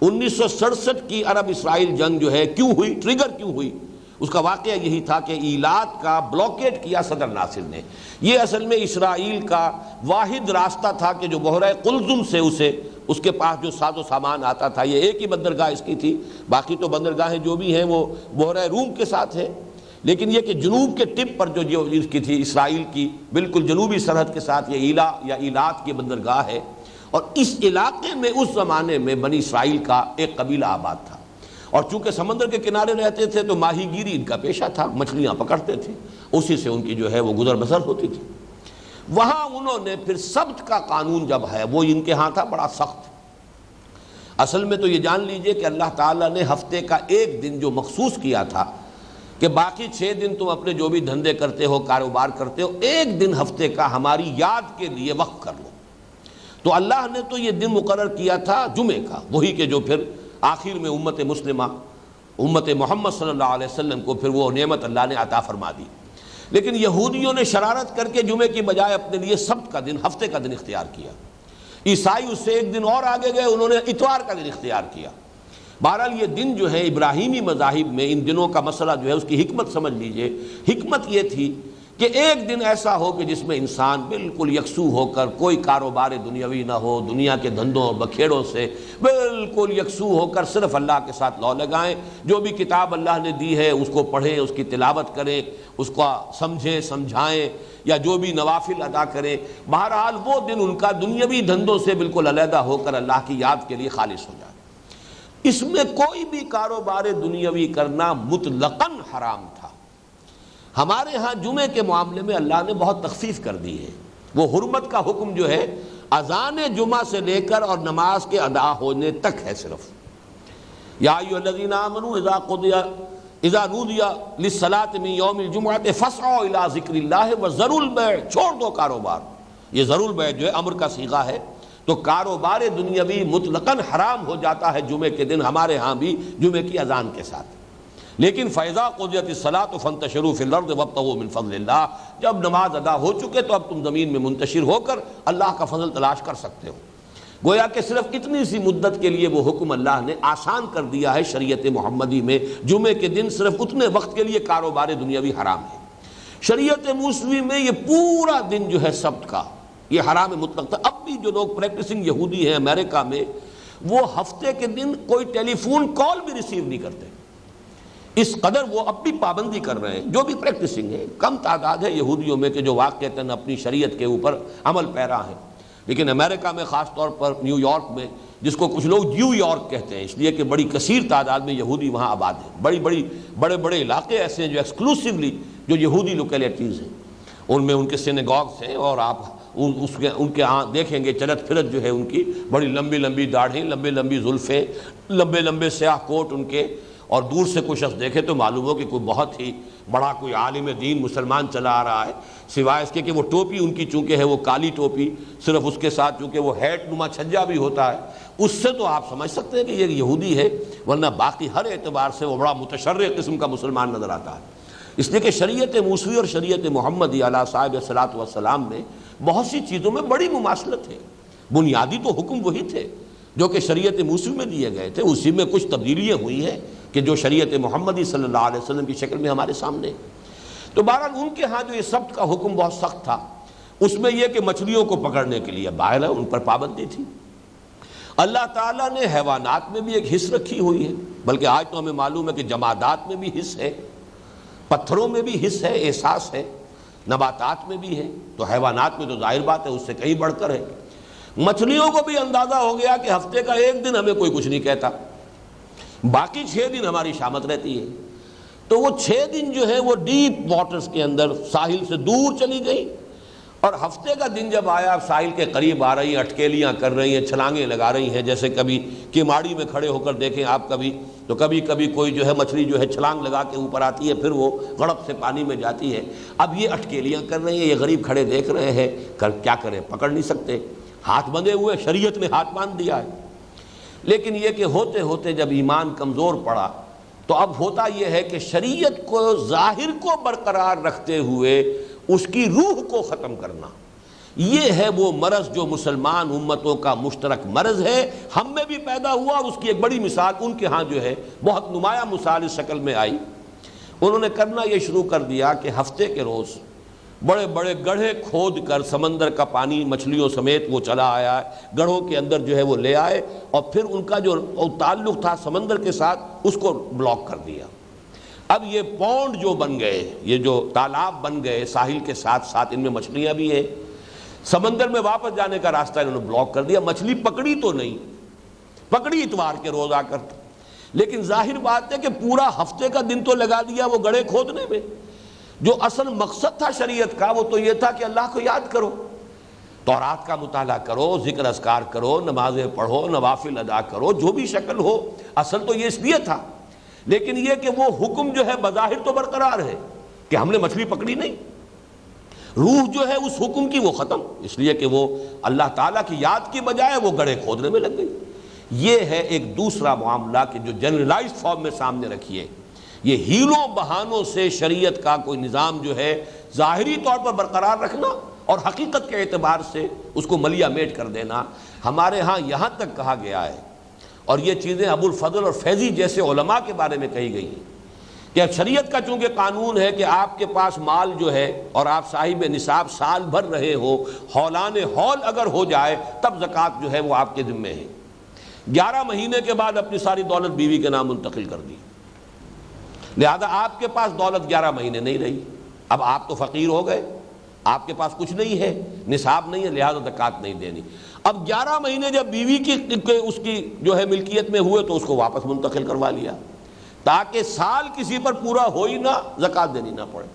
1967 کی عرب اسرائیل جنگ جو ہے کیوں ہوئی، ٹریگر کیوں ہوئی، اس کا واقعہ یہی تھا کہ ایلات کا بلاکیڈ کیا صدر ناصر نے۔ یہ اصل میں اسرائیل کا واحد راستہ تھا کہ جو بحیرہ قلزم سے اس کے پاس جو ساز و سامان آتا تھا، یہ ایک ہی بندرگاہ اس کی تھی، باقی تو بندرگاہیں جو بھی ہیں وہ بحیرہ روم کے ساتھ ہے، لیکن یہ کہ جنوب کے ٹپ پر جو اس کی تھی، اسرائیل کی بالکل جنوبی سرحد کے ساتھ یہ ایلا یا ایلات کی بندرگاہ ہے، اور اس علاقے میں اس زمانے میں بنی اسرائیل کا ایک قبیلہ آباد تھا، اور چونکہ سمندر کے کنارے رہتے تھے تو ماہی گیری ان کا پیشہ تھا، مچھلیاں پکڑتے تھے، اسی سے ان کی جو ہے وہ گزر بسر ہوتی تھی۔ وہاں انہوں نے پھر سبت کا قانون جب ہے وہ ان کے ہاں تھا بڑا سخت۔ اصل میں تو یہ جان لیجئے کہ اللہ تعالیٰ نے ہفتے کا ایک دن جو مخصوص کیا تھا کہ باقی 6 دن تم اپنے جو بھی دھندے کرتے ہو، کاروبار کرتے ہو، ایک دن ہفتے کا ہماری یاد کے لیے وقف کر لو۔ تو اللہ نے تو یہ دن مقرر کیا تھا جمعے کا، وہی کہ جو پھر آخر میں امت مسلمہ، امت محمد صلی اللہ علیہ وسلم کو پھر وہ نعمت اللہ نے عطا فرما دی۔ لیکن یہودیوں نے شرارت کر کے جمعے کی بجائے اپنے لیے سبت کا دن، ہفتے کا دن اختیار کیا۔ عیسائی اس سے ایک دن اور آگے گئے، انہوں نے اتوار کا دن اختیار کیا۔ بہرحال یہ دن جو ہے ابراہیمی مذاہب میں ان دنوں کا مسئلہ جو ہے اس کی حکمت سمجھ لیجئے۔ حکمت یہ تھی کہ ایک دن ایسا ہو کہ جس میں انسان بالکل یکسو ہو کر، کوئی کاروبار دنیاوی نہ ہو، دنیا کے دھندوں اور بکھیڑوں سے بالکل یکسو ہو کر صرف اللہ کے ساتھ لو لگائیں، جو بھی کتاب اللہ نے دی ہے اس کو پڑھیں، اس کی تلاوت کریں، اس کو سمجھیں سمجھائیں، یا جو بھی نوافل ادا کریں۔ بہرحال وہ دن ان کا دنیاوی دھندوں سے بالکل علیحدہ ہو کر اللہ کی یاد کے لیے خالص ہو جائے۔ اس میں کوئی بھی کاروبار دنیاوی کرنا مطلقاً حرام تھا۔ ہمارے ہاں جمعے کے معاملے میں اللہ نے بہت تخفیف کر دی ہے۔ وہ حرمت کا حکم جو ہے اذان جمعہ سے لے کر اور نماز کے ادا ہونے تک ہے صرف۔ یا ایھا الذین آمنوا اذا نودی للصلاۃ من یوم الجمعۃ فاسعوا الی ذکر اللہ وذروا البیع، چھوڑ دو کاروبار۔ یہ ذروا البیع جو ہے امر کا صیغہ ہے، تو کاروبار دنیاوی مطلقاً حرام ہو جاتا ہے جمعے کے دن، ہمارے ہاں بھی جمعے کی اذان کے ساتھ۔ لیکن فَإِذَا قُضِيَتِ الصَّلَاةُ فَانتَشِرُوا فِي الْأَرْضِ وَابْتَغُوا مِن فَضْلِ اللَّهِ، جب نماز ادا ہو چکے تو اب تم زمین میں منتشر ہو کر اللہ کا فضل تلاش کر سکتے ہو۔ گویا کہ صرف اتنی سی مدت کے لیے وہ حکم اللہ نے آسان کر دیا ہے شریعت محمدی میں، جمعے کے دن صرف اتنے وقت کے لیے کاروبار دنیاوی حرام ہے۔ شریعت موسوی میں یہ پورا دن جو ہے سبت کا یہ حرام مطلق تھا۔ اب بھی جو لوگ پریکٹسنگ یہودی ہیں امریکہ میں، وہ ہفتے کے دن کوئی ٹیلی فون کال بھی ریسیو نہیں کرتے، اس قدر وہ اب بھی پابندی کر رہے ہیں۔ جو بھی پریکٹسنگ ہے، کم تعداد ہے یہودیوں میں کہ جو واقعتاً اپنی شریعت کے اوپر عمل پیرا ہیں، لیکن امریکہ میں خاص طور پر نیو یارک میں، جس کو کچھ لوگ جیو یارک کہتے ہیں اس لیے کہ بڑی کثیر تعداد میں یہودی وہاں آباد ہیں، بڑے بڑے علاقے ایسے ہیں جو ایکسکلوسیولی جو یہودی لوکیلٹیز ہیں، ان میں ان کے سینیگاگس ہیں، اور آپ ان کے ہاں دیکھیں گے چلت پھرت جو ہے ان کی بڑی لمبی لمبی داڑھیں، لمبے لمبی زلفیں، لمبے لمبے سیاہ کوٹ ان کے، اور دور سے کوئی شخص دیکھے تو معلوم ہو کہ کوئی بہت ہی بڑا کوئی عالم دین مسلمان چلا آ رہا ہے، سوائے اس کے کہ وہ ٹوپی ان کی چونکہ ہے وہ کالی ٹوپی، صرف اس کے ساتھ چونکہ وہ ہیٹ نما چھجا بھی ہوتا ہے، اس سے تو آپ سمجھ سکتے ہیں کہ یہ یہودی ہے، ورنہ باقی ہر اعتبار سے وہ بڑا متشرع قسم کا مسلمان نظر آتا ہے۔ اس لیے کہ شریعت موسوی اور شریعت محمدی علیہ صاحب الصلاۃ والسلام میں بہت سی چیزوں میں بڑی مماثلت ہے۔ بنیادی تو حکم وہی تھے جو کہ شریعت موسوی میں دیے گئے تھے، اسی میں کچھ تبدیلیاں ہوئی ہیں کہ جو شریعت محمدی صلی اللہ علیہ وسلم کی شکل میں ہمارے سامنے۔ تو بہرحال ان کے ہاں جو یہ سبت کا حکم بہت سخت تھا، اس میں یہ کہ مچھلیوں کو پکڑنے کے لیے باہر ہے، ان پر پابندی تھی۔ اللہ تعالیٰ نے حیوانات میں بھی ایک حص رکھی ہوئی ہے، بلکہ آج تو ہمیں معلوم ہے کہ جمادات میں بھی حص ہے، پتھروں میں بھی حص ہے، احساس ہے، نباتات میں بھی ہے، تو حیوانات میں تو ظاہر بات ہے اس سے کہیں بڑھ کر ہے۔ مچھلیوں کو بھی اندازہ ہو گیا کہ ہفتے کا ایک دن ہمیں کوئی کچھ نہیں کہتا، باقی 6 دن ہماری شامت رہتی ہے، تو وہ 6 دن جو ہے وہ ڈیپ واٹرز کے اندر ساحل سے دور چلی گئی، اور ہفتے کا دن جب آیا اب ساحل کے قریب آ رہی ہیں، اٹکیلیاں کر رہی ہیں، چھلانگیں لگا رہی ہیں، جیسے کبھی کماڑی میں کھڑے ہو کر دیکھیں آپ کبھی، تو کبھی کبھی کوئی جو ہے مچھلی جو ہے چھلانگ لگا کے اوپر آتی ہے، پھر وہ غڑپ سے پانی میں جاتی ہے۔ اب یہ اٹکیلیاں کر رہی ہیں، یہ غریب کھڑے دیکھ رہے ہیں، کیا کریں، پکڑ نہیں سکتے، ہاتھ بندھے ہوئے، شریعت نے ہاتھ باندھ دیا ہے۔ لیکن یہ کہ ہوتے ہوتے جب ایمان کمزور پڑا تو اب ہوتا یہ ہے کہ شریعت کو ظاہر کو برقرار رکھتے ہوئے اس کی روح کو ختم کرنا، یہ ہے وہ مرض جو مسلمان امتوں کا مشترک مرض ہے، ہم میں بھی پیدا ہوا، اور اس کی ایک بڑی مثال ان کے ہاں جو ہے بہت نمایاں مثال اس شکل میں آئی۔ انہوں نے کرنا یہ شروع کر دیا کہ ہفتے کے روز بڑے بڑے گڑھے کھود کر سمندر کا پانی مچھلیوں سمیت وہ چلا آیا ہے، گڑھوں کے اندر جو ہے وہ لے آئے، اور پھر ان کا جو تعلق تھا سمندر کے ساتھ اس کو بلاک کر دیا۔ اب یہ پونڈ جو بن گئے، یہ جو تالاب بن گئے ساحل کے ساتھ ساتھ، ان میں مچھلیاں بھی ہیں، سمندر میں واپس جانے کا راستہ انہوں نے بلاک کر دیا. مچھلی پکڑی تو نہیں، پکڑی اتوار کے روز آ کر، لیکن ظاہر بات ہے کہ پورا ہفتے کا دن تو لگا دیا وہ گڑھے کھودنے میں. جو اصل مقصد تھا شریعت کا وہ تو یہ تھا کہ اللہ کو یاد کرو، تورات کا مطالعہ کرو، ذکر اذکار کرو، نمازیں پڑھو، نوافل ادا کرو، جو بھی شکل ہو. اصل تو یہ اس لیے تھا. لیکن یہ کہ وہ حکم جو ہے بظاہر تو برقرار ہے کہ ہم نے مچھلی پکڑی نہیں، روح جو ہے اس حکم کی وہ ختم، اس لیے کہ وہ اللہ تعالیٰ کی یاد کی بجائے وہ گڑھے کھودنے میں لگ گئی. یہ ہے ایک دوسرا معاملہ کہ جو جنرلائز فارم میں سامنے رکھیے. یہ ہیلوں بہانوں سے شریعت کا کوئی نظام جو ہے ظاہری طور پر برقرار رکھنا اور حقیقت کے اعتبار سے اس کو ملیا میٹ کر دینا. ہمارے ہاں یہاں تک کہا گیا ہے، اور یہ چیزیں ابو الفضل اور فیضی جیسے علماء کے بارے میں کہی گئی ہیں، کہ شریعت کا چونکہ قانون ہے کہ آپ کے پاس مال جو ہے اور آپ صاحب نصاب سال بھر رہے ہو، ہولان ہول اگر ہو جائے تب زکوٰۃ جو ہے وہ آپ کے ذمے ہے. 11 مہینے کے بعد اپنی ساری دولت بیوی کے نام منتقل کر دی، لہذا آپ کے پاس دولت 11 مہینے نہیں رہی. اب آپ تو فقیر ہو گئے، آپ کے پاس کچھ نہیں ہے، نصاب نہیں ہے، لہذا زکوٰۃ نہیں دینی. اب 11 مہینے جب بیوی کی اس کی جو ہے ملکیت میں ہوئے تو اس کو واپس منتقل کروا لیا تاکہ سال کسی پر پورا ہو ہی نہ، زکوٰۃ دینی نہ پڑے.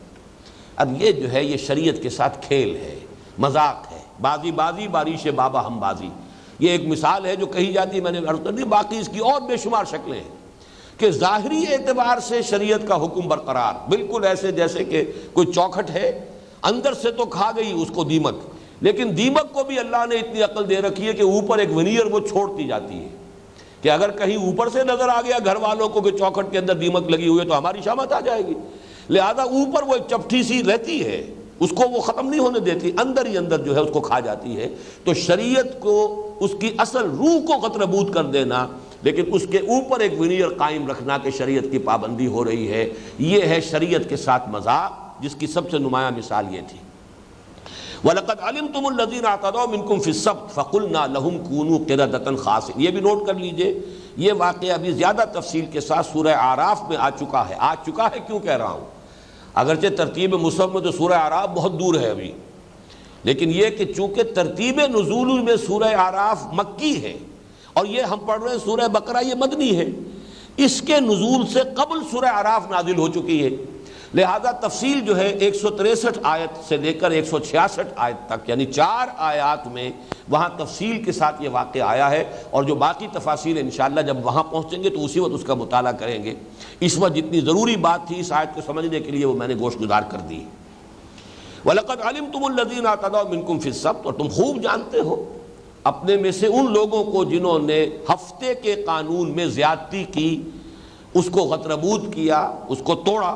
اب یہ جو ہے یہ شریعت کے ساتھ کھیل ہے، مذاق ہے. بازی بازی باریش بابا ہم بازی، یہ ایک مثال ہے جو کہی جاتی ہے، میں نے عرض کر دی. باقی اس کی اور بے شمار شکلیں ہیں کہ ظاہری اعتبار سے شریعت کا حکم برقرار، بالکل ایسے جیسے کہ کوئی چوکھٹ ہے، اندر سے تو کھا گئی اس کو دیمک، لیکن دیمک کو بھی اللہ نے اتنی عقل دے رکھی ہے کہ اوپر ایک ونیئر وہ چھوڑتی جاتی ہے کہ اگر کہیں اوپر سے نظر آ گیا گھر والوں کو کہ چوکھٹ کے اندر دیمک لگی ہوئی ہے تو ہماری شامت آ جائے گی. لہذا اوپر وہ ایک چپٹی سی رہتی ہے، اس کو وہ ختم نہیں ہونے دیتی، اندر ہی اندر جو ہے اس کو کھا جاتی ہے. تو شریعت کو اس کی اصل روح کو قطربود کر دینا، لیکن اس کے اوپر ایک ونیئر قائم رکھنا کہ شریعت کی پابندی ہو رہی ہے، یہ ہے شریعت کے ساتھ مذاق، جس کی سب سے نمایاں مثال یہ تھی. وَلَقَدْ عَلِمْتُمُ الَّذِينَ اعْتَدَوْا مِنْكُمْ فِي السَّبْتِ فَقُلْنَا لَهُمْ كُونُوا قِرَدَةً خَاسِئِينَ. یہ بھی نوٹ کر لیجئے، یہ واقعہ ابھی زیادہ تفصیل کے ساتھ سورہ اعراف میں آ چکا ہے. کیوں کہہ رہا ہوں؟ اگرچہ ترتیب مصحف میں تو سورہ اعراف بہت دور ہے ابھی، لیکن یہ کہ چونکہ ترتیب نزول میں سورہ اعراف مکی ہے اور یہ ہم پڑھ رہے ہیں سورہ بقرہ یہ مدنی ہے، اس کے نزول سے قبل سورہ اعراف نازل ہو چکی ہے. لہذا تفصیل جو ہے 163 آیت سے لے کر 166 آیت تک، یعنی 4 آیات میں وہاں تفصیل کے ساتھ یہ واقعہ آیا ہے. اور جو باقی تفاصیل انشاءاللہ جب وہاں پہنچیں گے تو اسی وقت اس کا مطالعہ کریں گے. اس وقت جتنی ضروری بات تھی اس آیت کو سمجھنے کے لیے وہ میں نے گوش گزار کر دی. وَلَقَدْ عَلِمْتُمُ الَّذِينَ اعْتَدَوْا مِنْكُمْ فِي السَّبْتِ، اور تم خوب جانتے ہو اپنے میں سے ان لوگوں کو جنہوں نے ہفتے کے قانون میں زیادتی کی، اس کو غطربود کیا، اس کو توڑا.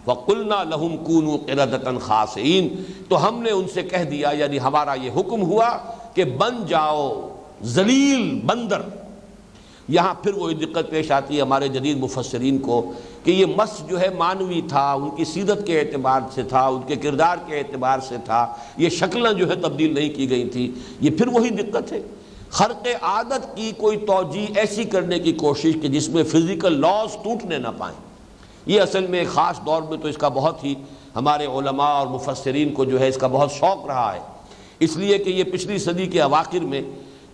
وَقُلْنَا لَهُمْ كُونُوا قِرَدَةً خَاسِئِينَ، تو ہم نے ان سے کہہ دیا، یعنی ہمارا یہ حکم ہوا کہ بن جاؤ ذلیل بندر. یہاں پھر وہی دقت پیش آتی ہے ہمارے جدید مفسرین کو کہ یہ مس جو ہے مانوی تھا، ان کی سیرت کے اعتبار سے تھا، ان کے کردار کے اعتبار سے تھا، یہ شکلیں جو ہے تبدیل نہیں کی گئی تھی. یہ پھر وہی دقت ہے، خرق عادت کی کوئی توجیہ ایسی کرنے کی کوشش کہ جس میں فزیکل لاز ٹوٹنے نہ پائیں. یہ اصل میں ایک خاص دور میں تو اس کا بہت ہی ہمارے علماء اور مفسرین کو جو ہے اس کا بہت شوق رہا ہے، اس لیے کہ یہ پچھلی صدی کے اواخر میں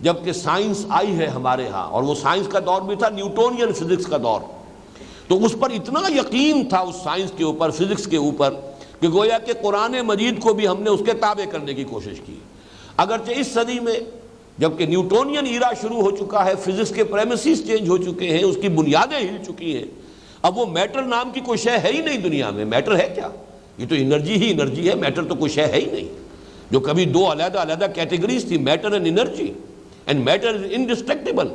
جب کہ سائنس آئی ہے ہمارے ہاں، اور وہ سائنس کا دور بھی تھا نیوٹونین فزکس کا دور، تو اس پر اتنا یقین تھا اس سائنس کے اوپر، فزکس کے اوپر، کہ گویا کہ قرآن مجید کو بھی ہم نے اس کے تابع کرنے کی کوشش کی. اگرچہ اس صدی میں جبکہ نیوٹونین ایرا شروع ہو چکا ہے، فزکس کے پریمیسز چینج ہو چکے ہیں، اس کی بنیادیں ہل چکی ہیں، اب وہ میٹر نام کی کوئی شے ہے ہی نہیں دنیا میں. میٹر ہے کیا؟ یہ تو انرجی ہی انرجی ہے، میٹر تو کوئی شے ہے ہی نہیں. جو کبھی دو علیحدہ علیحدہ کیٹیگریز تھی، matter and energy, and matter is indestructible,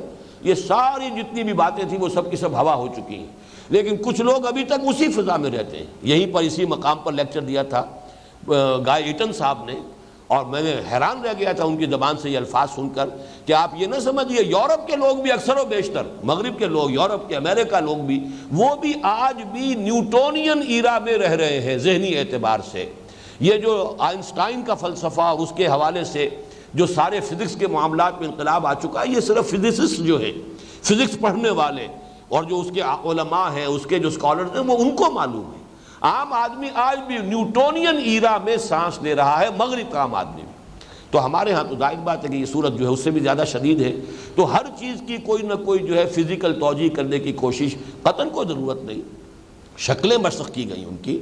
یہ ساری جتنی بھی باتیں تھیں وہ سب کی سب ہوا ہو چکی ہیں. لیکن کچھ لوگ ابھی تک اسی فضا میں رہتے ہیں. یہیں پر اسی مقام پر لیکچر دیا تھا گائے ایٹن صاحب نے، اور میں نے حیران رہ گیا تھا ان کی زبان سے یہ الفاظ سن کر کہ آپ یہ نہ سمجھیے یورپ کے لوگ بھی اکثر و بیشتر، مغرب کے لوگ، یورپ کے، امریکہ لوگ بھی، وہ بھی آج بھی نیوٹونین ایرا میں رہ رہے ہیں ذہنی اعتبار سے. یہ جو آئنسٹائن کا فلسفہ اور اس کے حوالے سے جو سارے فزکس کے معاملات میں انقلاب آ چکا ہے، یہ صرف فزسسٹ جو ہے، فزکس پڑھنے والے اور جو اس کے علماء ہیں، اس کے جو اسکالرز ہیں، وہ ان کو معلوم ہے. عام آدمی آج بھی نیوٹونین ایرا میں سانس لے رہا ہے، مغرب کا عام آدمی بھی. تو ہمارے ہاں تو ظاہر بات ہے کہ یہ صورت جو ہے اس سے بھی زیادہ شدید ہے. تو ہر چیز کی کوئی نہ کوئی جو ہے فزیکل توجیہ کرنے کی کوشش، قطعاً کوئی ضرورت نہیں، شکلیں مسخ کی گئیں ان کی.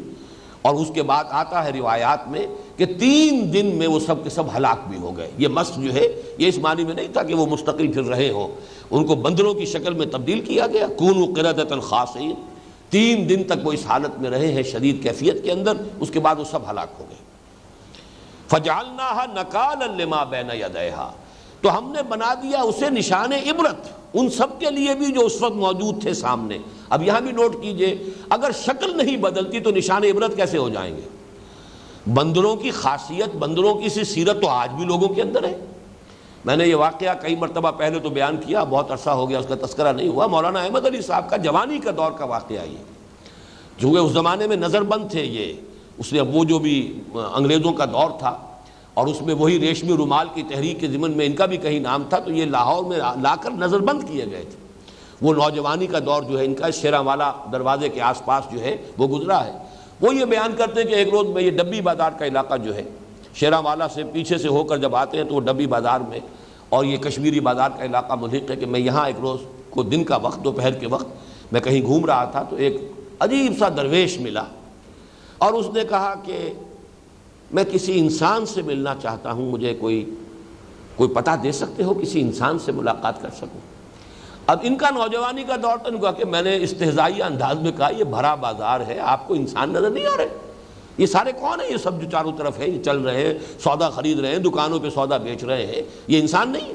اور اس کے بعد آتا ہے روایات میں کہ 3 دن میں وہ سب کے سب ہلاک بھی ہو گئے. یہ مسخ جو ہے یہ اس معنی میں نہیں تھا کہ وہ مستقل پھر رہے ہوں، ان کو بندروں کی شکل میں تبدیل کیا گیا. کونوا قردۃ خاسئین، 3 دن تک وہ اس حالت میں رہے ہیں شدید کیفیت کے اندر، اس کے بعد وہ سب ہلاک ہو گئے. فَجَعَلْنَاهَا نَكَالًا لِمَا بَيْنَ يَدَيْهَا، تو ہم نے بنا دیا اسے نشان عبرت ان سب کے لیے بھی جو اس وقت موجود تھے سامنے. اب یہاں بھی نوٹ کیجئے، اگر شکل نہیں بدلتی تو نشان عبرت کیسے ہو جائیں گے؟ بندروں کی خاصیت، بندروں کی سی سیرت تو آج بھی لوگوں کے اندر ہے. میں نے یہ واقعہ کئی مرتبہ پہلے تو بیان کیا، بہت عرصہ ہو گیا اس کا تذکرہ نہیں ہوا. مولانا احمد علی صاحب کا جوانی کا دور کا واقعہ یہ، چونکہ اس زمانے میں نظر بند تھے یہ، اس نے وہ جو بھی انگریزوں کا دور تھا اور اس میں وہی ریشمی رومال کی تحریک کے ضمن میں ان کا بھی کہیں نام تھا، تو یہ لاہور میں لا کر نظر بند کیے گئے تھے. وہ نوجوانی کا دور جو ہے ان کا شیراں والا دروازے کے آس پاس جو ہے وہ گزرا ہے. وہ یہ بیان کرتے ہیں کہ ایک روز میں یہ ڈبی بازار کا علاقہ جو ہے، شیراں والا سے پیچھے سے ہو کر جب آتے ہیں تو وہ ڈبی بازار میں، اور یہ کشمیری بازار کا علاقہ ملحق ہے، کہ میں یہاں ایک روز کو دن کا وقت، دوپہر کے وقت میں کہیں گھوم رہا تھا تو ایک عجیب سا درویش ملا اور اس نے کہا کہ میں کسی انسان سے ملنا چاہتا ہوں، مجھے کوئی پتہ دے سکتے ہو کسی انسان سے ملاقات کر سکوں. اب ان کا نوجوانی کا دور تھا، کہا کہ میں نے استہزائی انداز میں کہا یہ بھرا بازار ہے، آپ کو انسان نظر نہیں آ رہے؟ یہ سارے کون ہیں یہ سب جو چاروں طرف ہے، یہ چل رہے ہیں، سودا خرید رہے ہیں، دکانوں پہ سودا بیچ رہے ہیں، یہ انسان نہیں ہے؟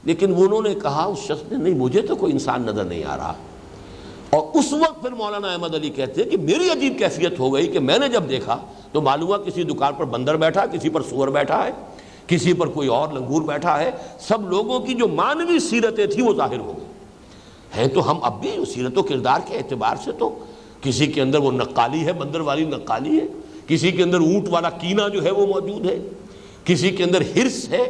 لیکن انہوں نے کہا اس شخص نے، نہیں مجھے تو کوئی انسان نظر نہیں آ رہا. اور اس وقت پھر مولانا احمد علی کہتے ہیں کہ میری عجیب کیفیت ہو گئی کہ میں نے جب دیکھا تو معلوم ہوا کسی دکان پر بندر بیٹھا، کسی پر سور بیٹھا ہے، کسی پر کوئی اور لنگور بیٹھا ہے. سب لوگوں کی جو مانوی سیرتیں تھیں وہ ظاہر ہو گئی ہیں. تو ہم اب بھی سیرت و کردار کے اعتبار سے تو کسی کے اندر وہ نقالی ہے، بندر والی نقالی ہے، کسی کے اندر اونٹ والا کینہ جو ہے وہ موجود ہے، کسی کے اندر حرص ہے،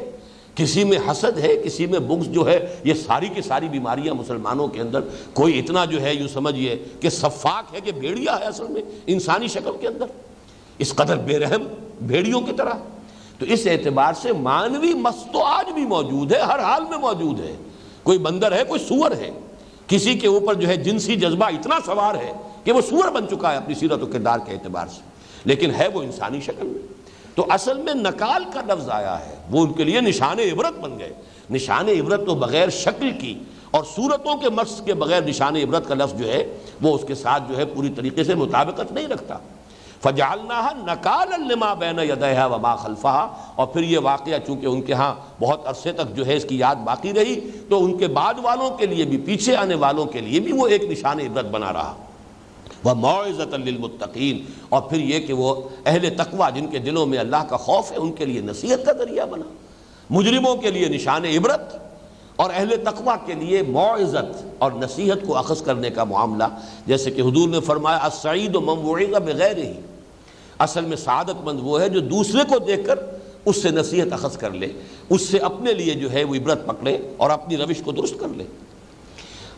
کسی میں حسد ہے، کسی میں بغض جو ہے. یہ ساری کی ساری بیماریاں مسلمانوں کے اندر. کوئی اتنا جو ہے یوں سمجھیے کہ صفاک ہے کہ بھیڑیا ہے اصل میں انسانی شکل کے اندر، اس قدر بے رحم بھیڑیوں کی طرح. تو اس اعتبار سے مانوی مس تو آج بھی موجود ہے، ہر حال میں موجود ہے. کوئی بندر ہے، کوئی سور ہے، کسی کے اوپر جو ہے جنسی جذبہ اتنا سوار ہے کہ وہ سور بن چکا ہے اپنی سیرت و کردار کے اعتبار سے، لیکن ہے وہ انسانی شکل میں. تو اصل میں نکال کا لفظ آیا ہے، وہ ان کے لیے نشان عبرت بن گئے. نشان عبرت تو بغیر شکل کی اور صورتوں کے مس کے بغیر نشان عبرت کا لفظ جو ہے وہ اس کے ساتھ جو ہے پوری طریقے سے مطابقت نہیں رکھتا. فَجَعَلْنَاهَا نَكَالًا لِمَا بَيْنَ يَدَيْهَا وَمَا خَلْفَهَا. اور پھر یہ واقعہ چونکہ ان کے ہاں بہت عرصے تک جو ہے اس کی یاد باقی رہی، تو ان کے بعد والوں کے لیے بھی، پیچھے آنے والوں کے لیے بھی وہ ایک نشان عبرت بنا رہا. وَمَوْعِظَةً لِّلْمُتَّقِينَ. اور پھر یہ کہ وہ اہل تقویٰ جن کے دلوں میں اللہ کا خوف ہے ان کے لیے نصیحت کا ذریعہ بنا. مجرموں کے لیے نشان عبرت اور اہل تقویٰ کے لیے موعظت اور نصیحت کو اخذ کرنے کا معاملہ. جیسے کہ حضور نے فرمایا السعید من وعظ بغیرہ، اصل میں سعادت مند وہ ہے جو دوسرے کو دیکھ کر اس سے نصیحت اخذ کر لے، اس سے اپنے لیے جو ہے وہ عبرت پکڑے اور اپنی روش کو درست کر لے.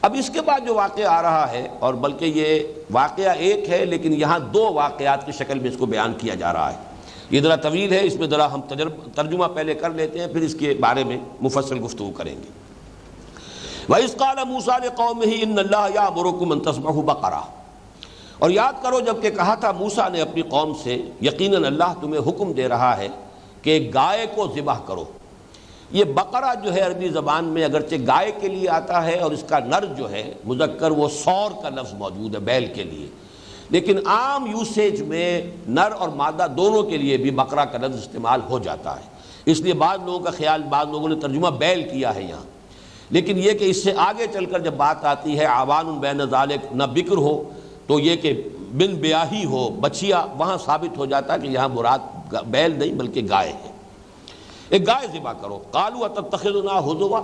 اب اس کے بعد جو واقعہ آ رہا ہے، اور بلکہ یہ واقعہ ایک ہے لیکن یہاں 2 واقعات کی شکل میں اس کو بیان کیا جا رہا ہے. یہ ذرا طویل ہے، اس میں ذرا ہم ترجمہ پہلے کر لیتے ہیں، پھر اس کے بارے میں مفصل گفتگو کریں گے. وَإِذْ قَالَ مُوسَىٰ لِقَوْمِهِ إِنَّ اللَّهَ يَأْمُرُكُمْ أَن تَذْبَحُوا بَقَرَةً. اور یاد کرو جب کہ کہا تھا موسیٰ نے اپنی قوم سے، یقیناً اللہ تمہیں حکم دے رہا ہے کہ ایک گائے کو ذبح کرو. یہ بقرہ جو ہے عربی زبان میں اگرچہ گائے کے لیے آتا ہے اور اس کا نر جو ہے مذکر وہ سور کا لفظ موجود ہے بیل کے لیے، لیکن عام یوسیج میں نر اور مادہ دونوں کے لیے بھی بقرہ کا لفظ استعمال ہو جاتا ہے. اس لیے بعض لوگوں کا خیال، بعض لوگوں نے ترجمہ بیل کیا ہے یہاں، لیکن یہ کہ اس سے آگے چل کر جب بات آتی ہے عوان بین ذالک، نہ بکر ہو تو یہ کہ بن بیاہی ہو بچیا، وہاں ثابت ہو جاتا ہے کہ یہاں مراد بیل نہیں بلکہ گائے ہے. ایک گائے ذبح کرو. قالوا اتتخذنا ہزوا.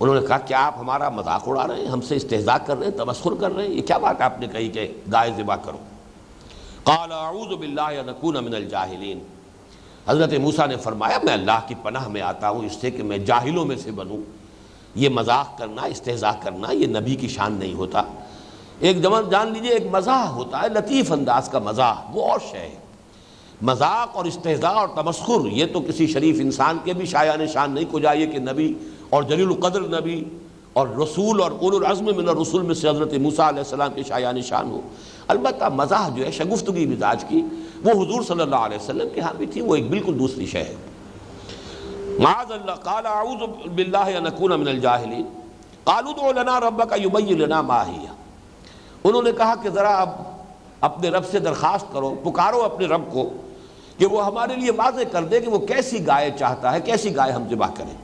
انہوں نے کہا کیا آپ ہمارا مذاق اڑا رہے ہیں، ہم سے استہزاء کر رہے ہیں، تمسخر کر رہے ہیں؟ یہ کیا بات آپ نے کہی کہ گائے ذبح کرو؟ قال اعوذ باللہ ان اکون من الجاہلین. حضرت موسیٰ نے فرمایا میں اللہ کی پناہ میں آتا ہوں اس سے کہ میں جاہلوں میں سے بنوں. یہ مذاق کرنا، استہزاء کرنا یہ نبی کی شان نہیں ہوتا. ایک جان لیجئے ایک مزاح ہوتا ہے، لطیف انداز کا مزاح، وہ اور شے ہے. مذاق اور استہزاء اور تمسخر یہ تو کسی شریف انسان کے بھی شایان شان نہیں کو جائے کہ نبی اور جلیل القدر نبی اور رسول اور اولو العزم من الرسول میں سے حضرت موسیٰ علیہ السلام کے شایان شان ہو۔ البتہ مزاح جو ہے شگفتگی مزاج کی وہ حضور صلی اللہ علیہ وسلم کے ہاں بھی تھی، وہ ایک بالکل دوسری شے ہے۔ معاذ اللہ قال اعوذ باللہ ان اکون من الجاہلین قالوا ادع لنا ربک یبین لنا ما ہی۔ انہوں نے کہا کہ ذرا اب اپنے رب سے درخواست کرو، پکارو اپنے رب کو کہ وہ ہمارے لیے واضح کر دے کہ وہ کیسی گائے چاہتا ہے، کیسی گائے ہم ذبح کریں۔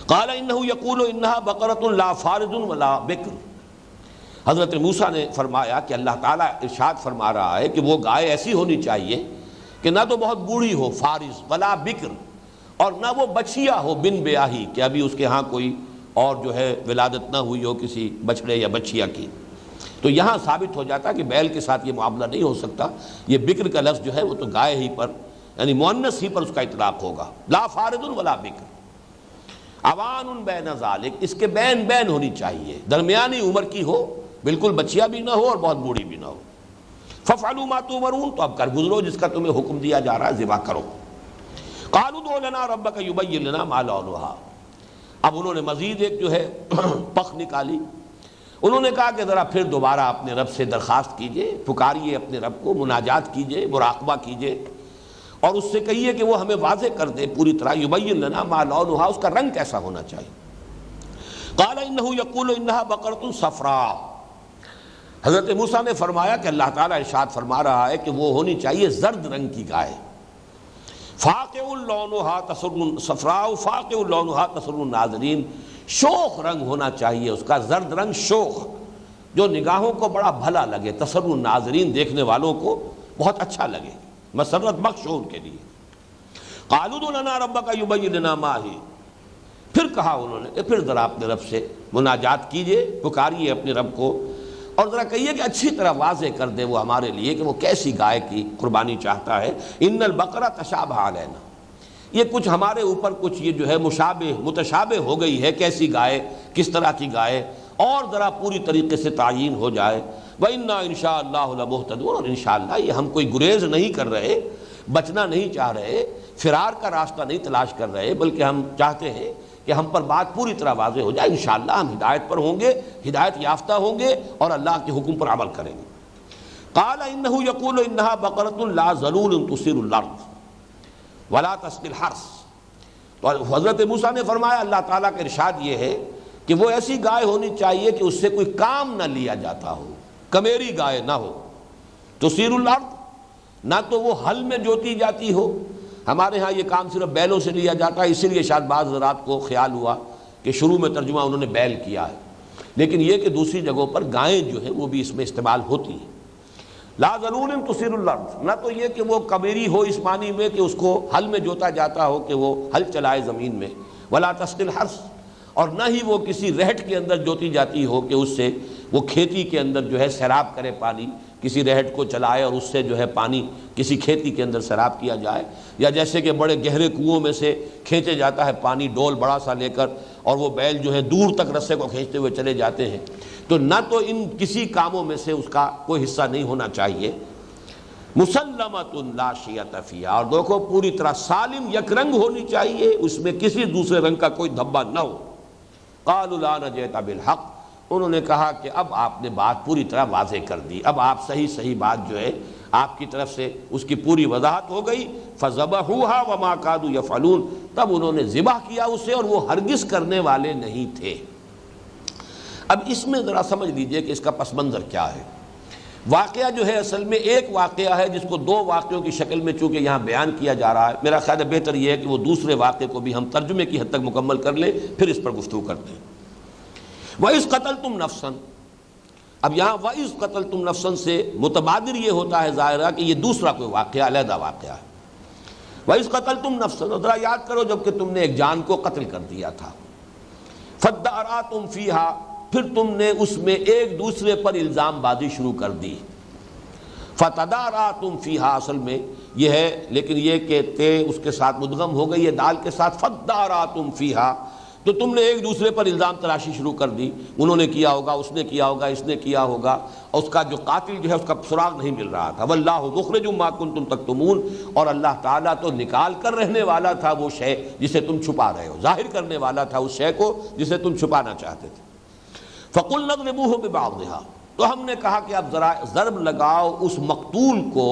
قال انہ یقول انہا بقرۃ لا فارض ولا بکر۔ حضرت موسیٰ نے فرمایا کہ اللہ تعالیٰ ارشاد فرما رہا ہے کہ وہ گائے ایسی ہونی چاہیے کہ نہ تو بہت بوڑھی ہو فارض ولا بکر، اور نہ وہ بچھیا ہو بن بیاہی کہ ابھی اس کے ہاں کوئی اور جو ہے ولادت نہ ہوئی ہو کسی بچڑے یا بچھیا کی۔ تو یہاں ثابت ہو جاتا کہ بیل کے ساتھ یہ معاملہ نہیں ہو سکتا، یہ بکر کا لفظ جو ہے وہ تو گائے ہی پر یعنی مؤنث ہی پر اس کا اطلاق ہوگا۔ لا فارض ولا بکر عوان بین ذالک، اس کے بین بین ہونی چاہیے، درمیانی عمر کی ہو، بالکل بچیا بھی نہ ہو اور بہت بوڑھی بھی نہ ہو۔ ففعلوا ما تؤمرون، تو اب کر گزرو جس کا تمہیں حکم دیا جا رہا ہے، ذبح کرو۔ قالوا ادع لنا ربک یبین لنا ما لونھا۔ اب انہوں نے مزید ایک جو ہے پخ نکالی، انہوں نے کہا کہ ذرا پھر دوبارہ اپنے رب سے درخواست کیجئے، پکاریے اپنے رب کو، مناجات کیجئے، مراقبہ کیجئے، اور اس سے کہیے کہ وہ ہمیں واضح کر دے پوری طرح، یبین لنا ما لونھا، اس کا رنگ کیسا ہونا چاہیے۔ قال انہ یقول انہا بقرۃ صفراء۔ حضرت موسیٰ نے فرمایا کہ اللہ تعالیٰ ارشاد فرما رہا ہے کہ وہ ہونی چاہیے زرد رنگ کی گائے، فاقع لونھا تسر صفراء فاقع لونھا تسر الناظرین، شوخ رنگ ہونا چاہیے اس کا، زرد رنگ شوخ، جو نگاہوں کو بڑا بھلا لگے، تسر الناظرین دیکھنے والوں کو بہت اچھا لگے، مسرت بخش ہو ان کے لیے۔ قالوا ادع لنا ربک یبین لنا ما ہی، پھر کہا انہوں نے کہ پھر ذرا اپنے رب سے مناجات کیجئے، پکاریے اپنے رب کو، اور ذرا کہیے کہ اچھی طرح واضح کر دے وہ ہمارے لیے کہ وہ کیسی گائے کی قربانی چاہتا ہے۔ ان البقرہ تشابہ علینا، یہ کچھ ہمارے اوپر کچھ یہ جو ہے متشابہ ہو گئی ہے، کیسی گائے، کس طرح کی گائے، اور ذرا پوری طریقے سے تعیین ہو جائے۔ وَإِنَّا إِنْ شَاءَ اللَّهُ لَمُهْتَدُونَ، اور انشاءاللہ یہ ہم کوئی گریز نہیں کر رہے، بچنا نہیں چاہ رہے، فرار کا راستہ نہیں تلاش کر رہے، بلکہ ہم چاہتے ہیں کہ ہم پر بات پوری طرح واضح ہو جائے، انشاءاللہ ہم ہدایت پر ہوں گے، ہدایت یافتہ ہوں گے اور اللہ کے حکم پر عمل کریں گے۔ قال انہ یقول انہا بقرۃ لا ذلول تثیر الارض ولا تسقی الحرث۔ تو حضرت موسیٰ نے فرمایا اللہ تعالیٰ کا ارشاد یہ ہے کہ وہ ایسی گائے ہونی چاہیے کہ اس سے کوئی کام نہ لیا جاتا ہو، کمیری گائے نہ ہو، تثیر الارض، نہ تو وہ ہل میں جوتی جاتی ہو، ہمارے ہاں یہ کام صرف بیلوں سے لیا جاتا ہے، اسی لیے شاید بعض حضرات کو خیال ہوا کہ شروع میں ترجمہ انہوں نے بیل کیا ہے، لیکن یہ کہ دوسری جگہوں پر گائیں جو ہیں وہ بھی اس میں استعمال ہوتی ہیں۔ لا ذلول تثیر الارض، نہ تو یہ کہ وہ کمیری ہو اس معنی میں کہ اس کو ہل میں جوتا جاتا ہو کہ وہ ہل چلائے زمین میں، ولا تسقی الحرث، اور نہ ہی وہ کسی رہٹ کے اندر جوتی جاتی ہو کہ اس سے وہ کھیتی کے اندر جو ہے سیراب کرے پانی، کسی رہٹ کو چلائے اور اس سے جو ہے پانی کسی کھیتی کے اندر سیراب کیا جائے، یا جیسے کہ بڑے گہرے کنوؤں میں سے کھینچے جاتا ہے پانی ڈول بڑا سا لے کر، اور وہ بیل جو ہے دور تک رسے کو کھینچتے ہوئے چلے جاتے ہیں، تو نہ تو ان کسی کاموں میں سے اس کا کوئی حصہ نہیں ہونا چاہیے۔ مسلمۃ لا شیۃ فیہا، اور دیکھو پوری طرح سالم یک رنگ ہونی چاہیے، اس میں کسی دوسرے رنگ کا کوئی دھبا نہ ہو۔ قالوا الآن جئت بالحق، انہوں نے کہا کہ اب آپ نے بات پوری طرح واضح کر دی، اب آپ صحیح بات جو ہے آپ کی طرف سے اس کی پوری وضاحت ہو گئی۔ فذبحوها وما كادوا يفعلون، تب انہوں نے ذبح کیا اسے اور وہ ہرگز کرنے والے نہیں تھے۔ اب اس میں ذرا سمجھ لیجئے کہ اس کا پس منظر کیا ہے۔ واقعہ جو ہے اصل میں ایک واقعہ ہے جس کو دو واقعوں کی شکل میں چونکہ یہاں بیان کیا جا رہا ہے، میرا خیال ہے بہتر یہ ہے کہ وہ دوسرے واقعے کو بھی ہم ترجمے کی حد تک مکمل کر لیں، پھر اس پر گفتگو کرتے ہیں۔ وَإِذْ قَتَلْتُمْ نَفْسًا، اب یہاں وَإِذْ قَتَلْتُمْ نَفْسًا سے متبادر یہ ہوتا ہے ظاہرہ کہ یہ دوسرا کوئی واقعہ، علیحدہ واقعہ ہے۔ وَإِذْ قَتَلْتُمْ نَفْسًا، ذرا یاد کرو جب کہ تم نے ایک جان کو قتل کر دیا تھا، فَادَّارَأْتُمْ فِيهَا، پھر تم نے اس میں ایک دوسرے پر الزام بازی شروع کر دی۔ فَتَدَارَأْتُمْ فِيهَا اصل میں یہ ہے، لیکن یہ کہ تے اس کے ساتھ مدغم ہو گئی ہے دال کے ساتھ، فَادَّارَأْتُمْ فِيهَا، تو تم نے ایک دوسرے پر الزام تراشی شروع کر دی، انہوں نے کیا ہوگا، اس نے کیا ہوگا، اس نے کیا ہوگا، اور اس کا جو قاتل جو ہے اس کا سراغ نہیں مل رہا تھا۔ واللہ مخرج ما کنتم تکتمون، اور اللہ تعالیٰ تو نکال کر رہنے والا تھا وہ شے جسے تم چھپا رہے ہو، ظاہر کرنے والا تھا اس شے کو جسے تم چھپانا چاہتے تھے۔ فَقُلْنَا اضْرِبُوهُ بِبَعْضِهَا، تو ہم نے کہا کہ اب ذرا ضرب لگاؤ اس مقتول کو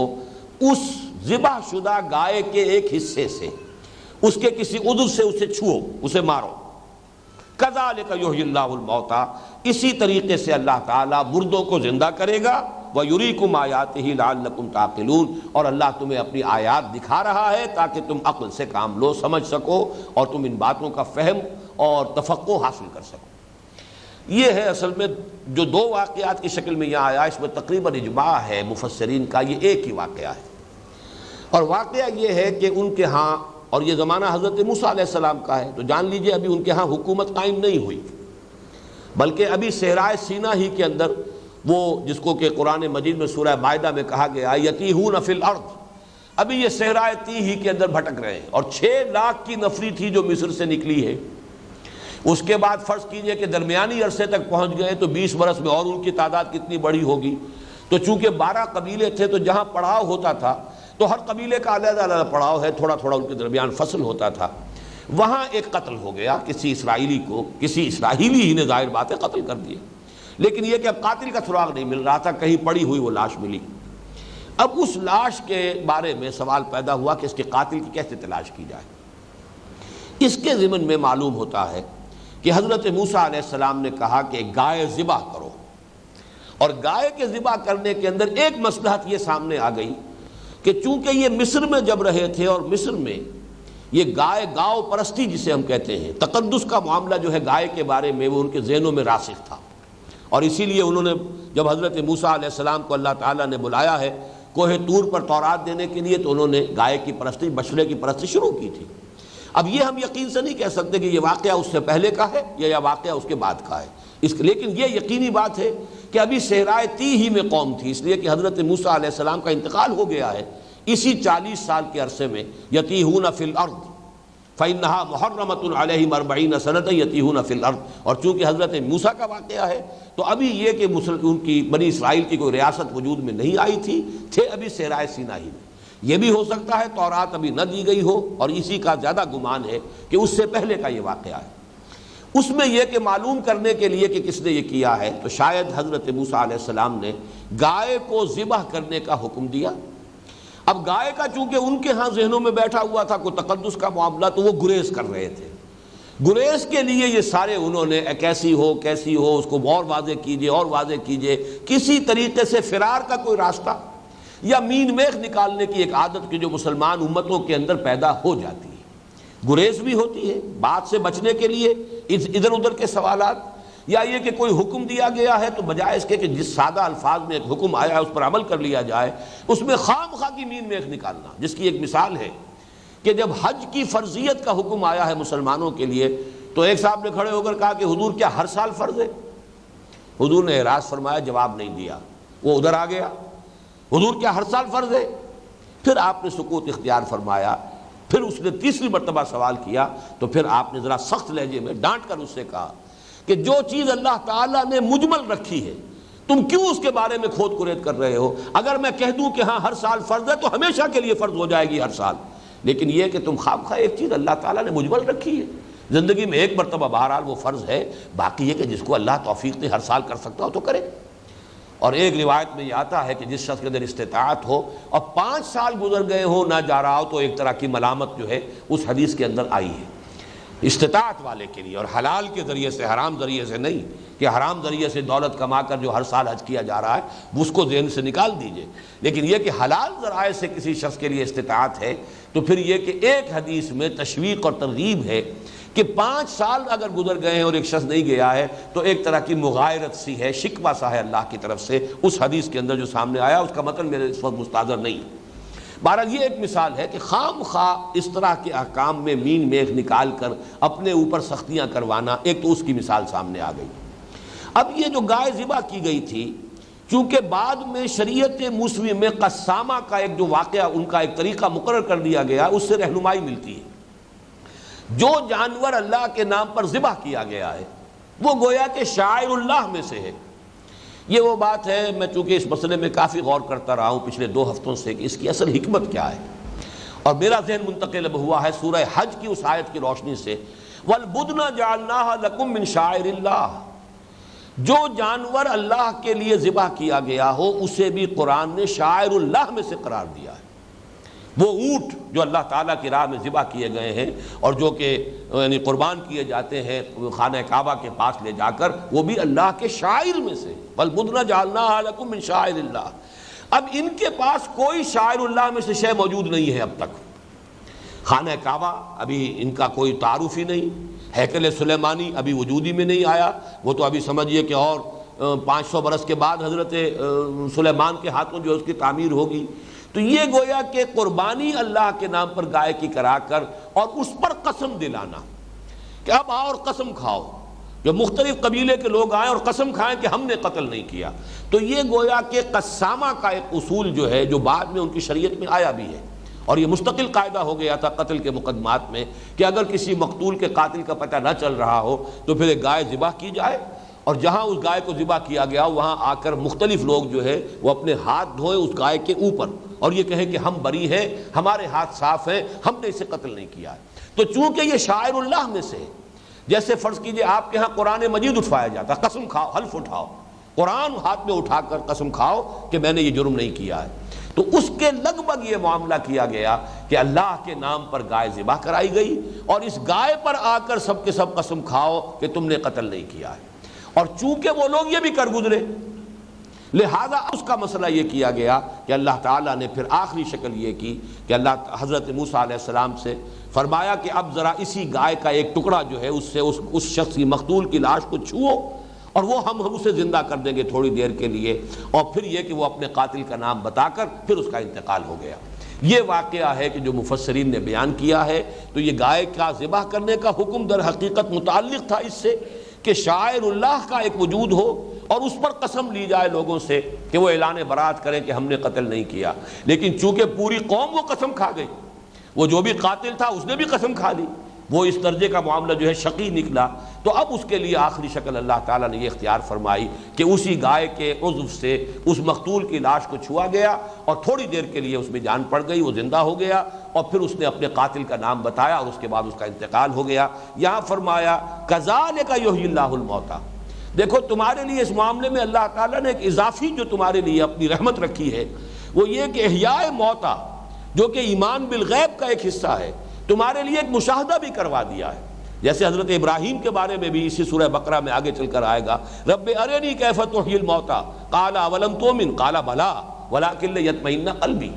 اس ذبح شدہ گائے کے ایک حصے سے، اس کے کسی عضو سے اسے چھو، اسے مارو۔ کذالک یحیی اللہ الموتیٰ، اسی طریقے سے اللہ تعالیٰ مردوں کو زندہ کرے گا، ویریکم آیاتہ لعلکم تعقلون، اور اللہ تمہیں اپنی آیات دکھا رہا ہے تاکہ تم عقل سے کام لو، سمجھ سکو، اور تم ان باتوں کا فہم اور تفقہ حاصل کر سکو۔ یہ ہے اصل میں جو دو واقعات کی شکل میں یہاں آیا، اس میں تقریباً اجماع ہے مفسرین کا، یہ ایک ہی واقعہ ہے۔ اور واقعہ یہ ہے کہ ان کے ہاں، اور یہ زمانہ حضرت موسیٰ علیہ السلام کا ہے، تو جان لیجئے ابھی ان کے ہاں حکومت قائم نہیں ہوئی، بلکہ ابھی صحرائے سینا ہی کے اندر وہ جس کو کہ قرآن مجید میں سورہ مائدہ میں کہا گیا یتیہون فی الارض، ابھی یہ صحرائے تیہ ہی کے اندر بھٹک رہے ہیں، اور 6 لاکھ کی نفری تھی جو مصر سے نکلی ہے۔ اس کے بعد فرض کیجئے کہ درمیانی عرصے تک پہنچ گئے تو 20 برس میں اور ان کی تعداد کتنی بڑی ہوگی۔ تو چونکہ 12 قبیلے تھے تو جہاں پڑاؤ ہوتا تھا تو ہر قبیلے کا علیحدہ علیحدہ پڑاؤ ہے، تھوڑا تھوڑا ان کے درمیان فصل ہوتا تھا۔ وہاں ایک قتل ہو گیا کسی اسرائیلی کو، کسی اسرائیلی ہی نے ظاہر بات ہے قتل کر دیا، لیکن یہ کہ اب قاتل کا سراغ نہیں مل رہا تھا، کہیں پڑی ہوئی وہ لاش ملی۔ اب اس لاش کے بارے میں سوال پیدا ہوا کہ اس کے قاتل کی کیسے تلاش کی جائے۔ اس کے ضمن میں معلوم ہوتا ہے کہ حضرت موسیٰ علیہ السلام نے کہا کہ گائے ذبح کرو، اور گائے کے ذبح کرنے کے اندر ایک مصلحت یہ سامنے آ گئی کہ چونکہ یہ مصر میں جب رہے تھے، اور مصر میں یہ گائے گاؤ پرستی جسے ہم کہتے ہیں، تقدس کا معاملہ جو ہے گائے کے بارے میں وہ ان کے ذہنوں میں راسخ تھا، اور اسی لیے انہوں نے جب حضرت موسیٰ علیہ السلام کو اللہ تعالیٰ نے بلایا ہے کوہ طور پر تورات دینے کے لیے، تو انہوں نے گائے کی پرستی، بچڑے کی پرستی شروع کی تھی۔ اب یہ ہم یقین سے نہیں کہہ سکتے کہ یہ واقعہ اس سے پہلے کا ہے یا واقعہ اس کے بعد کا ہے، لیکن یہ یقینی بات ہے کہ ابھی صحرائے تیہ ہی میں قوم تھی، اس لیے کہ حضرت موسیٰ علیہ السلام کا انتقال ہو گیا ہے اسی 40 سال کے عرصے میں۔ یتیہون فی الارض فإنہا محرمۃ علیہم 40 سنۃ یتیہون فی الارض، اور چونکہ حضرت موسیٰ کا واقعہ ہے تو ابھی یہ کہ ان کی بنی اسرائیل کی کوئی ریاست وجود میں نہیں آئی تھی، تھے ابھی صحرائے سینا ہی میں۔ یہ بھی ہو سکتا ہے تورات ابھی نہ دی گئی ہو، اور اسی کا زیادہ گمان ہے کہ اس سے پہلے کا یہ واقعہ ہے۔ اس میں یہ کہ معلوم کرنے کے لیے کہ کس نے یہ کیا ہے، تو شاید حضرت موسیٰ علیہ السلام نے گائے کو ذبح کرنے کا حکم دیا۔ اب گائے کا چونکہ ان کے ہاں ذہنوں میں بیٹھا ہوا تھا کوئی تقدس کا معاملہ، تو وہ گریز کر رہے تھے۔ گریز کے لیے یہ سارے انہوں نے کیسی ہو اس کو اور واضح کیجئے اور واضح کیجئے، کسی طریقے سے فرار کا کوئی راستہ یا مین میخ نکالنے کی ایک عادت کی جو مسلمان امتوں کے اندر پیدا ہو جاتی ہے۔ گریز بھی ہوتی ہے بات سے بچنے کے لیے، ادھر ادھر کے سوالات، یا یہ کہ کوئی حکم دیا گیا ہے تو بجائے اس کے کہ جس سادہ الفاظ میں ایک حکم آیا ہے اس پر عمل کر لیا جائے، اس میں خام خواہ کی مین میخ نکالنا، جس کی ایک مثال ہے کہ جب حج کی فرضیت کا حکم آیا ہے مسلمانوں کے لیے، تو ایک صاحب نے کھڑے ہو کر کہا کہ حضور کیا ہر سال فرض ہے؟ حضور نے اعراض فرمایا، جواب نہیں دیا، وہ ادھر آ گیا، حضور کیا ہر سال فرض ہے؟ پھر آپ نے سکوت اختیار فرمایا، پھر اس نے تیسری مرتبہ سوال کیا، تو پھر آپ نے ذرا سخت لہجے میں ڈانٹ کر اس سے کہا کہ جو چیز اللہ تعالیٰ نے مجمل رکھی ہے تم کیوں اس کے بارے میں کھود کرید کر رہے ہو؟ اگر میں کہہ دوں کہ ہاں ہر سال فرض ہے تو ہمیشہ کے لیے فرض ہو جائے گی ہر سال، لیکن یہ کہ تم خواہ خواہ ایک چیز اللہ تعالیٰ نے مجمل رکھی ہے، زندگی میں ایک مرتبہ بہرحال وہ فرض ہے، باقی یہ کہ جس کو اللہ توفیق دے ہر سال کر سکتا ہو تو کرے۔ اور ایک روایت میں یہ آتا ہے کہ جس شخص کے اندر استطاعت ہو اور 5 سال گزر گئے ہو نہ جا رہا ہو، تو ایک طرح کی ملامت جو ہے اس حدیث کے اندر آئی ہے استطاعت والے کے لیے، اور حلال کے ذریعے سے، حرام ذریعے سے نہیں کہ حرام ذریعے سے دولت کما کر جو ہر سال حج کیا جا رہا ہے اس کو ذہن سے نکال دیجئے، لیکن یہ کہ حلال ذرائع سے کسی شخص کے لیے استطاعت ہے، تو پھر یہ کہ ایک حدیث میں تشویق اور ترغیب ہے کہ 5 سال اگر گزر گئے ہیں اور ایک شخص نہیں گیا ہے تو ایک طرح کی مغایرت سی ہے، شکوہ سا ہے اللہ کی طرف سے اس حدیث کے اندر جو سامنے آیا، اس کا متن میرے اس وقت مستحضر نہیں۔ بہرحال یہ ایک مثال ہے کہ خام خواہ اس طرح کے احکام میں مین میخ نکال کر اپنے اوپر سختیاں کروانا، ایک تو اس کی مثال سامنے آ گئی۔ اب یہ جو گائے ذبح کی گئی تھی، چونکہ بعد میں شریعت موسوی میں قسامہ کا ایک جو واقعہ ان کا ایک طریقہ مقرر کر دیا گیا، اس سے رہنمائی ملتی ہے جو جانور اللہ کے نام پر ذبح کیا گیا ہے وہ گویا کہ شاعر اللہ میں سے ہے۔ یہ وہ بات ہے، میں چونکہ اس مسئلے میں کافی غور کرتا رہا ہوں پچھلے 2 ہفتوں سے کہ اس کی اصل حکمت کیا ہے، اور میرا ذہن منتقل ہوا ہے سورہ حج کی اس آیت کی روشنی سے، وَالْبُدْنَ جَعَلْنَاهَا لَكُم مِّن شَعَائِرِ اللَّهِ، جو جانور اللہ کے لیے ذبح کیا گیا ہو اسے بھی قرآن نے شاعر اللہ میں سے قرار دیا ہے۔ وہ اونٹ جو اللہ تعالیٰ کی راہ میں ذبح کیے گئے ہیں اور جو کہ یعنی قربان کیے جاتے ہیں خانہ کعبہ کے پاس لے جا کر، وہ بھی اللہ کے شاعر میں سے، وَالْبُدْنَ جَعَلْنَاهَا لَكُم مِّن شَعَائِرِ اللَّهِ۔ اب ان کے پاس کوئی شاعر اللہ میں سے شے موجود نہیں ہے اب تک۔ خانہ کعبہ ابھی ان کا کوئی تعارف ہی نہیں، ہیکل سلیمانی ابھی وجود ہی میں نہیں آیا، وہ تو ابھی سمجھیے کہ اور 500 برس کے بعد حضرت سلیمان کے ہاتھوں جو اس کی تعمیر ہوگی۔ تو یہ گویا کہ قربانی اللہ کے نام پر گائے کی کرا کر اور اس پر قسم دلانا کہ اب آؤ اور قسم کھاؤ، جو مختلف قبیلے کے لوگ آئیں اور قسم کھائیں کہ ہم نے قتل نہیں کیا، تو یہ گویا کہ قسامہ کا ایک اصول جو ہے جو بعد میں ان کی شریعت میں آیا بھی ہے، اور یہ مستقل قاعدہ ہو گیا تھا قتل کے مقدمات میں کہ اگر کسی مقتول کے قاتل کا پتہ نہ چل رہا ہو تو پھر ایک گائے ذبح کی جائے، اور جہاں اس گائے کو ذبح کیا گیا وہاں آ کر مختلف لوگ جو ہے وہ اپنے ہاتھ دھوئیں اس گائے کے اوپر اور یہ کہیں کہ ہم بری ہیں، ہمارے ہاتھ صاف ہیں، ہم نے اسے قتل نہیں کیا ہے۔ تو چونکہ یہ شاعر اللہ میں سے ہے، جیسے فرض کیجئے آپ کے ہاں قرآن مجید اٹھوایا جاتا، قسم کھاؤ، حلف اٹھاؤ، قرآن ہاتھ میں اٹھا کر قسم کھاؤ کہ میں نے یہ جرم نہیں کیا ہے، تو اس کے لگ بھگ یہ معاملہ کیا گیا کہ اللہ کے نام پر گائے ذبح کرائی گئی اور اس گائے پر آ کر سب کے سب قسم کھاؤ کہ تم نے قتل نہیں کیا ہے۔ اور چونکہ وہ لوگ یہ بھی کر گزرے لہذا اس کا مسئلہ یہ کیا گیا کہ اللہ تعالیٰ نے پھر آخری شکل یہ کی کہ اللہ حضرت موسیٰ علیہ السلام سے فرمایا کہ اب ذرا اسی گائے کا ایک ٹکڑا جو ہے اس سے اس شخص کی مقتول کی لاش کو چھوؤ اور وہ ہم اسے زندہ کر دیں گے تھوڑی دیر کے لیے، اور پھر یہ کہ وہ اپنے قاتل کا نام بتا کر پھر اس کا انتقال ہو گیا۔ یہ واقعہ ہے کہ جو مفسرین نے بیان کیا ہے، تو یہ گائے کا ذبح کرنے کا حکم در حقیقت متعلق تھا اس سے کہ شاعر اللہ کا ایک وجود ہو اور اس پر قسم لی جائے لوگوں سے کہ وہ اعلان برات کریں کہ ہم نے قتل نہیں کیا، لیکن چونکہ پوری قوم وہ قسم کھا گئی، وہ جو بھی قاتل تھا اس نے بھی قسم کھا لی، وہ اس درجے کا معاملہ جو ہے شقی نکلا، تو اب اس کے لیے آخری شکل اللہ تعالیٰ نے یہ اختیار فرمائی کہ اسی گائے کے عضو سے اس مقتول کی لاش کو چھوا گیا اور تھوڑی دیر کے لیے اس میں جان پڑ گئی، وہ زندہ ہو گیا اور پھر اس نے اپنے قاتل کا نام بتایا اور اس کے بعد اس کا انتقال ہو گیا۔ یہاں فرمایا کذالک یحیی اللہ الموتیٰ، دیکھو تمہارے لیے اس معاملے میں اللہ تعالیٰ نے ایک اضافی جو تمہارے لیے اپنی رحمت رکھی ہے وہ یہ کہ احیاء موتیٰ جو کہ ایمان بالغیب کا ایک حصہ ہے، تمہارے لیے ایک مشاہدہ بھی کروا دیا ہے، جیسے حضرت ابراہیم کے بارے میں بھی اسی سورہ بقرہ میں آگے چل کر آئے گا، رب ارنی کیف تحیی الموتیٰ قال اولم تؤمن قال بلی ولکن لیطمئن قلبی،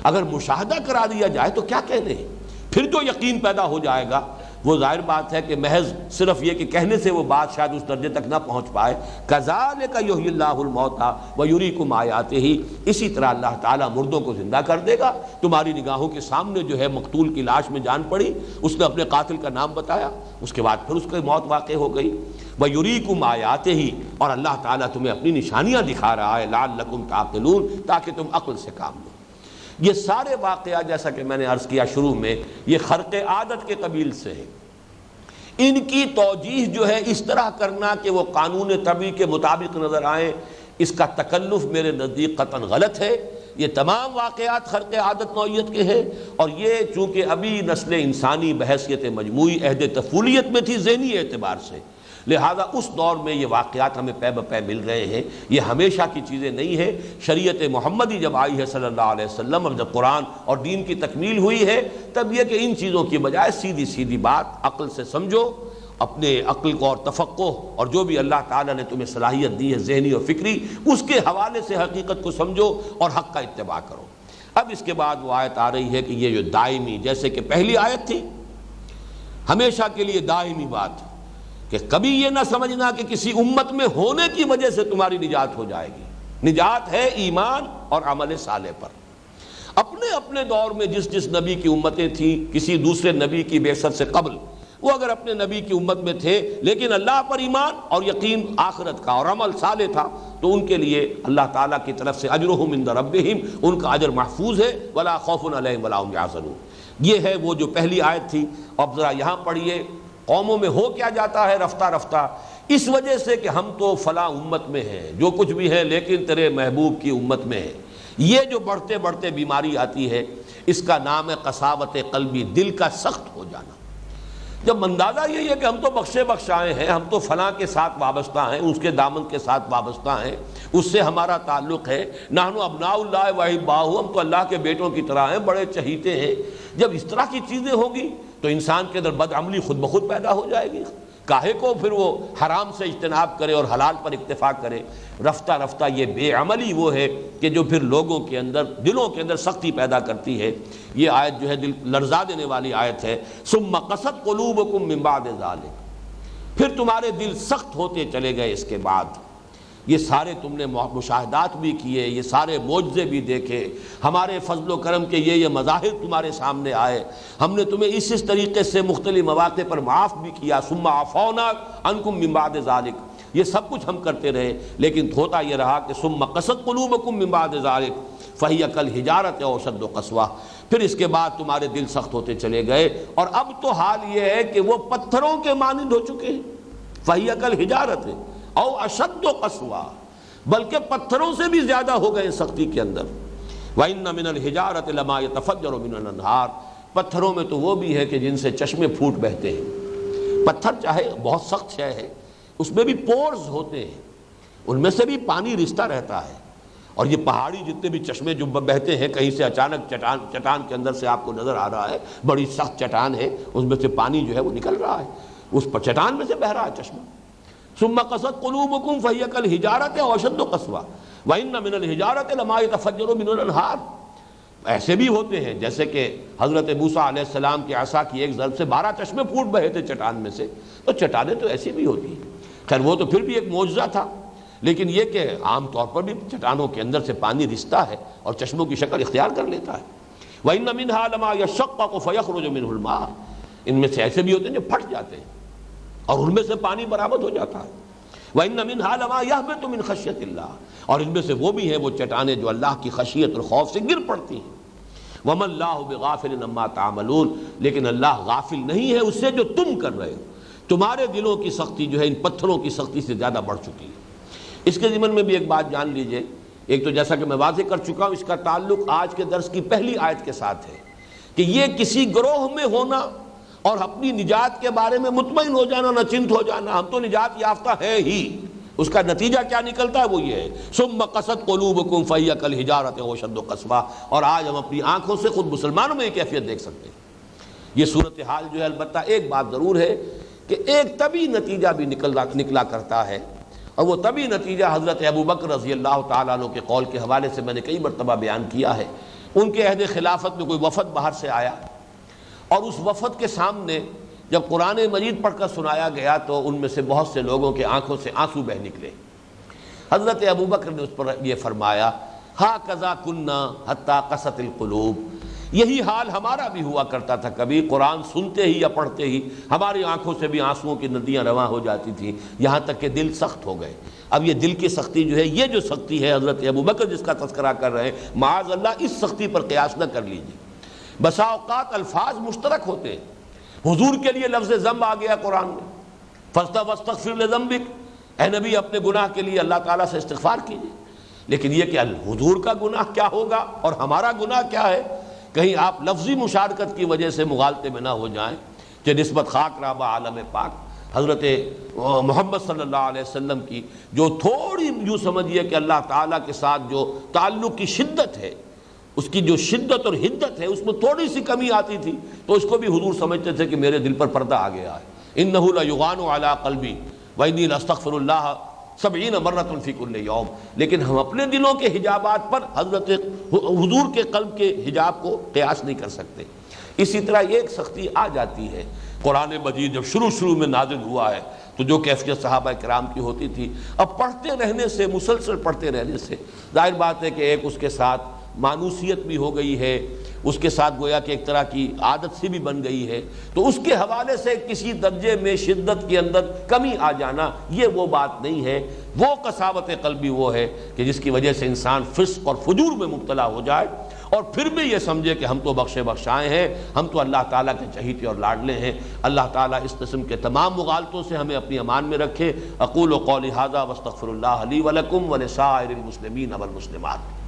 اگر مشاہدہ کرا دیا جائے تو کیا کہنے ہیں، پھر جو یقین پیدا ہو جائے گا وہ ظاہر بات ہے کہ محض صرف یہ کہ کہنے سے وہ بات شاید اس درجے تک نہ پہنچ پائے۔ کذالک یحیی اللہ الموتیٰ ویریکم آیاتہ، اسی طرح اللہ تعالیٰ مردوں کو زندہ کر دے گا، تمہاری نگاہوں کے سامنے جو ہے مقتول کی لاش میں جان پڑی، اس نے اپنے قاتل کا نام بتایا، اس کے بعد پھر اس کی موت واقع ہو گئی، ویریکم آیاتہ، اور اللہ تعالیٰ تمہیں اپنی نشانیاں دکھا رہا ہے، لعلکم تعقلون، تاکہ تم عقل سے کام لو۔ یہ سارے واقعات جیسا کہ میں نے عرض کیا شروع میں یہ خرق عادت کے قبیل سے ہے، ان کی توجیح جو ہے اس طرح کرنا کہ وہ قانون طبعی کے مطابق نظر آئیں، اس کا تکلف میرے نزدیک قطعاً غلط ہے۔ یہ تمام واقعات خرق عادت نوعیت کے ہیں، اور یہ چونکہ ابھی نسل انسانی بحیثیت مجموعی عہد طفولیت میں تھی ذہنی اعتبار سے، لہذا اس دور میں یہ واقعات ہمیں پے بپے مل رہے ہیں، یہ ہمیشہ کی چیزیں نہیں ہیں۔ شریعت محمدی جب آئی ہے صلی اللہ علیہ وسلم، اور جب قرآن اور دین کی تکمیل ہوئی ہے، تب یہ کہ ان چیزوں کی بجائے سیدھی سیدھی بات عقل سے سمجھو، اپنے عقل کو اور تفقہ اور جو بھی اللہ تعالیٰ نے تمہیں صلاحیت دی ہے ذہنی اور فکری، اس کے حوالے سے حقیقت کو سمجھو اور حق کا اتباع کرو۔ اب اس کے بعد وہ آیت آ رہی ہے کہ یہ جو دائمی، جیسے کہ پہلی آیت تھی ہمیشہ کے لیے دائمی بات، کہ کبھی یہ نہ سمجھنا کہ کسی امت میں ہونے کی وجہ سے تمہاری نجات ہو جائے گی، نجات ہے ایمان اور عمل صالح پر۔ اپنے اپنے دور میں جس جس نبی کی امتیں تھیں، کسی دوسرے نبی کی بعثت سے قبل وہ اگر اپنے نبی کی امت میں تھے لیکن اللہ پر ایمان اور یقین آخرت کا اور عمل صالح تھا تو ان کے لیے اللہ تعالیٰ کی طرف سے اجرہم عند ربہم، ان کا اجر محفوظ ہے، ولا خوف علیہم ولا هم یحزنون۔ یہ ہے وہ جو پہلی آیت تھی۔ اب ذرا یہاں پڑھیے قوموں میں ہو کیا جاتا ہے رفتہ رفتہ، اس وجہ سے کہ ہم تو فلاں امت میں ہیں، جو کچھ بھی ہے لیکن تیرے محبوب کی امت میں ہے۔ یہ جو بڑھتے بڑھتے بیماری آتی ہے اس کا نام ہے قساوت قلبی، دل کا سخت ہو جانا۔ جب اندازہ یہی ہے کہ ہم تو بخشے بخشائے ہیں، ہم تو فلاں کے ساتھ وابستہ ہیں، اس کے دامن کے ساتھ وابستہ ہیں، اس سے ہمارا تعلق ہے، نحن ابناء اللہ و احباؤہ، ہم تو اللہ کے بیٹوں کی طرح ہیں، بڑے چہیتے ہیں۔ جب اس طرح کی چیزیں ہوں گی تو انسان کے اندر بدعملی خود بخود پیدا ہو جائے گی، کاہے کو پھر وہ حرام سے اجتناب کرے اور حلال پر اکتفا کرے۔ رفتہ رفتہ یہ بے عملی وہ ہے کہ جو پھر لوگوں کے اندر، دلوں کے اندر سختی پیدا کرتی ہے۔ یہ آیت جو ہے دل لرزا دینے والی آیت ہے۔ ثم قست قلوبکم من بعد ذلک، پھر تمہارے دل سخت ہوتے چلے گئے اس کے بعد۔ یہ سارے تم نے مشاہدات بھی کیے، یہ سارے معجزے بھی دیکھے، ہمارے فضل و کرم کے یہ مظاہر تمہارے سامنے آئے، ہم نے تمہیں اس طریقے سے مختلف مواقع پر معاف بھی کیا۔ ثم عفونا عنکم من بعد ذلک، یہ سب کچھ ہم کرتے رہے، لیکن ہوتا یہ رہا کہ ثم قست قلوبکم من بعد ذلک فہی کالحجارۃ او اشد قسوۃ، پھر اس کے بعد تمہارے دل سخت ہوتے چلے گئے، اور اب تو حال یہ ہے کہ وہ پتھروں کے مانند ہو چکے ہیں۔ فہی کالحجارۃ او اشد قسوۃ، بلکہ پتھروں سے بھی زیادہ ہو گئے سختی کے اندر۔ وَإِنَّ مِنَ الْحِجَارَةِ لَمَا يَتَفَجَّرُ مِنْهُ الْأَنْهَارُ، پتھروں میں تو وہ بھی ہے کہ جن سے چشمے پھوٹ بہتے ہیں۔ پتھر چاہے بہت سخت شے ہے، اس میں بھی پورز ہوتے ہیں، ان میں سے بھی پانی رستا رہتا ہے، اور یہ پہاڑی جتنے بھی چشمے جو بہتے ہیں، کہیں سے اچانک چٹان کے اندر سے آپ کو نظر آ رہا ہے، بڑی سخت چٹان ہے، اس میں سے پانی جو ہے وہ نکل رہا ہے، اس پر چٹان میں سے بہہ رہا ہے چشمہ۔ ثم قست قلوبکم فہی کالحجارۃ او اشد قسوۃ وَإِنَّ مِنَ الْحِجَارَةِ لَمَا يَتَفَجَّرُ مِنْهُ الْأَنْهَارُ، ایسے بھی ہوتے ہیں جیسے کہ حضرت موسیٰ علیہ السلام کی عصا کی ایک ضرب سے 12 چشمے پھوٹ بہے تھے چٹان میں سے، تو چٹانیں تو ایسی بھی ہوتی ہیں۔ خیر وہ تو پھر بھی ایک معجزہ تھا، لیکن یہ کہ عام طور پر بھی چٹانوں کے اندر سے پانی رستا ہے اور چشموں کی شکل اختیار کر لیتا ہے۔ وَإِنَّ مِنْهَا لَمَا يَشَّقَّقُ فَيَخْرُجُ مِنْهُ الْمَاءُ، ان میں سے ایسے بھی ہوتے ہیں جو پھٹ جاتے ہیں اور ان میں سے پانی برآمد ہو جاتا ہے۔ وَإِنَّ مِنْهَا لَمَا يَهْبِطُ مِنْ خَشْيَةِ اللَّهِ، اور ان میں سے وہ بھی ہیں وہ چٹانیں جو اللہ کی خشیت اور خوف سے گر پڑتی ہیں۔ وَمَا اللَّهُ بِغَافِلٍ عَمَّا تَعْمَلُونَ، لیکن اللہ غافل نہیں ہے اس سے جو تم کر رہے ہو۔ تمہارے دلوں کی سختی جو ہے ان پتھروں کی سختی سے زیادہ بڑھ چکی ہے۔ اس کے ضمن میں بھی ایک بات جان لیجئے، ایک تو جیسا کہ میں واضح کر چکا ہوں، اس کا تعلق آج کے درس کی پہلی آیت کے ساتھ ہے کہ یہ کسی گروہ میں ہونا اور اپنی نجات کے بارے میں مطمئن ہو جانا، نہ چنت ہو جانا، ہم تو نجات یافتہ ہے ہی، اس کا نتیجہ کیا نکلتا ہے وہ یہ ہے ثم قست قلوبکم فہی کالحجارۃ او اشد قسوۃ۔ اور آج ہم اپنی آنکھوں سے خود مسلمانوں میں یہ کیفیت دیکھ سکتے ہیں۔ یہ صورتحال جو ہے، البتہ ایک بات ضرور ہے کہ ایک طبی نتیجہ بھی نکلا کرتا ہے، اور وہ طبی نتیجہ حضرت ابوبکر رضی اللہ تعالیٰ عنہ کے قول کے حوالے سے میں نے کئی مرتبہ بیان کیا ہے۔ ان کے عہد خلافت میں کوئی وفد باہر سے آیا، اور اس وفد کے سامنے جب قرآن مجید پڑھ کر سنایا گیا تو ان میں سے بہت سے لوگوں کے آنکھوں سے آنسو بہہ نکلے۔ حضرت ابوبکر نے اس پر یہ فرمایا، ہاکذا کنا حتی قست القلوب، یہی حال ہمارا بھی ہوا کرتا تھا، کبھی قرآن سنتے ہی یا پڑھتے ہی ہماری آنکھوں سے بھی آنسوؤں کی ندیاں رواں ہو جاتی تھیں، یہاں تک کہ دل سخت ہو گئے۔ اب یہ دل کی سختی جو ہے، یہ جو سختی ہے حضرت ابوبکر جس کا تذکرہ کر رہے ہیں، معاذ اللہ اس سختی پر قیاس نہ کر لیجیے۔ بسا اوقات الفاظ مشترک ہوتے ہیں، حضور کے لیے لفظ ذنب آ گیا قرآن میں، فاستغفر لذنبک، اے نبی اپنے گناہ کے لیے اللہ تعالیٰ سے استغفار کیجیے، لیکن یہ کہ حضور کا گناہ کیا ہوگا اور ہمارا گناہ کیا ہے، کہیں آپ لفظی مشارکت کی وجہ سے مغالطے میں نہ ہو جائیں کہ نسبت خاک رابہ عالم پاک حضرت محمد صلی اللہ علیہ وسلم کی جو تھوڑی یوں سمجھیے کہ اللہ تعالیٰ کے ساتھ جو تعلق کی شدت ہے، اس کی جو شدت اور حدت ہے، اس میں تھوڑی سی کمی آتی تھی تو اس کو بھی حضور سمجھتے تھے کہ میرے دل پر پردہ آ گیا ہے۔ انہ لیغان علی قلبی وانی لاستغفر اللہ 70 مرۃ فی کل یوم، لیکن ہم اپنے دلوں کے حجابات پر حضرت حضور کے قلب کے حجاب کو قیاس نہیں کر سکتے۔ اسی طرح ایک سختی آ جاتی ہے، قرآن مجید جب شروع میں نازل ہوا ہے تو جو کیفیت صحابہ کرام کی ہوتی تھی، اب پڑھتے رہنے سے، مسلسل پڑھتے رہنے سے ظاہر بات ہے کہ ایک اس کے ساتھ مانوسیت بھی ہو گئی ہے، اس کے ساتھ گویا کہ ایک طرح کی عادت سی بھی بن گئی ہے، تو اس کے حوالے سے کسی درجے میں شدت کے اندر کمی آ جانا یہ وہ بات نہیں ہے۔ وہ قساوت قلبی وہ ہے کہ جس کی وجہ سے انسان فسق اور فجور میں مبتلا ہو جائے اور پھر بھی یہ سمجھے کہ ہم تو بخشے بخشائے ہیں، ہم تو اللہ تعالیٰ کے چہیتے اور لاڈلے ہیں۔ اللہ تعالیٰ اس قسم کے تمام مغالطوں سے ہمیں اپنی امان میں رکھے۔ اقول قولی ھذا واستغفر اللہ لی ولکم ولسائر المسلمین والمسلمات۔